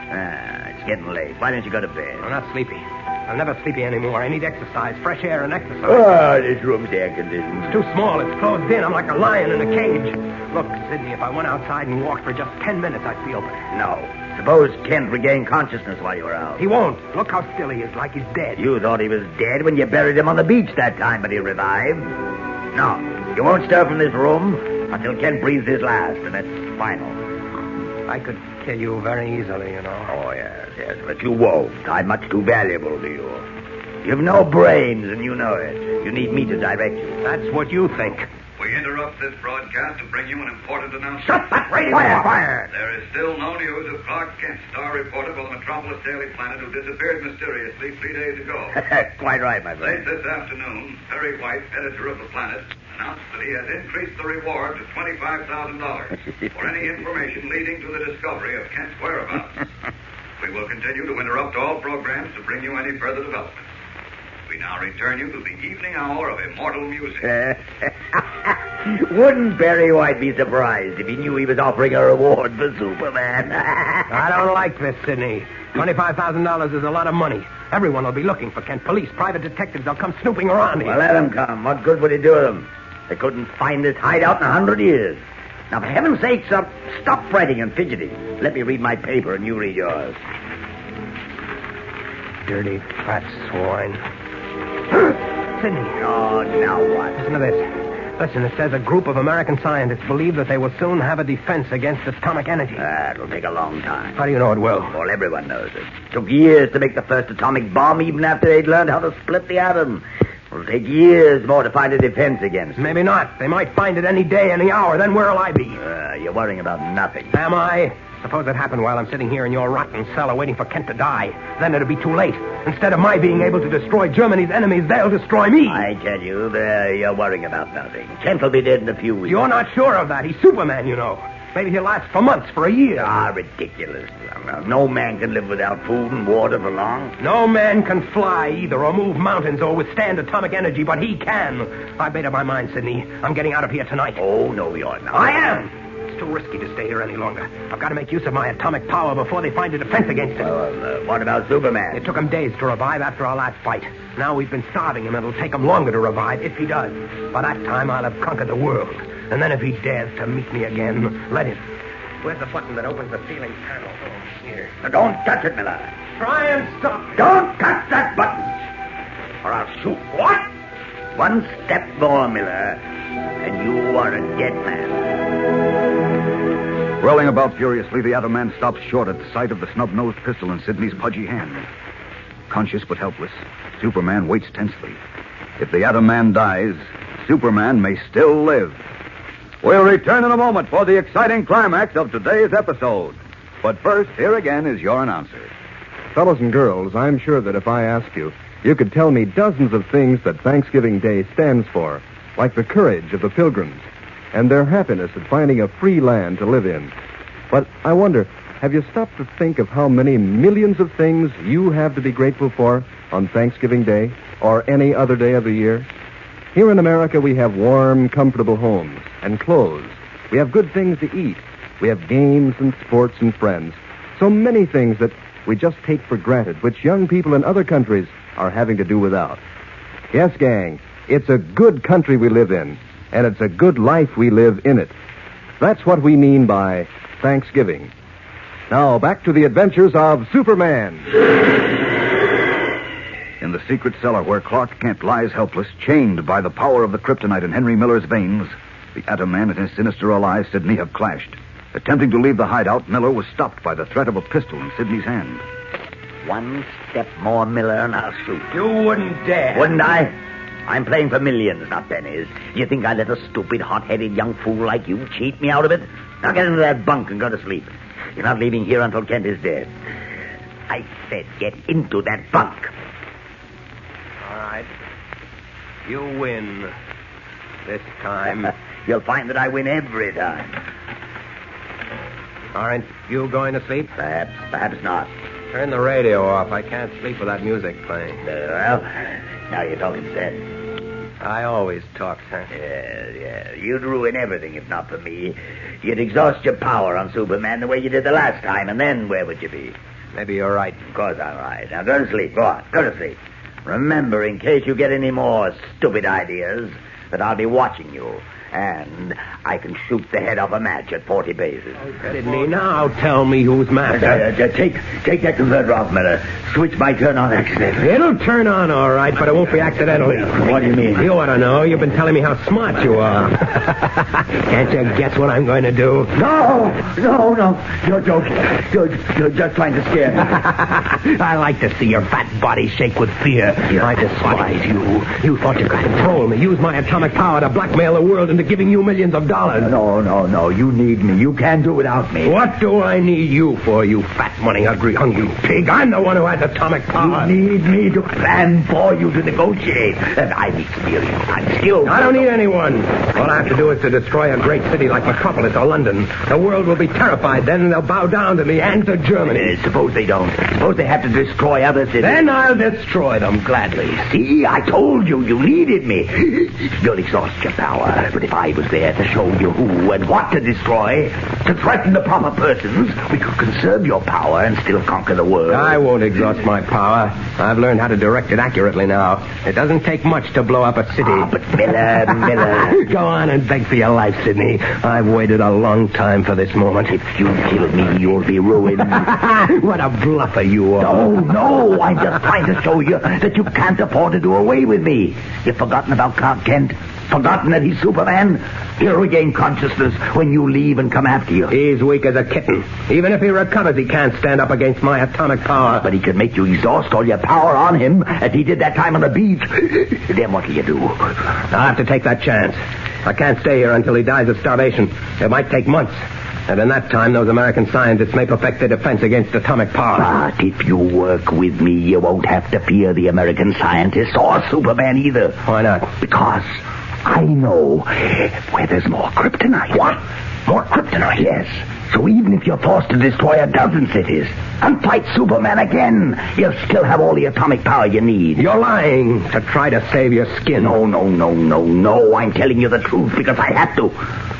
It's getting late. Why don't you go to bed? I'm not sleepy. I'm never sleepy anymore. I need exercise, fresh air and exercise. Oh, this room's air conditioned. It's too small. It's closed in. I'm like a lion in a cage. Look, Sidney, if I went outside and walked for just 10 minutes, I'd feel better. No. Suppose Kent regained consciousness while you were out. He won't. Look how still he is, like he's dead. You thought he was dead when you buried him on the beach that time, but he revived. No, you won't stir from this room until Kent breathes his last, and that's final. I could kill you very easily, you know. Oh, yes, but you won't. I'm much too valuable to you. You've no brains, and you know it. You need me to direct you. That's what you think. We interrupt this broadcast to bring you an important announcement. Shut that radio! Fire! There is still no news of Clark Kent, star reporter for the Metropolis Daily Planet, who disappeared mysteriously 3 days ago. Quite right, my friend. Late this afternoon, Perry White, editor of the Planet, announced that he has increased the reward to $25,000 for any information leading to the discovery of Kent's whereabouts. We will continue to interrupt all programs to bring you any further developments. We now return you to the evening hour of immortal music. Wouldn't Perry White be surprised if he knew he was offering a reward for Superman? I don't like this, Sidney. $25,000 is a lot of money. Everyone will be looking for Kent. Police, private detectives, they'll come snooping around here. Well, let them come. What good would it do them? They couldn't find this hideout in 100 years. Now, for heaven's sake, stop fretting and fidgeting. Let me read my paper and you read yours. Dirty fat swine. Sidney. Oh, now what? Listen to this. Listen, it says a group of American scientists believe that they will soon have a defense against atomic energy. That'll take a long time. How do you know it will? Well, everyone knows it. Took years to make the first atomic bomb, even after they'd learned how to split the atom. It'll take years more to find a defense against it. Maybe not. They might find it any day, any hour. Then where'll I be? You're worrying about nothing. Am I? Suppose it happened while I'm sitting here in your rotten cellar waiting for Kent to die. Then it'll be too late. Instead of my being able to destroy Germany's enemies, they'll destroy me. I tell you, you're worrying about nothing. Kent will be dead in a few weeks. You're not sure of that. He's Superman, you know. Maybe he'll last for months, for a year. Ridiculous. No man can live without food and water for long. No man can fly either, or move mountains, or withstand atomic energy, but he can. I've made up my mind, Sidney. I'm getting out of here tonight. Oh, no, you're not. I am. It's too risky to stay here any longer. I've got to make use of my atomic power before they find a defense against it. What about Superman? It took him days to revive after our last fight. Now we've been starving him, and it'll take him longer to revive, if he does. By that time, I'll have conquered the world. And then if he dares to meet me again, let him. Where's the button that opens the ceiling panel? Oh, here. Now, don't touch it, Miller. Try and stop. Don't touch that button, or I'll shoot. What? One step more, Miller, and you are a dead man. Whirling about furiously, the Atom Man stops short at the sight of the snub-nosed pistol in Sidney's pudgy hand. Conscious but helpless, Superman waits tensely. If the Atom Man dies, Superman may still live. We'll return in a moment for the exciting climax of today's episode. But first, here again is your announcer. Fellows and girls, I'm sure that if I asked you, you could tell me dozens of things that Thanksgiving Day stands for, like the courage of the Pilgrims and their happiness at finding a free land to live in. But I wonder, have you stopped to think of how many millions of things you have to be grateful for on Thanksgiving Day or any other day of the year? Here in America, we have warm, comfortable homes and clothes. We have good things to eat. We have games and sports and friends. So many things that we just take for granted, which young people in other countries are having to do without. Yes, gang, it's a good country we live in, and it's a good life we live in it. That's what we mean by Thanksgiving. Now, back to the adventures of Superman. In the secret cellar where Clark Kent lies helpless, chained by the power of the kryptonite in Henry Miller's veins, the Atom Man and his sinister ally, Sidney, have clashed. Attempting to leave the hideout, Miller was stopped by the threat of a pistol in Sidney's hand. One step more, Miller, and I'll shoot. You wouldn't dare. Wouldn't I? I'm playing for millions, not pennies. You think I let a stupid, hot-headed young fool like you cheat me out of it? Now get into that bunk and go to sleep. You're not leaving here until Kent is dead. I said get into that bunk. All right. You win. This time. You'll find that I win every time. Aren't you going to sleep? Perhaps not. Turn the radio off. I can't sleep with that music playing. Well, now you're talking sense. I always talk sense. Yeah. You'd ruin everything if not for me. You'd exhaust your power on Superman the way you did the last time, and then where would you be? Maybe you're right. Of course I'm right. Now go to sleep. Go on. Go to sleep. Remember, in case you get any more stupid ideas, that I'll be watching you. And I can shoot the head off a match at 40 paces. Sidney, now tell me who's master. Take that converter off, Miller. Switch might turn on accidentally. It'll turn on all right, but it won't be accidentally. What do you mean? You ought to know. You've been telling me how smart you are. Can't you guess what I'm going to do? No. You're joking. You're just trying to scare me. I like to see your fat body shake with fear. I despise you. You thought you could control me, use my atomic power to blackmail the world into giving you millions of dollars. No. You need me. You can't do without me. What do I need you for, you fat, money-hungry pig? I'm the one who has atomic power. You need me to plan for you, to negotiate. And I'm experienced. I'm skilled. I don't need anyone. All I have to do is to destroy a great city like Metropolis or London. The world will be terrified then, and they'll bow down to me and to Germany. Suppose they don't. Suppose they have to destroy other cities. Then I'll destroy them gladly. See, I told you needed me. You'll exhaust your power. But if I was there to show you who and what to destroy, to threaten the proper persons, we could conserve your power and still conquer the world. I won't exhaust my power. I've learned how to direct it accurately now. It doesn't take much to blow up a city. But Miller. Go on and beg for your life, Sidney. I've waited a long time for this moment. If you kill me, you'll be ruined. What a bluffer you are. No. I'm just trying to show you that you can't afford to do away with me. You've forgotten about Clark Kent? Forgotten that he's Superman? He'll regain consciousness when you leave and come after you. He's weak as a kitten. Even if he recovers, he can't stand up against my atomic power. But he can make you exhaust all your power on him, as he did that time on the beach. Then what will you do? I'll have to take that chance. I can't stay here until he dies of starvation. It might take months. And in that time, those American scientists may perfect their defense against atomic power. But if you work with me, you won't have to fear the American scientists or Superman either. Why not? Because I know where there's more kryptonite. What? More kryptonite? Yes. So even if you're forced to destroy a dozen cities and fight Superman again, you'll still have all the atomic power you need. You're lying to try to save your skin. No. I'm telling you the truth because I have to.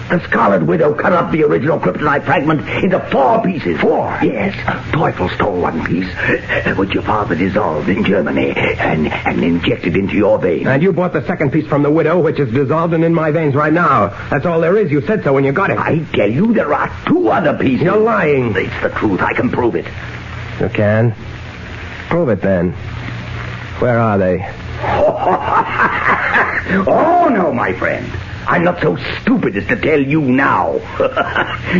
The Scarlet Widow cut up the original kryptonite fragment into 4 pieces. 4? Yes. Teufel stole 1 piece, which your father dissolved in Germany and injected into your veins. And you bought the second piece from the widow, which is dissolved and in my veins right now. That's all there is. You said so when you got it. I tell you, there are 2 other pieces. You're lying. It's the truth. I can prove it. You can? Prove it, then. Where are they? Oh, no, my friend. I'm not so stupid as to tell you now.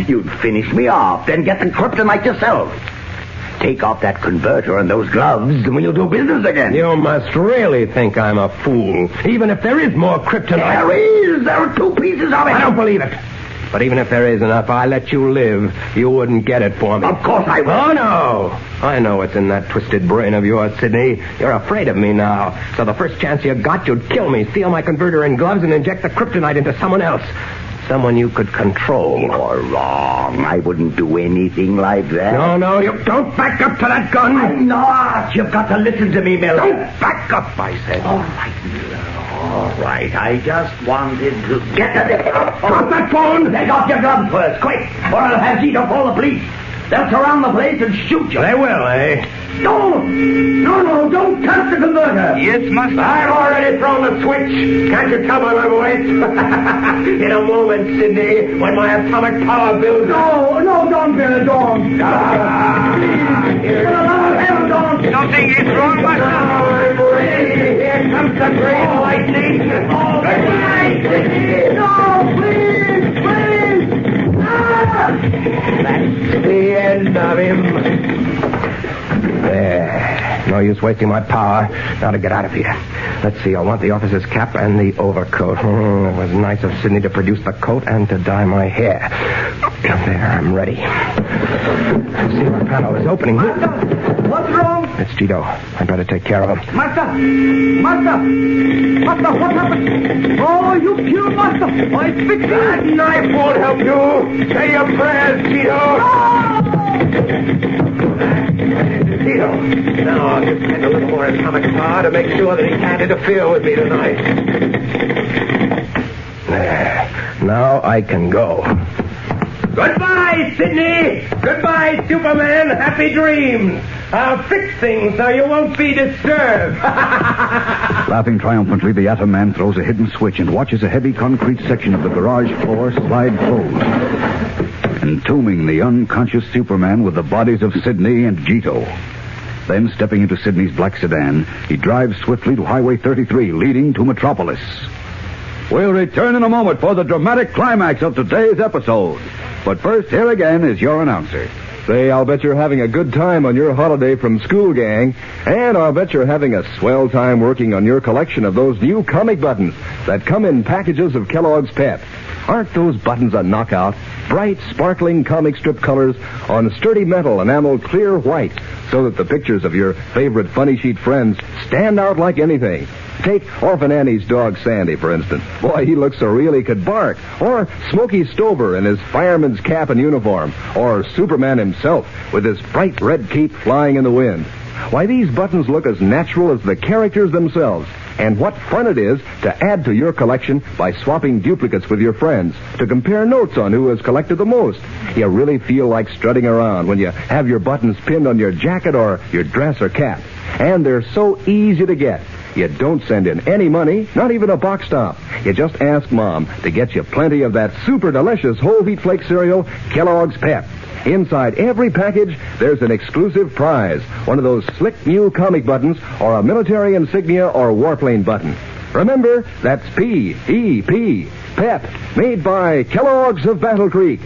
You'd finish me off, then get the kryptonite yourself. Take off that converter and those gloves, and we'll do business again. You must really think I'm a fool. Even if there is more kryptonite... There is! There are 2 pieces of it! I don't believe it. But even if there is enough, I let you live. You wouldn't get it for me. Of course I will. Oh, no. I know what's in that twisted brain of yours, Sidney. You're afraid of me now. So the first chance you got, you'd kill me, steal my converter and gloves, and inject the kryptonite into someone else. Someone you could control. You're wrong. I wouldn't do anything like that. No, you don't back up to that gun. I'm not. You've got to listen to me, Miller. Don't back up, I said. All right, Miller. All right. I just wanted to get to this. Drop that phone. Take off your gloves first, quick, or I'll have Zito call the police. They'll surround the place and shoot you. They will, eh? No, don't touch the converter. Yes, Master. I've already thrown the switch. Can't you tell by my voice? In a moment, Sidney, when my atomic power builds... No, don't, Billy, don't. Nothing is wrong, Master. I'm ready. Here comes the great lightning. No, please. That's the end of him. There. No use wasting my power. Now to get out of here. Let's see, I want the officer's cap and the overcoat. It was nice of Sidney to produce the coat and to dye my hair. There, I'm ready. I see my panel is opening. Master, what's wrong? It's Tito. I'd better take care of him. Master, what happened? Oh, you killed Master. I fixed it. That knife won't help you. Say your prayers, Tito. Tito. Now I'll just get a little more atomic power to make sure that he can't interfere with me tonight. There. Now I can go. Goodbye, Sidney. Goodbye, Superman. Happy dreams. I'll fix things so you won't be disturbed. Laughing triumphantly, the Atom Man throws a hidden switch and watches a heavy concrete section of the garage floor slide closed, entombing the unconscious Superman with the bodies of Sidney and Gito. Then, stepping into Sidney's black sedan, he drives swiftly to Highway 33, leading to Metropolis. We'll return in a moment for the dramatic climax of today's episode. But first, here again is your announcer. Say, I'll bet you're having a good time on your holiday from school, gang. And I'll bet you're having a swell time working on your collection of those new comic buttons that come in packages of Kellogg's Pep. Aren't those buttons a knockout? Bright, sparkling comic strip colors on sturdy metal enameled clear white so that the pictures of your favorite funny sheet friends stand out like anything. Take Orphan Annie's dog Sandy, for instance. Boy, he looks so real he could bark. Or Smokey Stover in his fireman's cap and uniform. Or Superman himself with his bright red cape flying in the wind. Why, these buttons look as natural as the characters themselves. And what fun it is to add to your collection by swapping duplicates with your friends, to compare notes on who has collected the most. You really feel like strutting around when you have your buttons pinned on your jacket or your dress or cap. And they're so easy to get. You don't send in any money, not even a box stop. You just ask Mom to get you plenty of that super delicious whole wheat flake cereal, Kellogg's Pep. Inside every package, there's an exclusive prize, one of those slick new comic buttons, or a military insignia or warplane button. Remember, that's P-E-P, Pep, made by Kellogg's of Battle Creek.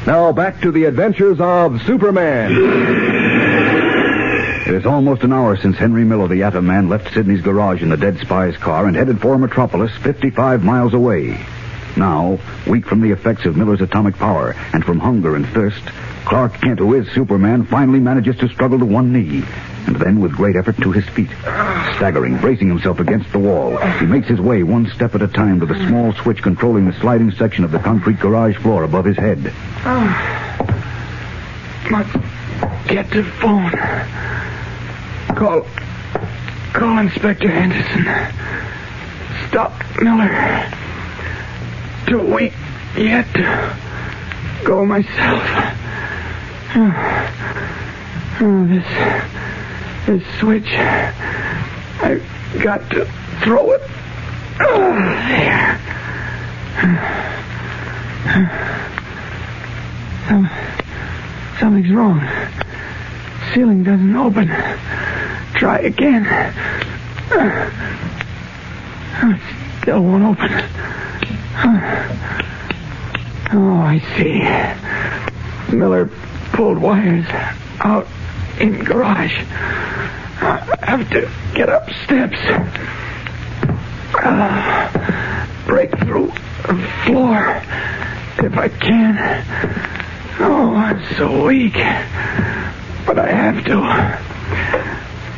Now back to the adventures of Superman. It is almost an hour since Henry Miller, the Atom Man, left Sidney's garage in the dead spy's car and headed for Metropolis, 55 miles away. Now, weak from the effects of Miller's atomic power and from hunger and thirst, Clark Kent, who is Superman, finally manages to struggle to one knee, and then with great effort to his feet. Staggering, bracing himself against the wall, he makes his way one step at a time to the small switch controlling the sliding section of the concrete garage floor above his head. Must get the phone. Call Inspector Henderson. Stop Miller. Too weak yet to go myself. This switch. I've got to throw it. There. Something's wrong. Ceiling doesn't open. Try again. It still won't open. Oh, I see. Miller pulled wires out in garage. I have to get up steps. Break through the floor if I can. Oh, I'm so weak. But I have to.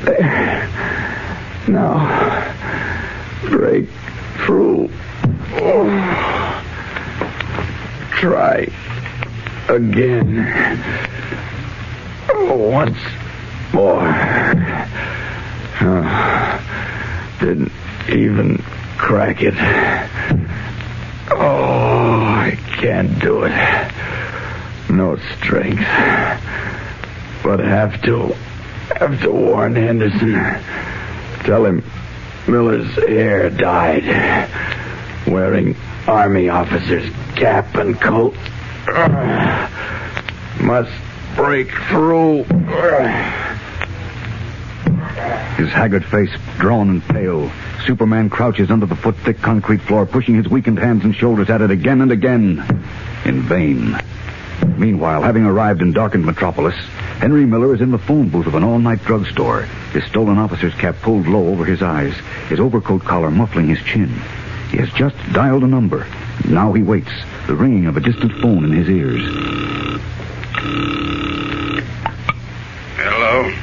There. Now. Break through. Oh. Try again. Once more. Didn't even crack it. Oh, I can't do it. No strength. But have to warn Henderson. Tell him Miller's heir died. Wearing army officer's cap and coat. Must break through. His haggard face drawn and pale, Superman crouches under the foot-thick concrete floor, pushing his weakened hands and shoulders at it again and again. In vain. Meanwhile, having arrived in darkened Metropolis, Henry Miller is in the phone booth of an all-night drugstore, his stolen officer's cap pulled low over his eyes, his overcoat collar muffling his chin. He has just dialed a number. Now he waits, the ringing of a distant phone in his ears. Hello?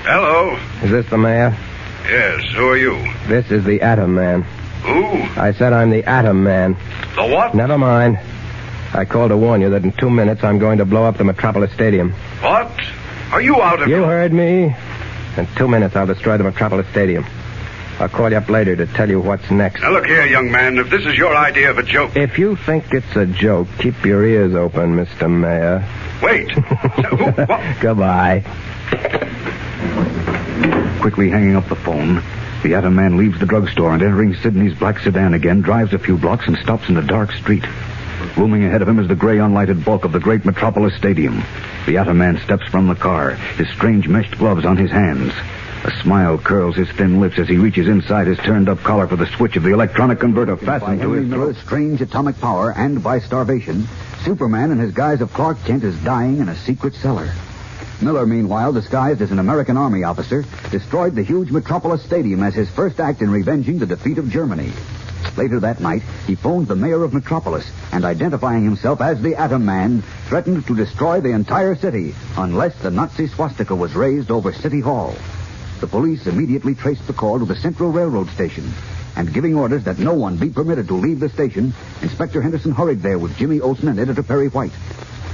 Hello? Is this the mayor? Yes, who are you? This is the Atom Man. Who? I said I'm the Atom Man. The what? Never mind. I called to warn you that in 2 minutes I'm going to blow up the Metropolis Stadium. What? Are you out of... You heard me. In 2 minutes I'll destroy the Metropolis Stadium. I'll call you up later to tell you what's next. Now look here, young man, if this is your idea of a joke... If you think it's a joke, keep your ears open, Mr. Mayor. Wait. What? Goodbye. Quickly hanging up the phone, the Atom Man leaves the drugstore and, entering Sidney's black sedan again, drives a few blocks and stops in a dark street. Looming ahead of him is the gray, unlighted bulk of the great Metropolis Stadium. The Atom Man steps from the car, his strange meshed gloves on his hands. A smile curls his thin lips as he reaches inside his turned-up collar for the switch of the electronic converter fastened to his Miller's strange atomic power, and by starvation, Superman in his guise of Clark Kent is dying in a secret cellar. Miller, meanwhile, disguised as an American Army officer, destroyed the huge Metropolis Stadium as his first act in revenging the defeat of Germany. Later that night, he phoned the mayor of Metropolis and, identifying himself as the Atom Man, threatened to destroy the entire city unless the Nazi swastika was raised over City Hall. The police immediately traced the call to the Central Railroad Station, and giving orders that no one be permitted to leave the station, Inspector Henderson hurried there with Jimmy Olsen and Editor Perry White.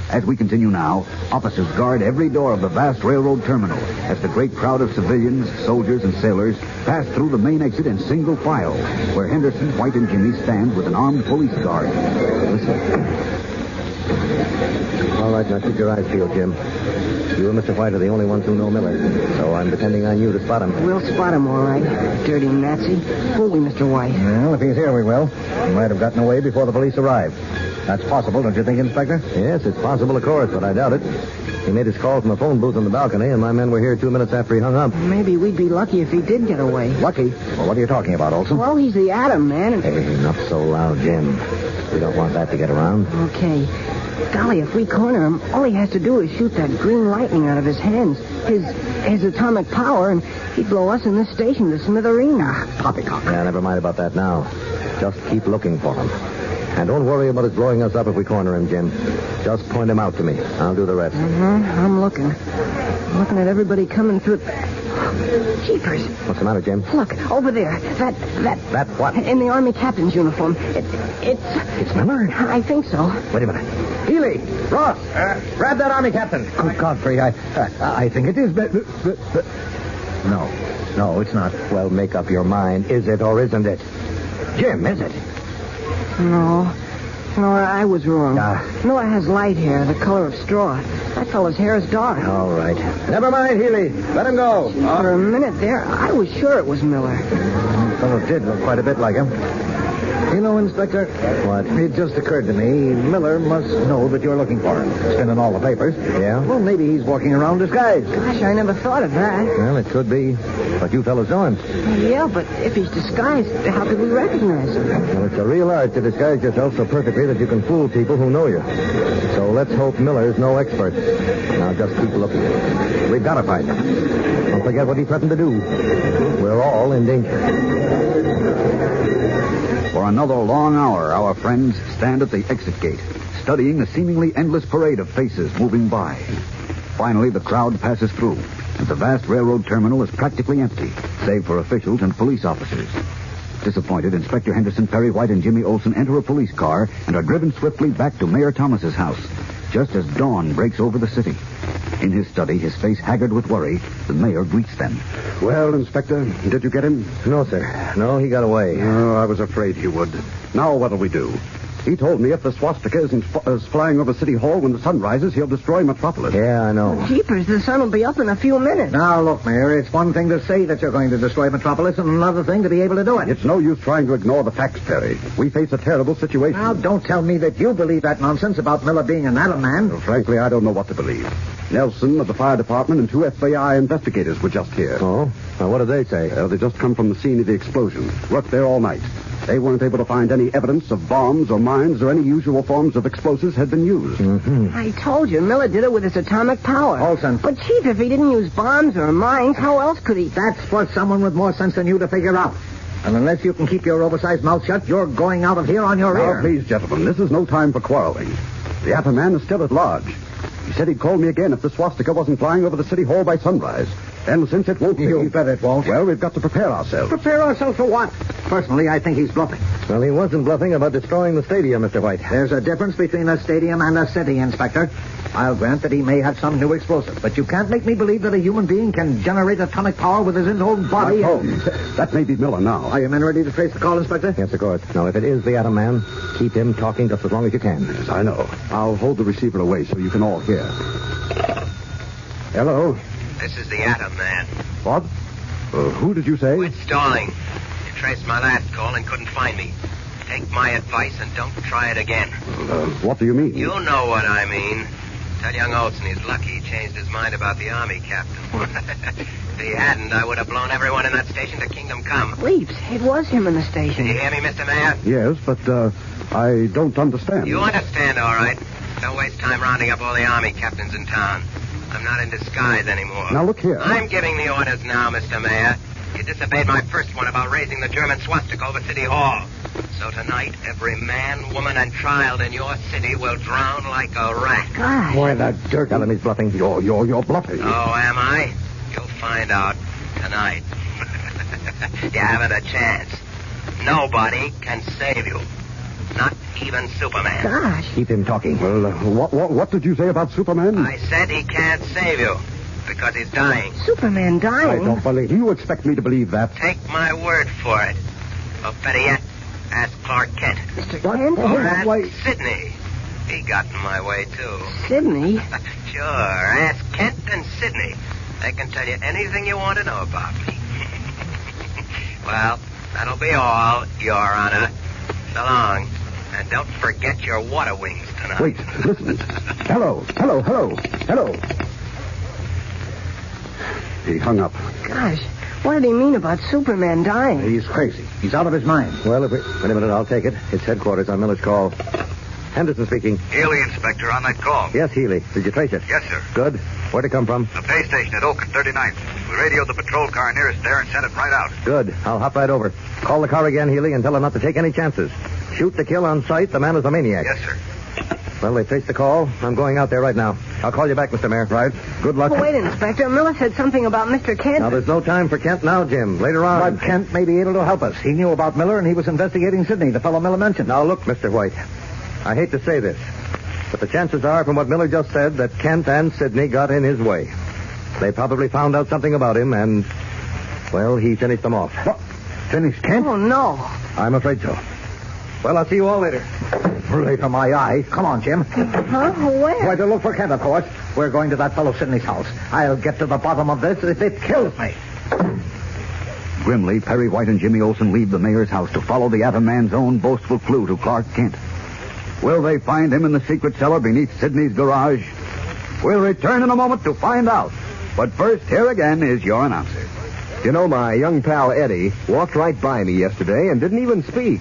As we continue now, officers guard every door of the vast railroad terminal as the great crowd of civilians, soldiers, and sailors pass through the main exit in single file, where Henderson, White, and Jimmy stand with an armed police guard. Listen. All right, now keep your eyes peeled, Jim. You and Mr. White are the only ones who know Miller, so I'm depending on you to spot him. We'll spot him, all right. Dirty Nazi. Won't we, Mr. White? Well, if he's here, we will. He might have gotten away before the police arrived. That's possible, don't you think, Inspector? Yes, it's possible, of course, but I doubt it. He made his call from a phone booth on the balcony, and my men were here 2 minutes after he hung up. Maybe we'd be lucky if he did get away. Lucky? Well, what are you talking about, Olsen? Well, he's the Atom Man, and... Hey, not so loud, Jim. We don't want that to get around. Okay. Golly, if we corner him, all he has to do is shoot that green lightning out of his hands. His atomic power, and he'd blow us in this station to smithereens. Poppycock. Yeah, never mind about that now. Just keep looking for him. And don't worry about his blowing us up if we corner him, Jim. Just point him out to me. I'll do the rest. I'm looking. I'm looking at everybody coming through... Jeepers. What's the matter, Jim? Look, over there. That what? In the Army captain's uniform. It's Miller? I think so. Wait a minute. Healy! Ross! Grab that Army captain. Good Godfrey, I think it is... No, it's not. Well, make up your mind. Is it or isn't it? Jim, is it? No, I was wrong. Miller has light hair, the color of straw. That fellow's hair is dark. All right. Never mind, Healy. Let him go. For a minute there, I was sure it was Miller. The fellow did look quite a bit like him. You know, Inspector, What? It just occurred to me, Miller must know that you're looking for him. It's been in all the papers. Yeah? Well, maybe he's walking around disguised. Gosh, I never thought of that. Well, it could be. But you fellas know him. Yeah, but if he's disguised, how could we recognize him? Well, it's a real art to disguise yourself so perfectly that you can fool people who know you. So let's hope Miller's no expert. Now just keep looking. We've got to find him. Don't forget what he threatened to do. We're all in danger. For another long hour, our friends stand at the exit gate, studying the seemingly endless parade of faces moving by. Finally, the crowd passes through, and the vast railroad terminal is practically empty, save for officials and police officers. Disappointed, Inspector Henderson, Perry White, and Jimmy Olsen enter a police car and are driven swiftly back to Mayor Thomas's house, just as dawn breaks over the city. In his study, his face haggard with worry, the mayor greets them. Well, Inspector, did you get him? No, sir. No, he got away. Oh, I was afraid he would. Now what'll we do? He told me if the swastika is flying over City Hall when the sun rises, he'll destroy Metropolis. Yeah, I know. Jeepers, the sun will be up in a few minutes. Now, look, Mayor, it's one thing to say that you're going to destroy Metropolis and another thing to be able to do it. It's no use trying to ignore the facts, Perry. We face a terrible situation. Now, don't tell me that you believe that nonsense about Miller being an atom man. Well, frankly, I don't know what to believe. Nelson of the fire department and 2 FBI investigators were just here. Oh? Now, what did they say? They just come from the scene of the explosion. Worked there all night. They weren't able to find any evidence of bombs or mines or any usual forms of explosives had been used. Mm-hmm. I told you, Miller did it with his atomic power. Olsen. But, Chief, if he didn't use bombs or mines, how else could he? That's for someone with more sense than you to figure out. And unless you can keep your oversized mouth shut, you're going out of here on your ear. Now, please, gentlemen, this is no time for quarreling. The atom man is still at large. He said he'd call me again if the swastika wasn't flying over the City Hall by sunrise. And since it won't be... You bet it won't. Well, we've got to prepare ourselves. Prepare ourselves for what? Personally, I think he's bluffing. Well, he wasn't bluffing about destroying the stadium, Mr. White. There's a difference between a stadium and a city, Inspector. I'll grant that he may have some new explosive, but you can't make me believe that a human being can generate atomic power with his own body. Holmes, that may be Miller now. Are your men ready to trace the call, Inspector? Yes, of course. Now, if it is the atom man, keep him talking just as long as you can. Yes, I know. I'll hold the receiver away so you can all hear. Hello? This is the atom man. What? Who did you say? Quit stalling. You traced my last call and couldn't find me. Take my advice and don't try it again. What do you mean? You know what I mean. Tell young Olsen he's lucky he changed his mind about the Army captain. If he hadn't, I would have blown everyone in that station to Kingdom Come. Leaps, it was him in the station. Did you hear me, Mr. Mayor? Yes, but I don't understand. You understand, all right. Don't waste time rounding up all the Army captains in town. I'm not in disguise anymore. Now, look here. I'm giving the orders now, Mr. Mayor. You disobeyed my first one about raising the German swastika over City Hall. So tonight, every man, woman, and child in your city will drown like a rat. Gosh. Why, the dirt on him, he's bluffing. You're bluffing. Oh, am I? You'll find out tonight. You haven't a chance. Nobody can save you. Not even Superman. Gosh. Keep him talking. Well, what did you say about Superman? I said he can't save you because he's dying. Superman dying? I don't believe... You expect me to believe that? Take my word for it. Or better yet, ask Clark Kent. Mr. Kent? Or ask Sidney. He got in my way, too. Sidney? Sure. Ask Kent and Sidney. They can tell you anything you want to know about me. Well, that'll be all, Your Honor. So long. And don't forget your water wings tonight. Wait, listen. Hello. He hung up. Gosh, what did he mean about Superman dying? He's crazy. He's out of his mind. Well, if we... Wait a minute, I'll take it. It's headquarters on Miller's call. Henderson speaking. Healy, Inspector, on that call. Yes, Healy. Did you trace it? Yes, sir. Good. Where'd it come from? The pay station at Oak and 39th. We radioed the patrol car nearest there and sent it right out. Good. I'll hop right over. Call the car again, Healy, and tell him not to take any chances. Shoot to kill on sight. The man is a maniac. Yes, sir. Well, they traced the call. I'm going out there right now. I'll call you back, Mr. Mayor. Right. Good luck. Oh, wait, Inspector. Miller said something about Mr. Kent. Now, there's no time for Kent now, Jim. Later on. But Kent may be able to help us. He knew about Miller, and he was investigating Sidney, the fellow Miller mentioned. Now, look, Mr. White. I hate to say this, but the chances are, from what Miller just said, that Kent and Sidney got in his way. They probably found out something about him, and, well, he finished them off. What? Finished Kent? Oh, no. I'm afraid so. Well, I'll see you all later. Later, my eye. Come on, Jim. Huh? Where? Why, to look for Kent, of course. We're going to that fellow Sidney's house. I'll get to the bottom of this if it kills me. Grimly, Perry White and Jimmy Olsen leave the mayor's house to follow the Atom Man's own boastful clue to Clark Kent. Will they find him in the secret cellar beneath Sidney's garage? We'll return in a moment to find out. But first, here again is your announcer. You know, my young pal Eddie walked right by me yesterday and didn't even speak.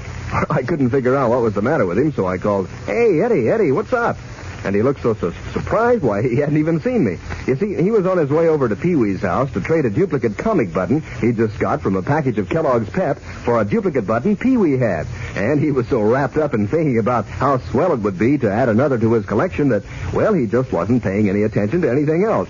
I couldn't figure out what was the matter with him, so I called, "Hey, Eddie, what's up?" And he looked so surprised, why, he hadn't even seen me. You see, he was on his way over to Pee-wee's house to trade a duplicate comic button he just got from a package of Kellogg's Pep for a duplicate button Pee-wee had. And he was so wrapped up in thinking about how swell it would be to add another to his collection that, well, he just wasn't paying any attention to anything else.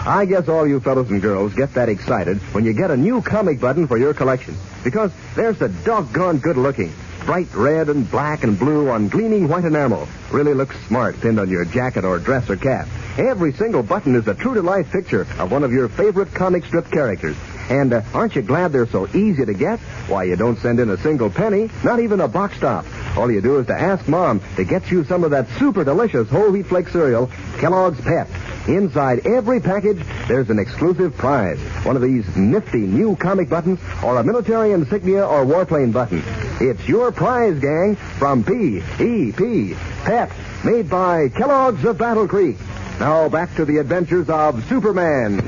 I guess all you fellows and girls get that excited when you get a new comic button for your collection. Because they're so doggone good looking. Bright red and black and blue on gleaming white enamel. Really looks smart pinned on your jacket or dress or cap. Every single button is a true-to-life picture of one of your favorite comic strip characters. And aren't you glad they're so easy to get? Why, you don't send in a single penny, not even a box stop. All you do is to ask Mom to get you some of that super delicious whole wheat flake cereal, Kellogg's Pep. Inside every package, there's an exclusive prize. One of these nifty new comic buttons or a military insignia or warplane button. It's your prize, gang, from P.E.P. Pep, made by Kellogg's of Battle Creek. Now back to the adventures of Superman.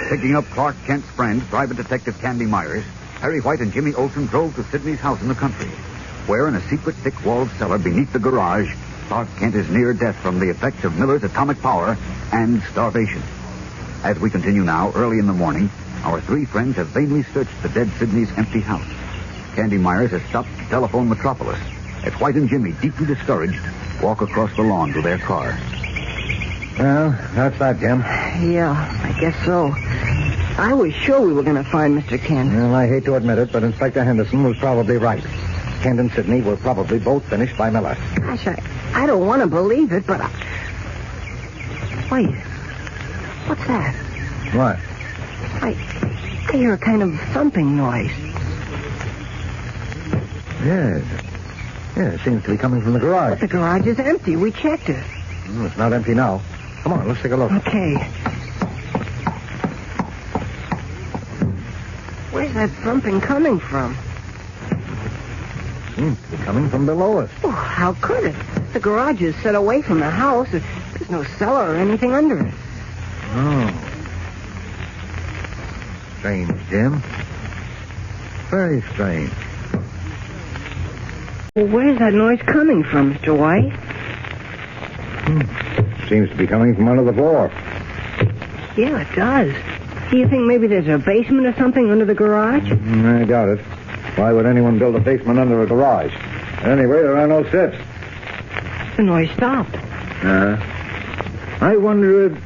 Picking up Clark Kent's friend, Private Detective Candy Myers, Perry White and Jimmy Olsen drove to Sidney's house in the country, where in a secret thick-walled cellar beneath the garage, Clark Kent is near death from the effects of Miller's atomic power and starvation. As we continue now, early in the morning, our three friends have vainly searched the dead Sidney's empty house. Candy Myers has stopped to telephone Metropolis, as White and Jimmy, deeply discouraged, walk across the lawn to their car. Well, that's that, Jim. Yeah, I guess so. I was sure we were going to find Mr. Kent. Well, I hate to admit it, but Inspector Henderson was probably right. Kent and Sidney were probably both finished by Miller. Gosh, I don't want to believe it, but Wait. What's that? What? I hear a kind of thumping noise. Yes. Yeah, it seems to be coming from the garage. But the garage is empty. We checked it. It's not empty now. Come on, let's take a look. Okay. Where's that thumping coming from? Seems to be coming from below us. Oh, how could it? The garage is set away from the house. There's no cellar or anything under it. Oh. Strange, Jim. Very strange. Well, where's that noise coming from, Mr. White? Seems to be coming from under the floor. Yeah, it does. Do you think maybe there's a basement or something under the garage? I doubt it. Why would anyone build a basement under a garage? Anyway, there are no steps. The noise stopped. I wonder if...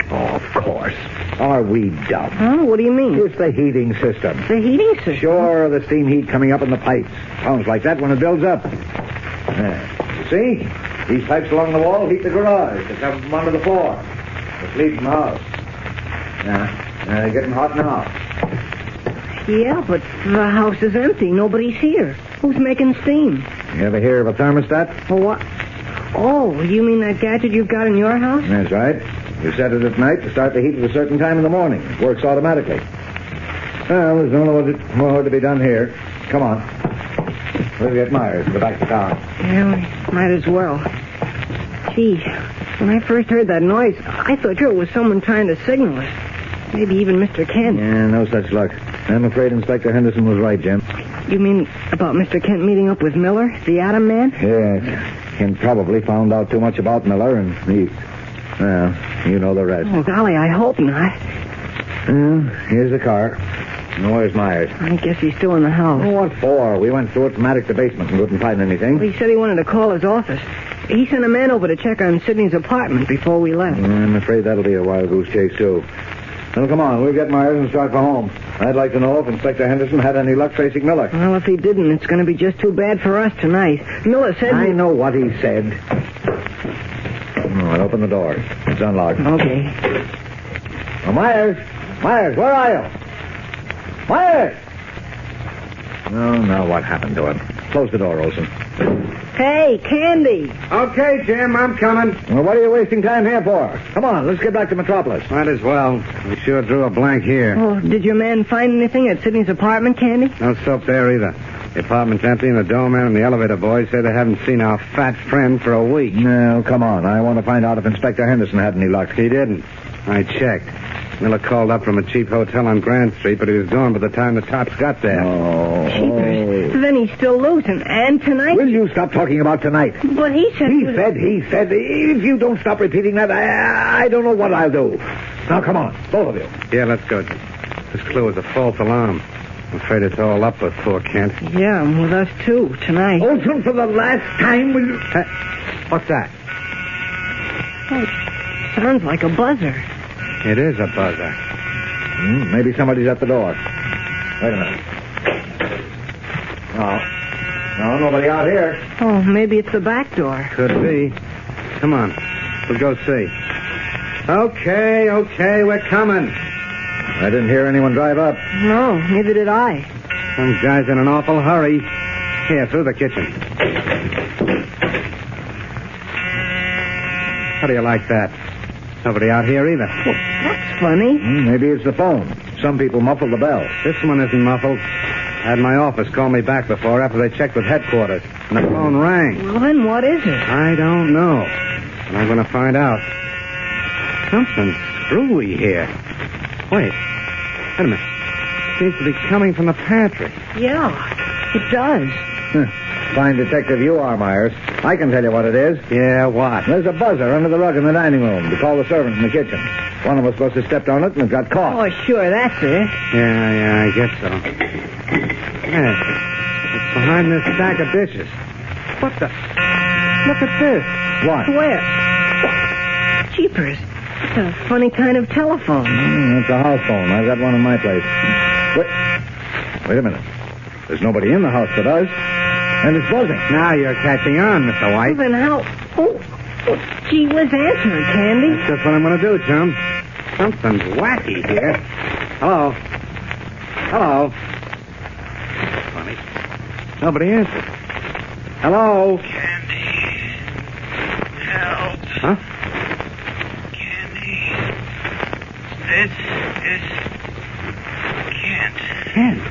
Oh, of course. Are we dumb? Huh? What do you mean? It's the heating system. The heating system? Sure, the steam heat coming up in the pipes. Sounds like that when it builds up. You see? These pipes along the wall heat the garage. They come from under the floor. It's leaving the house. Getting hot now. Yeah, but the house is empty. Nobody's here. Who's making steam? You ever hear of a thermostat? Oh, what? Oh, you mean that gadget you've got in your house? That's right. You set it at night to start the heat at a certain time in the morning. It works automatically. Well, there's no more to be done here. Come on. We'll get Myers to go back to town. Yeah, we might as well. Gee, when I first heard that noise, I thought it was someone trying to signal us. Maybe even Mr. Kent. Yeah, no such luck. I'm afraid Inspector Henderson was right, Jim. You mean about Mr. Kent meeting up with Miller, the Atom Man? Yes. Kent probably found out too much about Miller, and he... Well, you know the rest. Oh, golly, I hope not. Well, here's the car. And where's Myers? I guess he's still in the house. Oh, what for? We went through it from attic to basement and couldn't find anything. Well, he said he wanted to call his office. He sent a man over to check on Sidney's apartment before we left. I'm afraid that'll be a wild goose chase, too. Well, come on. We'll get Myers and start for home. I'd like to know if Inspector Henderson had any luck tracing Miller. Well, if he didn't, it's going to be just too bad for us tonight. Miller said... I know what he said. I'll open the door. It's unlocked. Okay. Oh, Myers! Myers, where are you? Myers! Oh, now what happened to him? Close the door, Olson. Hey, Candy. Okay, Jim, I'm coming. Well, what are you wasting time here for? Come on, let's get back to Metropolis. Might as well. We sure drew a blank here. Oh, did your man find anything at Sidney's apartment, Candy? No soap there either. The apartment's empty, and the doorman and the elevator boys say they haven't seen our fat friend for a week. No, come on. I want to find out if Inspector Henderson had any luck. He didn't. I checked. Miller called up from a cheap hotel on Grand Street, but he was gone by the time the cops got there. Oh. Jeepers. Then he's still loose, and tonight... Will you stop talking about tonight? But he said... He said. If you don't stop repeating that, I don't know what I'll do. Now, come on, both of you. Yeah, let's go. This clue is a false alarm. I'm afraid it's all up with poor Kent. Yeah, and with us, too, tonight. Olson, for the last time, will you... What's that? Oh, sounds like a buzzer. It is a buzzer. Maybe somebody's at the door. Wait a minute. No, nobody out here. Oh, maybe it's the back door. Could be. Come on. We'll go see. Okay, we're coming. I didn't hear anyone drive up. No, neither did I. Some guy's in an awful hurry. Here, through the kitchen. How do you like that? Nobody out here either. Well, that's funny. Maybe it's the phone. Some people muffle the bell. This one isn't muffled. I had my office call me back before after they checked with headquarters. And the phone rang. Well, then what is it? I don't know. But I'm going to find out. Something screwy here. Wait a minute. Seems to be coming from the pantry. Yeah, it does. Fine detective you are, Myers. I can tell you what it is. Yeah, what? There's a buzzer under the rug in the dining room to call the servants in the kitchen. One of them was supposed to have stepped on it and it got caught. Oh, sure, that's it. Yeah, I guess so. Yeah, it's behind this stack of dishes. What the? Look at this. What? Where? Jeepers. It's a funny kind of telephone. It's a house phone. I've got one in my place. Wait a minute. There's nobody in the house but us. And it's buzzing. Now you're catching on, Mr. White. Then how... Oh, gee whiz, answer it, Candy. That's just what I'm going to do, chum. Something's wacky here. Hello? Funny. Nobody answered. Hello? Candy. Help. Huh? Candy. This is Kent. Kent?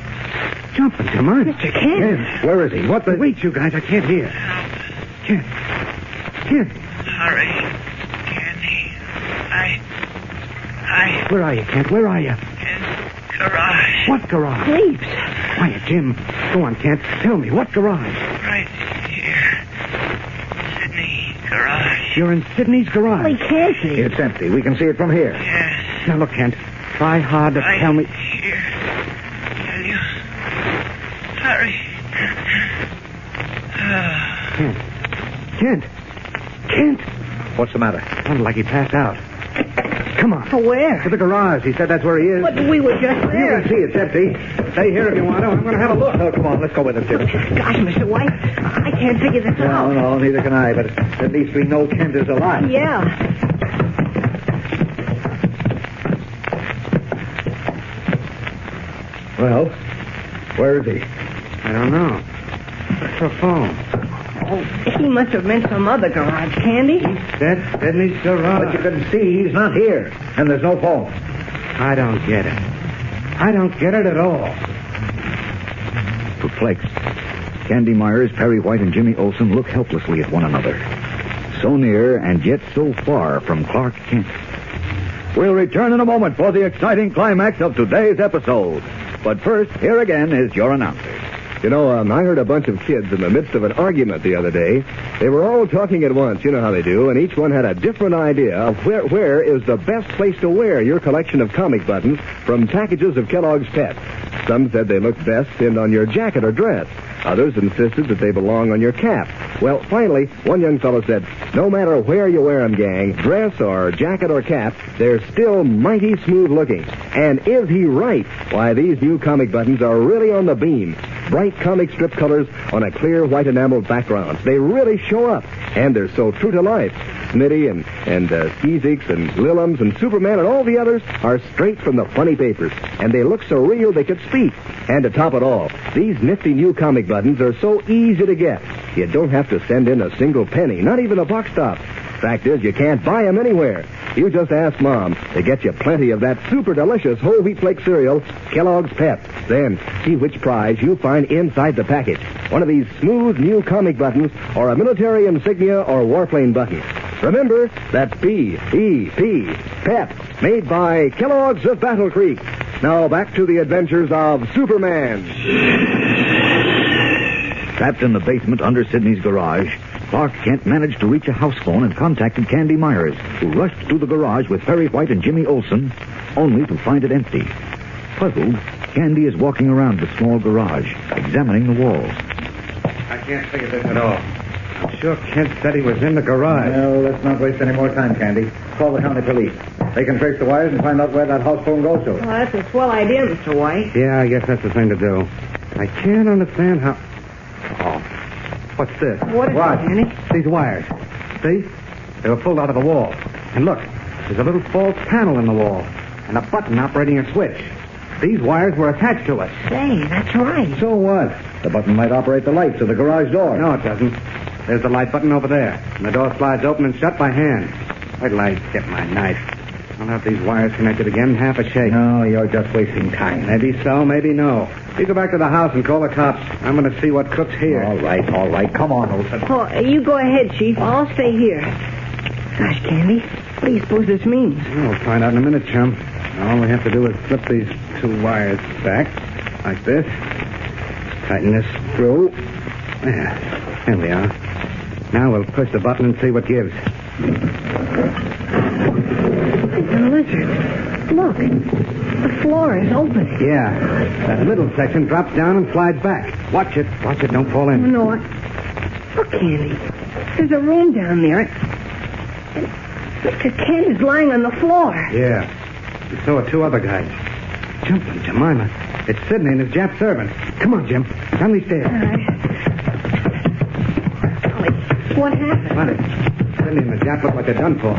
Jumping, come on. Mr. Kent. Where is he? What the... Wait, you guys, I can't hear. Kent. Hurry. Candy. I... Where are you, Kent? Where are you? In garage. What garage? Sleeps. Quiet, Jim. Go on, Kent. Tell me, what garage? Right here. Sydney garage. You're in Sidney's garage. Well, he can't see. It's empty. We can see it from here. Yes. Now, look, Kent. Try hard to tell me... Here. Will you... Hurry. Kent. What's the matter? Sounded like he passed out. Come on. Where? To the garage. He said that's where he is. But we were just You there. can see it's empty. Stay here if you want to. I'm going to have a look. Oh, come on. Let's go with it, Jim. Gosh, Mr. White, I can't figure this out. No, neither can I. But at least we know Kent is alive. Yeah. Well, where is he? I don't know. What's her phone? Oh, he must have meant some other garage, Candy. That's Sidney's garage. But you can see he's not here. And there's no phone. I don't get it. I don't get it at all. Perplexed, Candy Myers, Perry White, and Jimmy Olsen look helplessly at one another. So near and yet so far from Clark Kent. We'll return in a moment for the exciting climax of today's episode. But first, here again is your announcer. You know, I heard a bunch of kids in the midst of an argument the other day. They were all talking at once, you know how they do, and each one had a different idea of where is the best place to wear your collection of comic buttons from packages of Kellogg's Pet. Some said they looked best pinned on your jacket or dress. Others insisted that they belong on your cap. Well, finally, one young fellow said, no matter where you wear them, gang, dress or jacket or cap, they're still mighty smooth looking. And is he right? Why, these new comic buttons are really on the beam. bright comic strip colors on a clear white enameled background. They really show up, and they're so true to life. Smitty and Skeezix and Lillums and Superman and all the others are straight from the funny papers, and they look so real they could speak. And to top it all, these nifty new comic buttons are so easy to get. You don't have to send in a single penny, not even a box stop. Fact is, you can't buy them anywhere. You just ask Mom to get you plenty of that super delicious whole wheat flake cereal, Kellogg's Pep. Then see which prize you find inside the package. One of these smooth new comic buttons, or a military insignia or warplane button. Remember, that's P-E-P, Pep, made by Kellogg's of Battle Creek. Now back to the adventures of Superman. Trapped in the basement under Sidney's garage, Clark Kent managed to reach a house phone and contacted Candy Myers, who rushed through the garage with Perry White and Jimmy Olsen, only to find it empty. Puzzled, Candy is walking around the small garage, examining the walls. I can't figure this at all. I'm sure Kent said he was in the garage. Well, let's not waste any more time, Candy. Call the county police. They can trace the wires and find out where that house phone goes to. Well, that's a swell idea, Mr. White. Yeah, I guess that's the thing to do. I can't understand how... Oh, what's this? What is it, Danny? These wires. See? They were pulled out of the wall. And look, there's a little false panel in the wall. And a button operating a switch. These wires were attached to it. Say, that's right. So what? The button might operate the lights of the garage door. No, it doesn't. There's the light button over there. And the door slides open and shut by hand. Wait till I get my knife. I'll have these wires connected again in half a shake. No, you're just wasting time. Maybe so, maybe no. You go back to the house and call the cops. I'm going to see what cook's here. All right. Come on, Olsen. Oh, you go ahead, Chief. I'll stay here. Gosh, Candy, what do you suppose this means? We'll find out in a minute, chum. All we have to do is slip these two wires back, like this. Tighten this screw. There we are. Now we'll push the button and see what gives. Now listen. Look. The floor is open. Yeah. That middle section drops down and slides back. Watch it. Don't fall in. No, Look, Candy. There's a room down there. And Mr. Kent is lying on the floor. Yeah. And so are two other guys. Jumping, Jemima. It's Sidney and his Jap servant. Come on, Jim. Down these stairs. All right. What happened? What? Sidney and the Jap look like they're done for.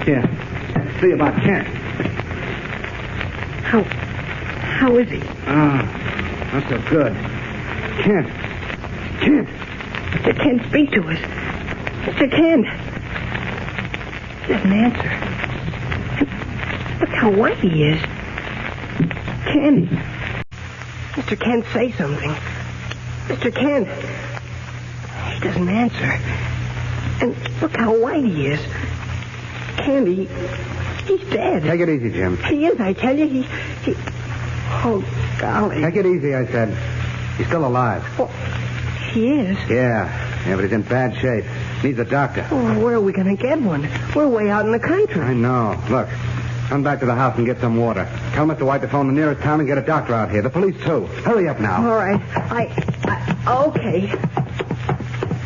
Here. See about Kent. How is he? Not so good. Kent. Mr. Kent, speak to us. Mr. Kent. He doesn't answer. Look how white he is. Kent. Mr. Kent, say something. Mr. Kent. He doesn't answer. And look how white he is. Candy, he's dead. Take it easy, Jim. He is, I tell you. He... Oh, golly. Take it easy, I said. He's still alive. Well, he is? Yeah, but he's in bad shape. Needs a doctor. Oh, where are we going to get one? We're way out in the country. I know. Look, come back to the house and get some water. Tell Mr. White to phone the nearest town and get a doctor out here. The police, too. Hurry up now. All right. Okay.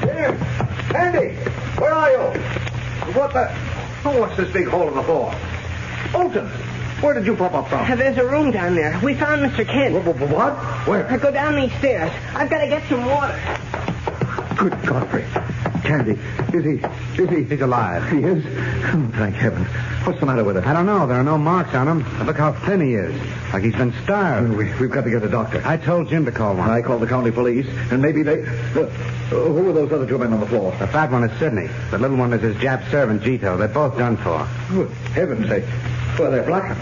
Jim! Andy! Where are you? What the... Oh, what's this big hole in the floor? Olsen! Where did you pop up from? There's a room down there. We found Mr. Kent. What? Where? Go down these stairs. I've got to get some water. Good Godfrey. Candy, is he? He's alive. He is? Oh, thank heaven. What's the matter with him? I don't know. There are no marks on him. But look how thin he is. Like he's been starved. We've got to get a doctor. I told Jim to call one. I called the county police, and maybe they... who are those other two men on the floor? The fat one is Sidney. The little one is his Jap servant, Gito. They're both done for. Good heaven's sake. Well, they're black.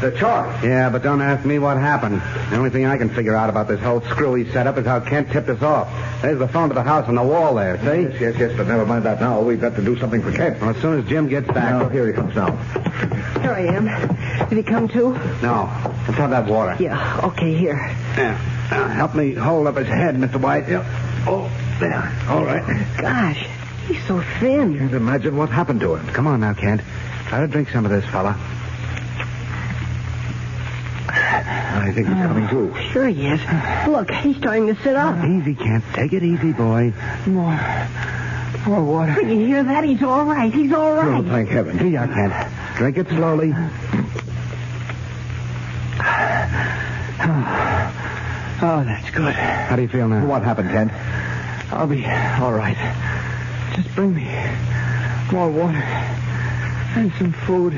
They're charged. Yeah, but don't ask me what happened. The only thing I can figure out about this whole screwy setup is how Kent tipped us off. There's the phone to the house on the wall there, see? Yes, but never mind that now. We've got to do something for Kent. Well, as soon as Jim gets back... Now, here he comes now. Here I am. Did he come too? No. Let's have that water. Yeah, okay, here. Yeah. Now, help me hold up his head, Mr. White. Yeah. Oh, there. All right. Gosh, he's so thin. Can't imagine what happened to him. Come on now, Kent. Try to drink some of this, fella. I think he's coming to. Sure he is. Look, he's starting to sit up. Easy, Kent. Take it easy, boy. More water. You hear that? He's all right. He's all right. Oh, thank heaven. Here you are, Kent. Drink it slowly. Oh, that's good. How do you feel now? What happened, Kent? I'll be all right. Just bring me more water and some food.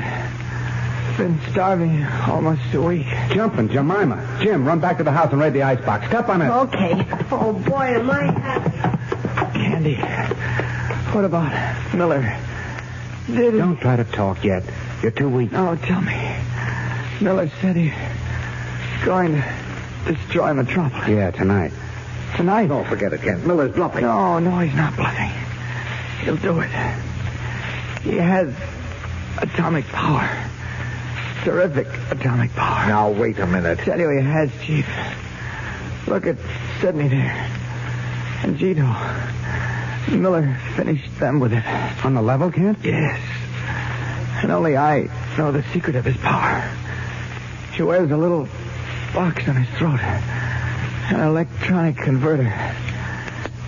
Been starving almost a week. Jumping, Jemima. Jim, run back to the house and raid the icebox. Step on it. Okay. Oh, boy, am I happy. Candy, what about Miller? Don't try to talk yet. You're too weak. Oh, tell me. Miller said he's going to destroy Metropolis. Yeah, tonight. Tonight? Oh, forget it, Kent. Miller's bluffing. No, he's not bluffing. He'll do it. He has atomic power. Terrific atomic power. Now, wait a minute. Tell you he has, Chief. Look at Sidney there. And Gito. Miller finished them with it. On the level, Kent? Yes. And only I know the secret of his power. He wears a little box on his throat. An electronic converter.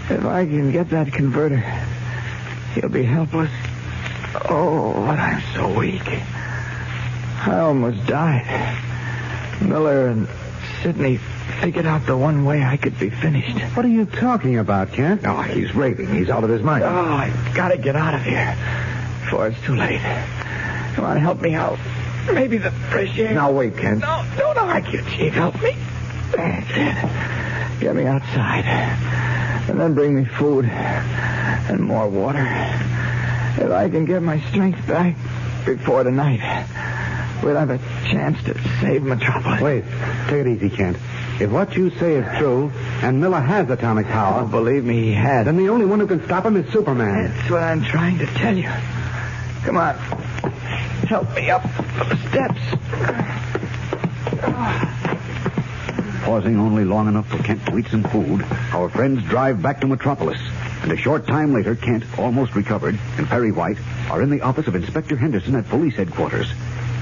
If I can get that converter, he'll be helpless. Oh, but I'm so weak. I almost died. Miller and Sidney figured out the one way I could be finished. What are you talking about, Kent? Oh, he's raving. He's out of his mind. Oh, I've got to get out of here before it's too late. Come on, help me out. Maybe the fresh air. Now, wait, Kent. No, don't argue, Chief. Help me. That's it. Get me outside. And then bring me food and more water. If I can get my strength back before tonight, we'll have a chance to save Metropolis. Wait. Take it easy, Kent. If what you say is true, and Miller has atomic power... Oh, believe me, he has. Then the only one who can stop him is Superman. That's what I'm trying to tell you. Come on. Help me up the steps. Pausing only long enough for Kent to eat some food, our friends drive back to Metropolis. And a short time later, Kent, almost recovered, and Perry White are in the office of Inspector Henderson at police headquarters.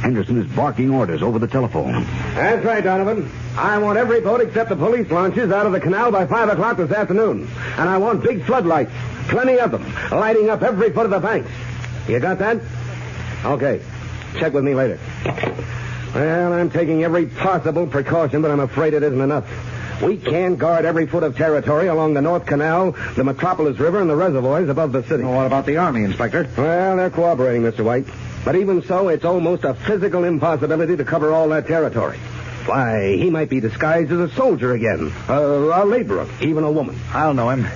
Henderson is barking orders over the telephone. That's right, Donovan. I want every boat except the police launches out of the canal by 5 o'clock this afternoon. And I want big floodlights, plenty of them, lighting up every foot of the banks. You got that? Okay. Check with me later. Well, I'm taking every possible precaution, but I'm afraid it isn't enough. We can't guard every foot of territory along the North Canal, the Metropolis River, and the reservoirs above the city. Well, what about the Army, Inspector? Well, they're cooperating, Mr. White. But even so, it's almost a physical impossibility to cover all that territory. Why, he might be disguised as a soldier again, a laborer, even a woman. I'll know him.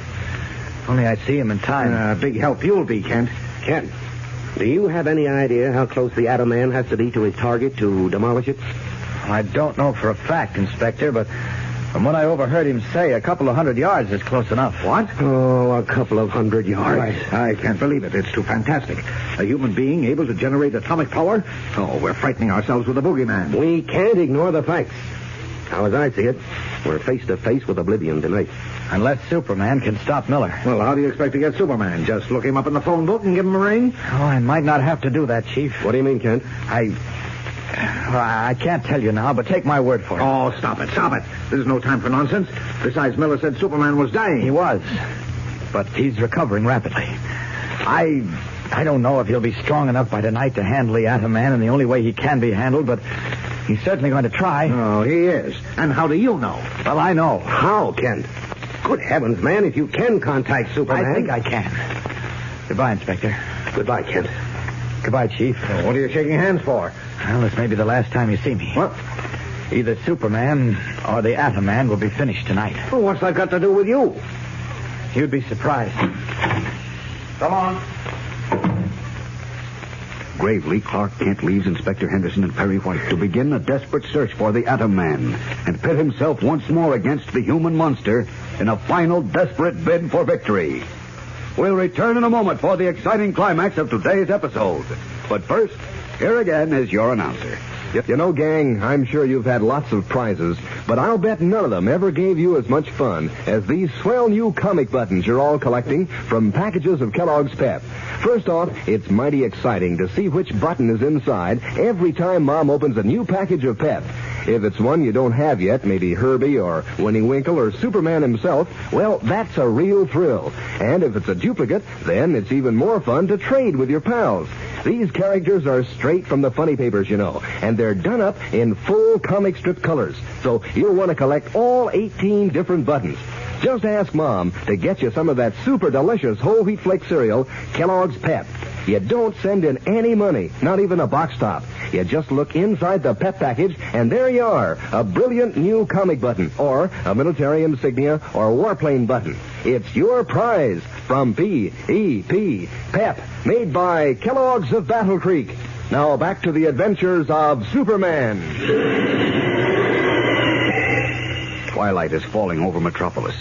Only I see him in time. Big help you'll be, Kent. Kent, do you have any idea how close the Atom Man has to be to his target to demolish it? I don't know for a fact, Inspector, but from what I overheard him say, a couple of 100 yards is close enough. What? Oh, a couple of 100 yards. Right. I can't believe it. It's too fantastic. A human being able to generate atomic power? Oh, we're frightening ourselves with a boogeyman. We can't ignore the facts. Now, as I see it, we're face to face with oblivion tonight. Unless Superman can stop Miller. Well, how do you expect to get Superman? Just look him up in the phone book and give him a ring? Oh, I might not have to do that, Chief. What do you mean, Kent? I can't tell you now, but take my word for it. Oh, stop it. This is no time for nonsense. Besides, Miller said Superman was dying. He was. But he's recovering rapidly. I don't know if he'll be strong enough by tonight to handle the Atom Man in the only way he can be handled, but he's certainly going to try. Oh, he is. And how do you know? Well, I know. How, Kent? Good heavens, man, if you can contact Superman. I think I can. Goodbye, Inspector. Goodbye, Kent. Goodbye, Chief. Oh, what are you shaking hands for? Well, this may be the last time you see me. What? Either Superman or the Atom Man will be finished tonight. Well, what's that got to do with you? You'd be surprised. Come on. Gravely, Clark Kent leaves Inspector Henderson and Perry White to begin a desperate search for the Atom Man and pit himself once more against the human monster in a final desperate bid for victory. We'll return in a moment for the exciting climax of today's episode. But first, here again is your announcer. You know, gang, I'm sure you've had lots of prizes, but I'll bet none of them ever gave you as much fun as these swell new comic buttons you're all collecting from packages of Kellogg's Pep. First off, it's mighty exciting to see which button is inside every time Mom opens a new package of Pep. If it's one you don't have yet, maybe Herbie or Winnie Winkle or Superman himself, well, that's a real thrill. And if it's a duplicate, then it's even more fun to trade with your pals. These characters are straight from the funny papers, you know, and they're done up in full comic strip colors. So you'll want to collect all 18 different buttons. Just ask Mom to get you some of that super delicious whole wheat flake cereal, Kellogg's Pep. You don't send in any money, not even a box top. You just look inside the Pep package, and there you are, a brilliant new comic button, or a military insignia or warplane button. It's your prize from P.E.P. Pep, made by Kellogg's of Battle Creek. Now back to the adventures of Superman. Twilight is falling over Metropolis.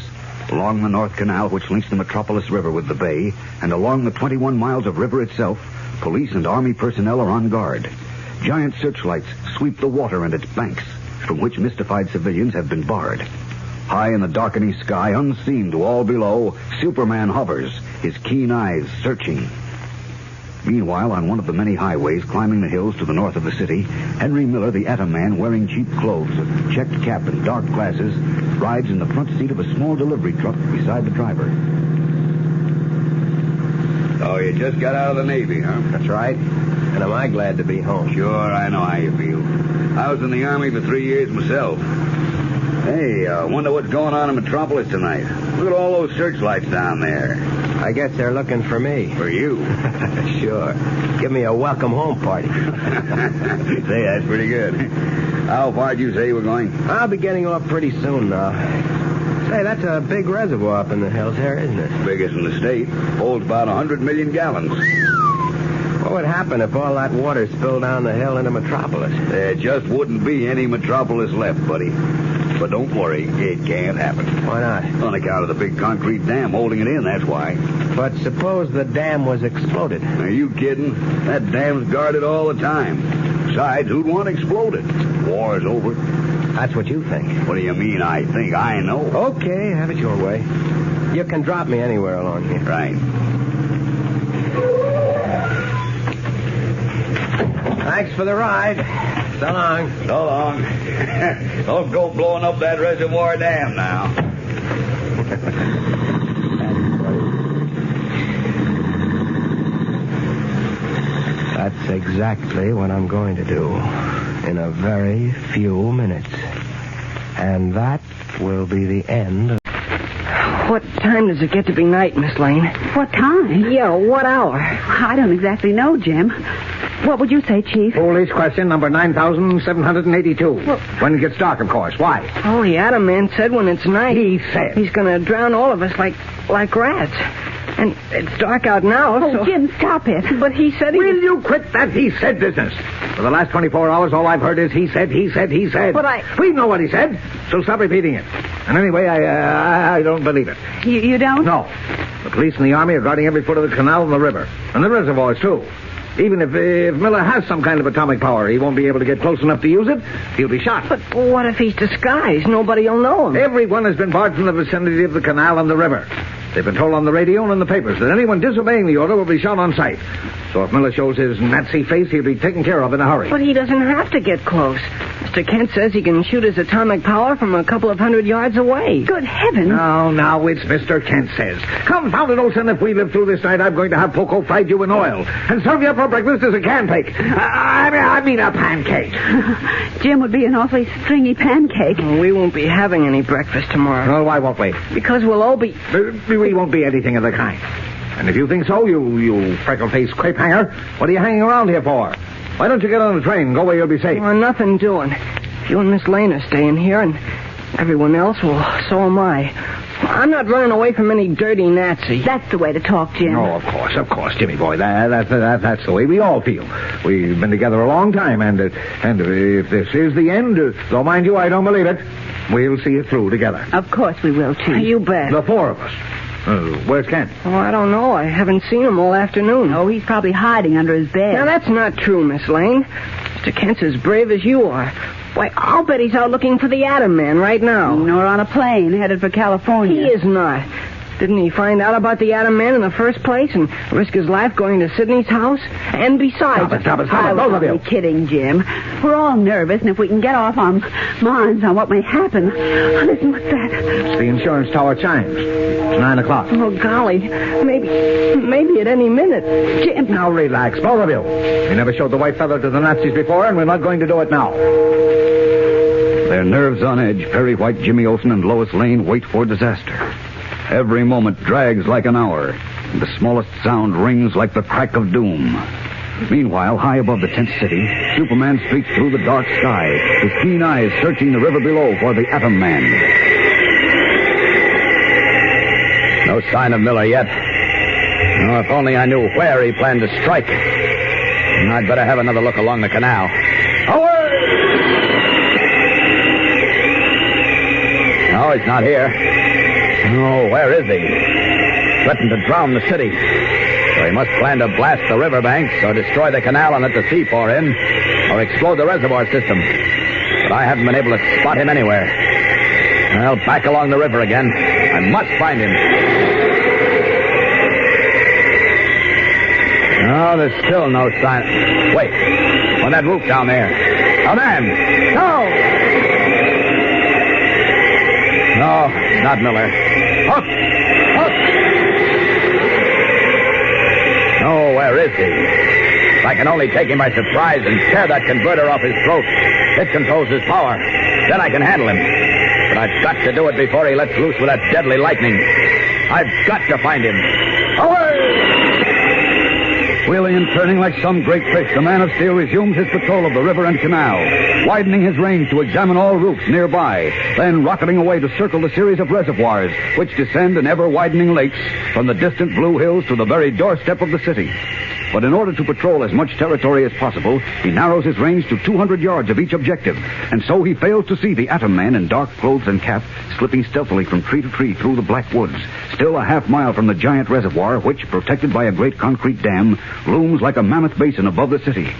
Along the North Canal, which links the Metropolis River with the bay, and along the 21 miles of river itself, police and army personnel are on guard. Giant searchlights sweep the water and its banks, from which mystified civilians have been barred. High in the darkening sky, unseen to all below, Superman hovers, his keen eyes searching. Meanwhile, on one of the many highways climbing the hills to the north of the city, Henry Miller, the Atom Man, wearing cheap clothes, a checked cap and dark glasses, rides in the front seat of a small delivery truck beside the driver. Oh, you just got out of the Navy, huh? That's right. And am I glad to be home? Sure, I know how you feel. I was in the Army for 3 years myself. Hey, wonder what's going on in Metropolis tonight. Look at all those searchlights down there. I guess they're looking for me. For you? Sure. Give me a welcome home party. Say, that's pretty good. How far did you say you were going? I'll be getting off pretty soon now. Say, that's a big reservoir up in the hills there, isn't it? Biggest in the state. Holds about 100 million gallons. What would happen if all that water spilled down the hill into Metropolis? There just wouldn't be any Metropolis left, buddy. But don't worry, it can't happen. Why not? On account of the big concrete dam holding it in, that's why. But suppose the dam was exploded. Are you kidding? That dam's guarded all the time. Besides, who'd want to explode it? War's over. That's what you think. What do you mean, I think? I know. Okay, have it your way. You can drop me anywhere along here. Right. Thanks for the ride. So long. So long. Don't go blowing up that reservoir dam now. That's exactly what I'm going to do in a very few minutes. And that will be the end of... What time does it get to be night, Miss Lane? What time? Yeah, what hour? I don't exactly know, Jim. What would you say, Chief? Foolish question number 9,782. When it gets dark, of course. Why? Oh, the Atom Man said when it's night. He said. He's going to drown all of us like rats. And it's dark out now, Oh, so... Jim, stop it. But he said he... Will you quit that he said business? For the last 24 hours, all I've heard is he said. But We know what he said, so stop repeating it. And anyway, I don't believe it. You don't? No. The police and the army are guarding every foot of the canal and the river. And the reservoirs, too. Even if Miller has some kind of atomic power, he won't be able to get close enough to use it. He'll be shot. But what if he's disguised? Nobody will know him. Everyone has been barred from the vicinity of the canal and the river. They've been told on the radio and in the papers that anyone disobeying the order will be shot on sight. So if Miller shows his Nazi face, he'll be taken care of in a hurry. But he doesn't have to get close. Mr. Kent says he can shoot his atomic power from a couple of 100 yards away. Good heavens. Now, it's Mr. Kent says. Confounded Olsen, if we live through this night, I'm going to have Poco fried you in oil and serve you up for breakfast as a pancake. I mean a pancake. Jim would be an awfully stringy pancake. We won't be having any breakfast tomorrow. Well, why won't we? Because we'll all be... We won't be anything of the kind. And if you think so, you freckle-faced crepe hanger, what are you hanging around here for? Why don't you get on the train and go where you'll be safe? Well, nothing doing. You and Miss Lane are staying here, and everyone else, well, so am I. I'm not running away from any dirty Nazi. That's the way to talk, Jim. Oh, of course, Jimmy boy. That's the way we all feel. We've been together a long time, and if this is the end, though mind you, I don't believe it, we'll see it through together. Of course we will, Chief. You bet. The four of us. Where's Kent? Oh, I don't know. I haven't seen him all afternoon. Oh, he's probably hiding under his bed. Now, that's not true, Miss Lane. Mr. Kent's as brave as you are. Why, I'll bet he's out looking for the Atom Man right now. Or on a plane headed for California. He is not. Didn't he find out about the Atom Man in the first place and risk his life going to Sidney's house? And besides... Stop it, I both was of you. only kidding, Jim. We're all nervous, and if we can get off our minds on what may happen... Listen, what's that? It's the insurance tower chimes. It's 9 o'clock. Oh, golly. Maybe at any minute. Jim... Now relax, both of you. We never showed the white feather to the Nazis before, and we're not going to do it now. Their nerves on edge, Perry White, Jimmy Olsen, and Lois Lane wait for disaster. Every moment drags like an hour, and the smallest sound rings like the crack of doom. Meanwhile, high above the tent city, Superman streaks through the dark sky, his keen eyes searching the river below for the Atom Man. No sign of Miller yet. Oh, if only I knew where he planned to strike. And I'd better have another look along the canal. Away! No, he's not here. Oh, where is he? Threatened to drown the city. So he must plan to blast the riverbanks or destroy the canal and let the sea pour in, or explode the reservoir system. But I haven't been able to spot him anywhere. Well, back along the river again. I must find him. No, there's still no sign. Wait. On that roof down there. A man! No! No, it's not Miller. Hook! Hook! No, where is he? If I can only take him by surprise and tear that converter off his throat. It controls his power. Then I can handle him. But I've got to do it before he lets loose with that deadly lightning. I've got to find him. Away! Wheeling and turning like some great fish, the Man of Steel resumes his patrol of the river and canal, widening his range to examine all routes nearby, then rocketing away to circle the series of reservoirs which descend in ever-widening lakes from the distant blue hills to the very doorstep of the city. But in order to patrol as much territory as possible, he narrows his range to 200 yards of each objective, and so he fails to see the Atom Man in dark clothes and cap slipping stealthily from tree to tree through the black woods, still a half mile from the giant reservoir which, protected by a great concrete dam, looms like a mammoth basin above the city.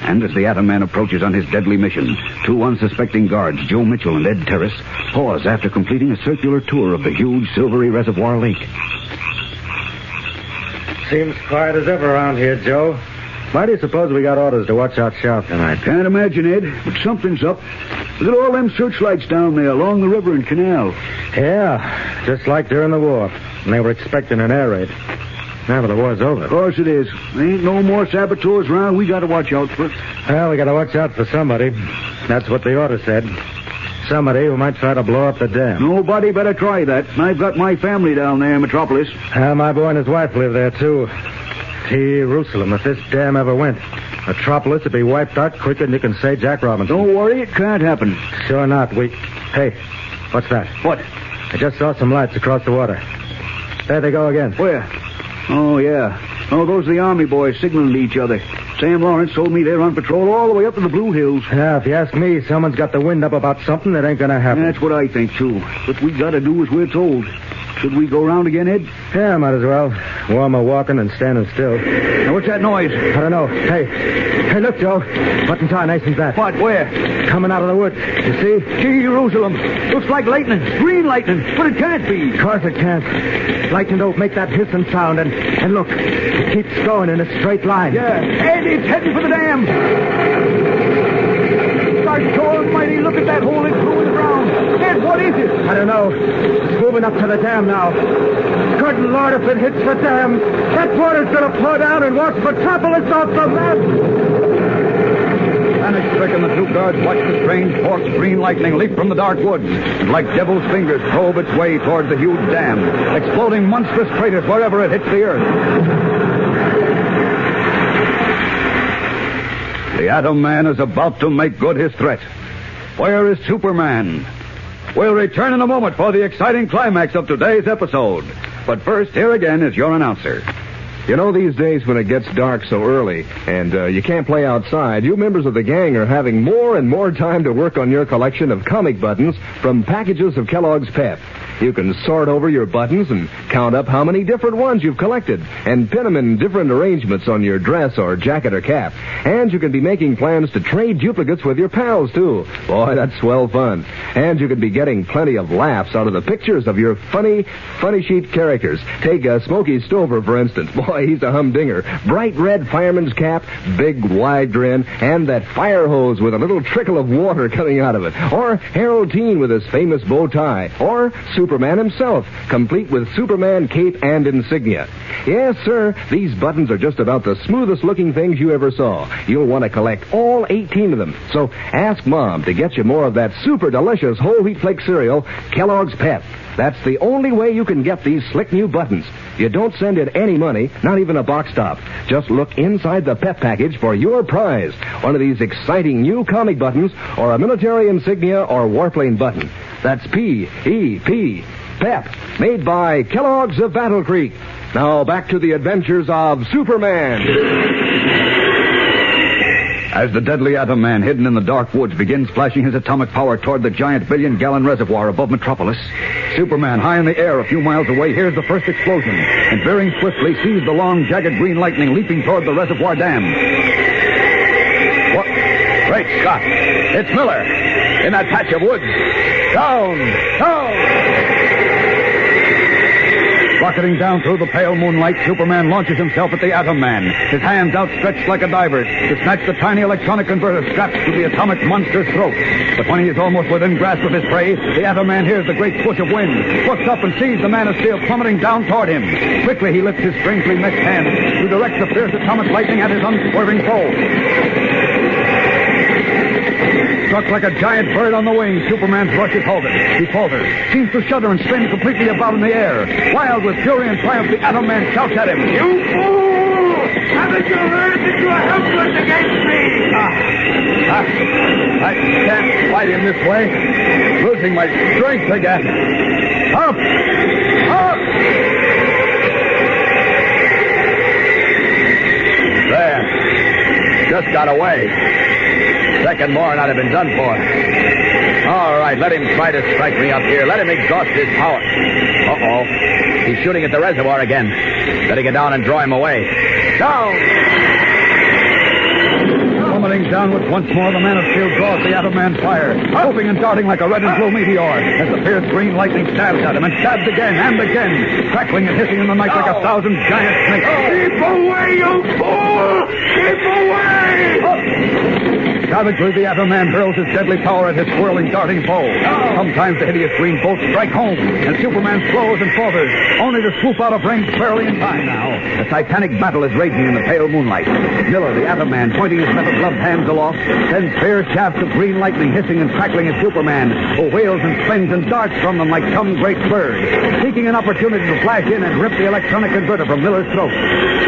And as the Atom Man approaches on his deadly mission, two unsuspecting guards, Joe Mitchell and Ed Terrace, pause after completing a circular tour of the huge silvery reservoir lake. Seems quiet as ever around here, Joe. Why do you suppose we got orders to watch out sharp tonight? Can't imagine, Ed, but something's up. Look at all them searchlights down there along the river and canal. Yeah, just like during the war. And they were expecting an air raid. Now that the war's over. Of course it is. There ain't no more saboteurs around. We got to watch out for. Well, we got to watch out for somebody. That's what the order said. Somebody who might try to blow up the dam. Nobody better try that. I've got my family down there in Metropolis. My boy and his wife live there, too. Jerusalem, if this dam ever went, Metropolis would be wiped out quicker than you can say Jack Robinson. Don't worry, it can't happen. Sure not. Hey, what's that? What? I just saw some lights across the water. There they go again. Where? Oh, yeah. Oh, those are the Army boys signaling to each other. Sam Lawrence told me they're on patrol all the way up to the Blue Hills. Yeah, if you ask me, someone's got the wind up about something that ain't gonna happen. That's what I think, too. What we gotta do as we're told. Should we go round again, Ed? Yeah, might as well. Warmer walking than standing still. Now, what's that noise? I don't know. Hey, look, Joe. Button tie, nice and fast. What? Where? Coming out of the woods. You see? Jerusalem. Looks like lightning. Green lightning. But it can't be. Of course it can't. Lightning don't make that hissing sound. And look, it keeps going in a straight line. Yeah. Ed, it's heading for the dam. By God Almighty, look at that hole it's through in the ground. Ed, what is it? I don't know. It's moving up to the dam now. Good Lord, if it hits the dam, that water's going to pour down and wash Metropolis off the map. Panic-stricken, the two guards watch the strange forked green lightning leap from the dark woods and like devil's fingers probe its way towards the huge dam, exploding monstrous craters wherever it hits the earth. The Atom Man is about to make good his threat. Where is Superman? We'll return in a moment for the exciting climax of today's episode. But first, here again is your announcer. You know, these days when it gets dark so early and you can't play outside, you members of the gang are having more and more time to work on your collection of comic buttons from packages of Kellogg's Pep. You can sort over your buttons and count up how many different ones you've collected and pin them in different arrangements on your dress or jacket or cap. And you can be making plans to trade duplicates with your pals, too. Boy, that's swell fun. And you can be getting plenty of laughs out of the pictures of your funny sheet characters. Take Smokey Stover, for instance. Boy, he's a humdinger. Bright red fireman's cap, big wide grin, and that fire hose with a little trickle of water coming out of it. Or Harold Teen with his famous bow tie. Or Superman himself, complete with Superman cape and insignia. Yes, sir, these buttons are just about the smoothest looking things you ever saw. You'll want to collect all 18 of them. So ask Mom to get you more of that super delicious whole wheat flake cereal, Kellogg's Pep. That's the only way you can get these slick new buttons. You don't send in any money, not even a box top. Just look inside the Pep package for your prize. One of these exciting new comic buttons, or a military insignia or warplane button. That's P-E-P, Pep, made by Kellogg's of Battle Creek. Now back to the adventures of Superman. As the deadly Atom Man, hidden in the dark woods, begins flashing his atomic power toward the giant billion-gallon reservoir above Metropolis, Superman, high in the air a few miles away, hears the first explosion and, veering swiftly, sees the long, jagged green lightning leaping toward the reservoir dam. What? Great Scott! It's Miller! In that patch of woods! Down! Rocketing down through the pale moonlight, Superman launches himself at the Atom Man, his hands outstretched like a diver's to snatch the tiny electronic converter strapped to the atomic monster's throat. But when he is almost within grasp of his prey, the Atom Man hears the great swoosh of wind, looks up and sees the Man of Steel plummeting down toward him. Quickly, he lifts his strangely meshed hands to direct the fierce atomic lightning at his unswerving foe. Struck like a giant bird on the wing, Superman's rush is halted. He falters, seems to shudder and spin completely about in the air. Wild with fury and triumph, the Atom Man shouts at him. You fool! Haven't you learned that you are helpless against me? I can't fight him this way. Losing my strength again. Up! Up! There. Just got away. Second more and I'd have been done for. All right, let him try to strike me up here. Let him exhaust his power. Uh-oh. He's shooting at the reservoir again. Better get down and draw him away. Down! Plummeting downwards once more, the Man of Steel draws the Atom Man fire, hoping and darting like a red and blue meteor as the fierce green lightning stabs at him and stabs again and again, crackling and hissing in the night like 1,000 giant snakes. Keep away, you fool! Keep away! Savagely, the Atom Man hurls his deadly power at his swirling, darting foe. Sometimes the hideous green bolts strike home, and Superman slows and falters, only to swoop out of range barely in time now. A titanic battle is raging in the pale moonlight. Miller, the Atom Man, pointing his metal-gloved hands aloft, sends fierce shafts of green lightning hissing and crackling at Superman, who wheels and spins and darts from them like some great bird, seeking an opportunity to flash in and rip the electronic converter from Miller's throat.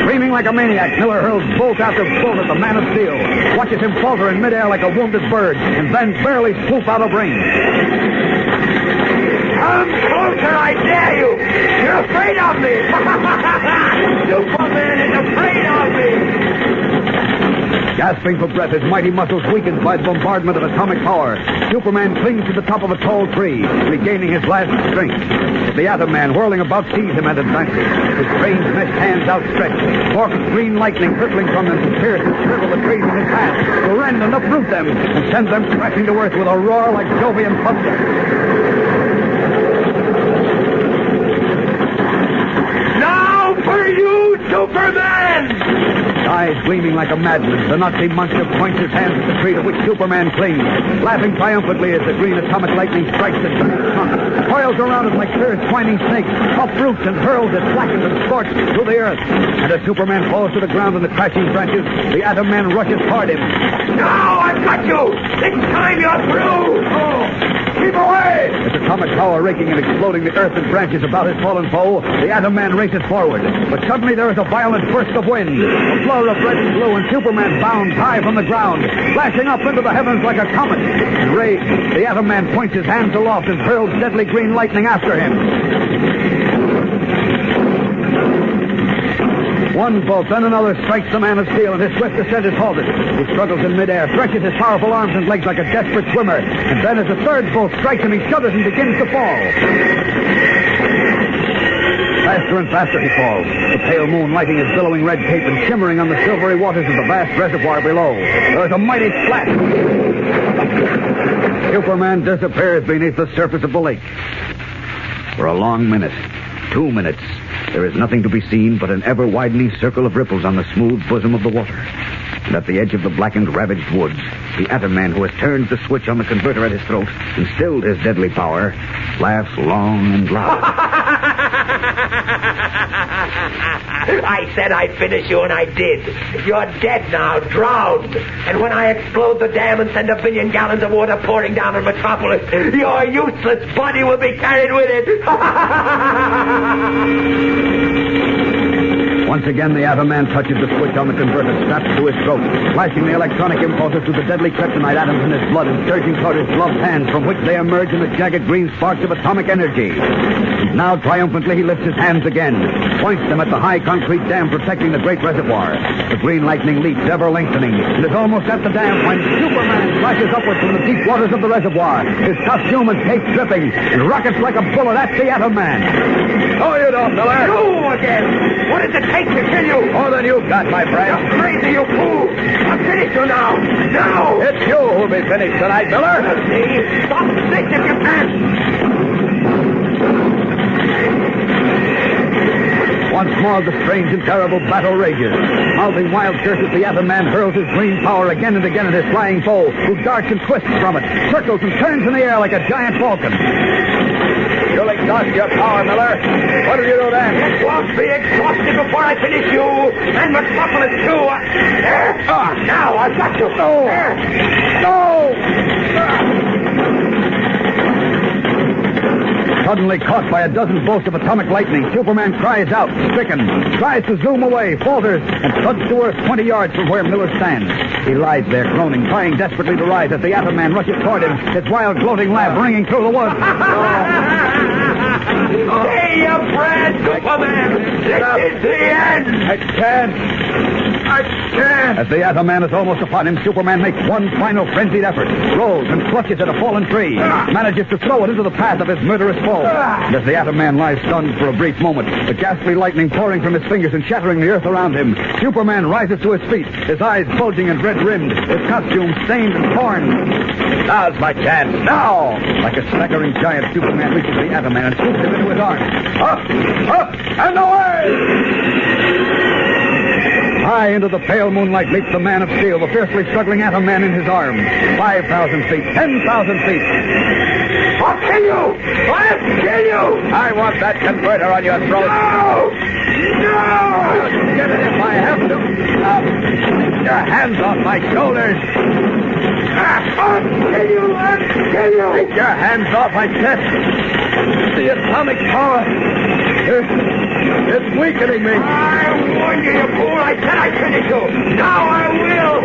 Screaming like a maniac, Miller hurls bolt after bolt at the Man of Steel, watches him falter in midair like a wounded bird, and then barely swoop out of range. Come closer, I dare you! You're afraid of me! Superman is afraid of me! Gasping for breath, his mighty muscles weakened by the bombardment of atomic power, Superman clings to the top of a tall tree, regaining his last strength. The Atom Man, whirling about, sees him and advances, his strange meshed hands outstretched, forked green lightning trickling from them to pierce and shrivel the trees in his path, to rend and uproot them, and send them crashing to earth with a roar like Jovian thunder. Now for you, Superman! Eyes gleaming like a madman's, the Nazi monster points his hands at the tree to which Superman clings, laughing triumphantly as the green atomic lightning strikes the trunk, coils around it like fierce twining snakes, uproots and hurls it, blackened and scorched through the earth. And as Superman falls to the ground in the crashing branches, the Atom Man rushes toward him. Now I've got you! It's time you're through! Oh! Keep away! Its atomic power raking and exploding the earth and branches about his fallen foe, the Atom Man races forward. But suddenly there is a violent burst of wind, a blur of red and blue, and Superman bounds high from the ground, flashing up into the heavens like a comet. Enraged, the Atom Man points his hands aloft and hurls deadly green lightning after him. One bolt, then another strikes the man of steel, and his swift descent is halted. He struggles in midair, stretches his powerful arms and legs like a desperate swimmer, and then as the third bolt strikes him, he shudders and begins to fall. Faster and faster he falls, the pale moon lighting his billowing red cape and shimmering on the silvery waters of the vast reservoir below. There is a mighty splash. Superman disappears beneath the surface of the lake. For a long minute, 2 minutes, there is nothing to be seen but an ever-widening circle of ripples on the smooth bosom of the water. And at the edge of the blackened, ravaged woods, the atom man who has turned the switch on the converter at his throat and stilled his deadly power laughs long and loud. I said I'd finish you, and I did. You're dead now, drowned. And when I explode the dam and send 1 billion gallons of water pouring down on Metropolis, your useless body will be carried with it. Once again, the atom man touches the switch on the converter strapped to his throat, flashing the electronic impulses to the deadly kryptonite atoms in his blood and surging toward his gloved hands, from which they emerge in the jagged green sparks of atomic energy. And now, triumphantly, he lifts his hands again, points them at the high concrete dam protecting the great reservoir. The green lightning leaps ever lengthening, and is almost at the dam when Superman flashes upwards from the deep waters of the reservoir, his costume and cape dripping, and rockets like a bullet at the atom man. Oh, you don't, Miller. You again. What does it take to kill you? More than you've got, my friend. You're crazy, you fool. I'll finish you now. Now. It's you who'll be finished tonight, Miller. See? Stop this if you can. Once more, the strange and terrible battle rages. Mouthing wild curses, the atom man hurls his green power again and again at his flying foe, who darts and twists from it, circles and turns in the air like a giant falcon. You'll exhaust your power, Miller. What'll you do then? It won't be exhausted before I finish you. And Metropolis, too. There. Now, I've got you. No. There. No! Suddenly caught by a dozen bolts of atomic lightning, Superman cries out, stricken, tries to zoom away, falters, and thuds to earth 20 yards from where Miller stands. He lies there, groaning, trying desperately to rise as the atom man rushes toward him, his wild, gloating laugh ringing through the woods. Stay your friend, Superman. This is the end. I can't. As the atom man is almost upon him, Superman makes one final frenzied effort, rolls and clutches at a fallen tree, manages to throw it into the path of his murderous foe. And as the atom man lies stunned for a brief moment, the ghastly lightning pouring from his fingers and shattering the earth around him, Superman rises to his feet, his eyes bulging and red-rimmed, his costume stained and torn. Now's my chance. Now! Like a staggering giant, Superman reaches the atom man and swoops him into his arms. Up! Up! And away! High into the pale moonlight leaps the man of steel, the fiercely struggling atom man in his arms. 5,000 feet, 10,000 feet. I'll kill you! I'll kill you! I want that converter on your throat. No! No! I'll get it if I have to. Take your hands off my shoulders. I'll kill you! I'll kill you! Take your hands off my chest. The atomic power. It's weakening me. I warned you, you fool. I said I'd finish you. Now I will.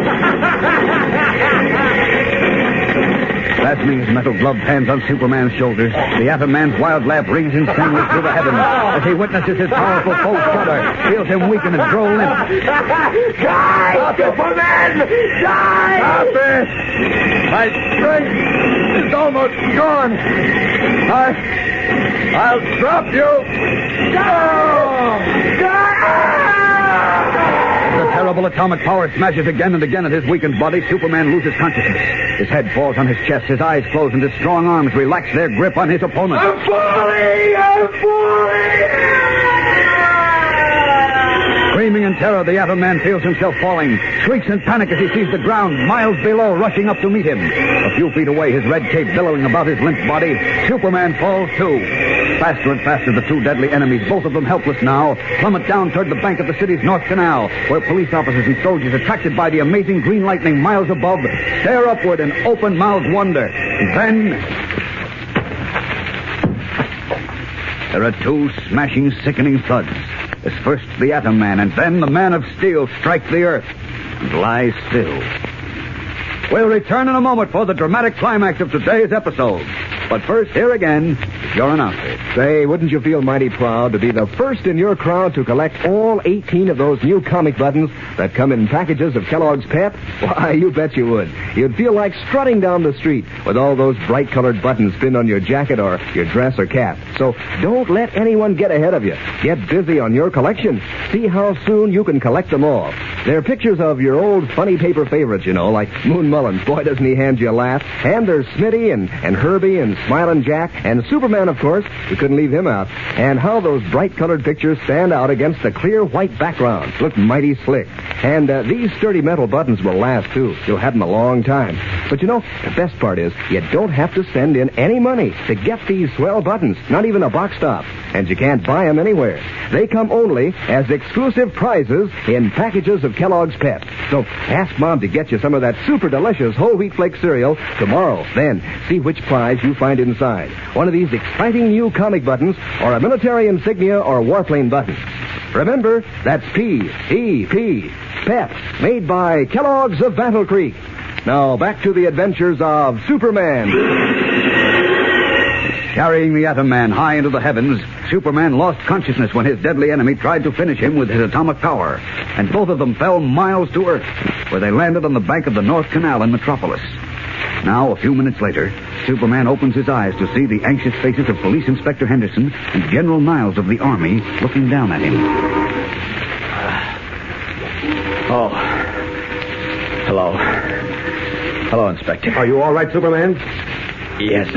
Fastening his metal gloved hands on Superman's shoulders, the atom man's wild laugh rings insanely through the heavens as he witnesses his powerful foe shudder, feels him weaken and grow limp. Die, Superman! Die! Stop it! My strength is almost gone. I'll drop you. No! The terrible atomic power smashes again and again at his weakened body. Superman loses consciousness. His head falls on his chest, his eyes close, and his strong arms relax their grip on his opponent. I'm falling! I'm falling! Screaming in terror, the atom man feels himself falling, shrieks in panic as he sees the ground miles below rushing up to meet him. A few feet away, his red cape billowing about his limp body, Superman falls too. Faster and faster, the two deadly enemies, both of them helpless now, plummet down toward the bank of the city's North Canal, where police officers and soldiers, attracted by the amazing green lightning miles above, stare upward in open-mouthed wonder. And then there are two smashing, sickening thuds. As first the atom man, and then the man of steel strike the earth and lie still. We'll return in a moment for the dramatic climax of today's episode. But first, here again, your announcer. Say, wouldn't you feel mighty proud to be the first in your crowd to collect all 18 of those new comic buttons that come in packages of Kellogg's Pep? Why, you bet you would. You'd feel like strutting down the street with all those bright-colored buttons pinned on your jacket or your dress or cap. So don't let anyone get ahead of you. Get busy on your collection. See how soon you can collect them all. They're pictures of your old funny paper favorites, you know, like Moon Mullins. Boy, doesn't he hand you a laugh. And there's Smitty and Herbie and Smilin' Jack and Superman, of course. You couldn't leave him out. And how those bright-colored pictures stand out against the clear white background. Look mighty slick. And these sturdy metal buttons will last, too. You'll have them a long time. But you know, the best part is you don't have to send in any money to get these swell buttons, not even a box top. And you can't buy them anywhere. They come only as exclusive prizes in packages of Kellogg's Pep. So ask Mom to get you some of that super delicious whole wheat flake cereal tomorrow. Then see which prize you find inside. One of these exciting new comic buttons or a military insignia or warplane button. Remember, that's P-E-P, Pep, made by Kellogg's of Battle Creek. Now back to the adventures of Superman. Carrying the Atom Man high into the heavens, Superman lost consciousness when his deadly enemy tried to finish him with his atomic power, and both of them fell miles to Earth, where they landed on the bank of the North Canal in Metropolis. Now, a few minutes later, Superman opens his eyes to see the anxious faces of Police Inspector Henderson and General Niles of the Army looking down at him. Oh. Hello. Hello, Inspector. Are you all right, Superman? Yes,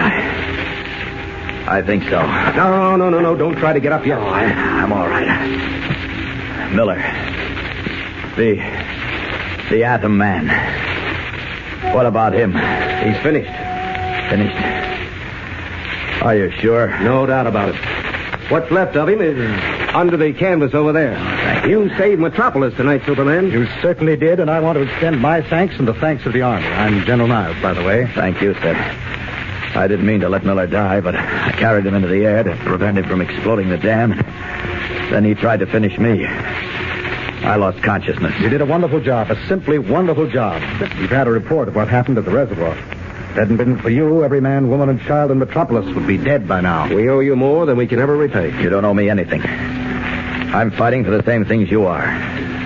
I think so. No. Don't try to get up yet. Oh, I'm all right. Miller. The Atom Man. What about him? He's finished. Finished? Are you sure? No doubt about it. What's left of him is under the canvas over there. You saved Metropolis tonight, Superman. You certainly did, and I want to extend my thanks and the thanks of the Army. I'm General Niles, by the way. Thank you, sir. I didn't mean to let Miller die, but I carried him into the air to prevent him from exploding the dam. Then he tried to finish me. I lost consciousness. You did a wonderful job, a simply wonderful job. We've had a report of what happened at the reservoir. If it hadn't been for you, every man, woman, and child in Metropolis would be dead by now. We owe you more than we can ever repay. You don't owe me anything. I'm fighting for the same things you are.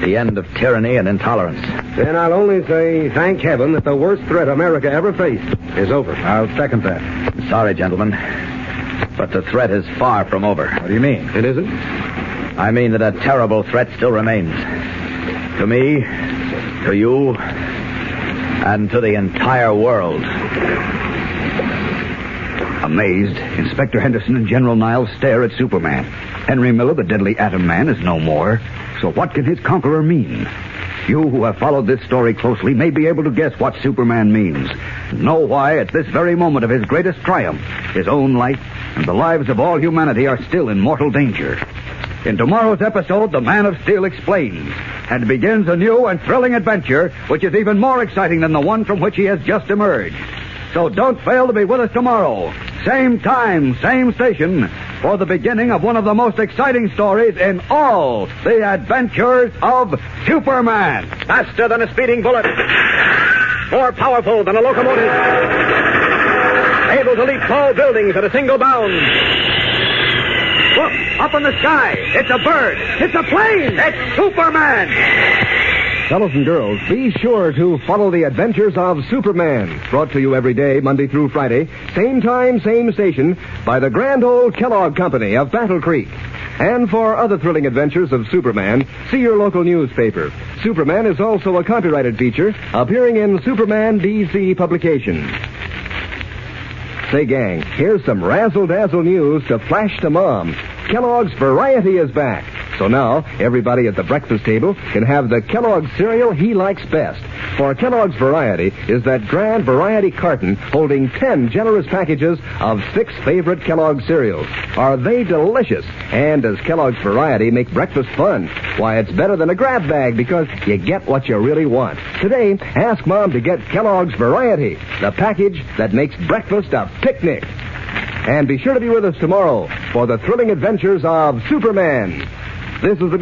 The end of tyranny and intolerance. Then I'll only say, thank heaven that the worst threat America ever faced is over. I'll second that. Sorry, gentlemen, but the threat is far from over. What do you mean? It isn't? I mean that a terrible threat still remains. To me, to you, and to the entire world. Amazed, Inspector Henderson and General Niles stare at Superman. Henry Miller, the deadly Atom Man, is no more. So what can his conqueror mean? You who have followed this story closely may be able to guess what Superman means. Know why, at this very moment of his greatest triumph, his own life and the lives of all humanity are still in mortal danger. In tomorrow's episode, the Man of Steel explains and begins a new and thrilling adventure, which is even more exciting than the one from which he has just emerged. So don't fail to be with us tomorrow. Same time, same station, for the beginning of one of the most exciting stories in all the adventures of Superman. Faster than a speeding bullet. More powerful than a locomotive. Able to leap tall buildings at a single bound. Look, up in the sky. It's a bird. It's a plane. It's Superman. Fellows and girls, be sure to follow the adventures of Superman. Brought to you every day, Monday through Friday. Same time, same station, by the grand old Kellogg Company of Battle Creek. And for other thrilling adventures of Superman, see your local newspaper. Superman is also a copyrighted feature appearing in Superman DC publications. Say, gang, here's some razzle-dazzle news to flash to Mom. Kellogg's Variety is back. So now, everybody at the breakfast table can have the Kellogg cereal he likes best. For Kellogg's Variety is that grand variety carton holding 10 generous packages of 6 favorite Kellogg cereals. Are they delicious? And does Kellogg's Variety make breakfast fun? Why, it's better than a grab bag because you get what you really want. Today, ask Mom to get Kellogg's Variety, the package that makes breakfast a picnic. And be sure to be with us tomorrow for the thrilling adventures of Superman. This is the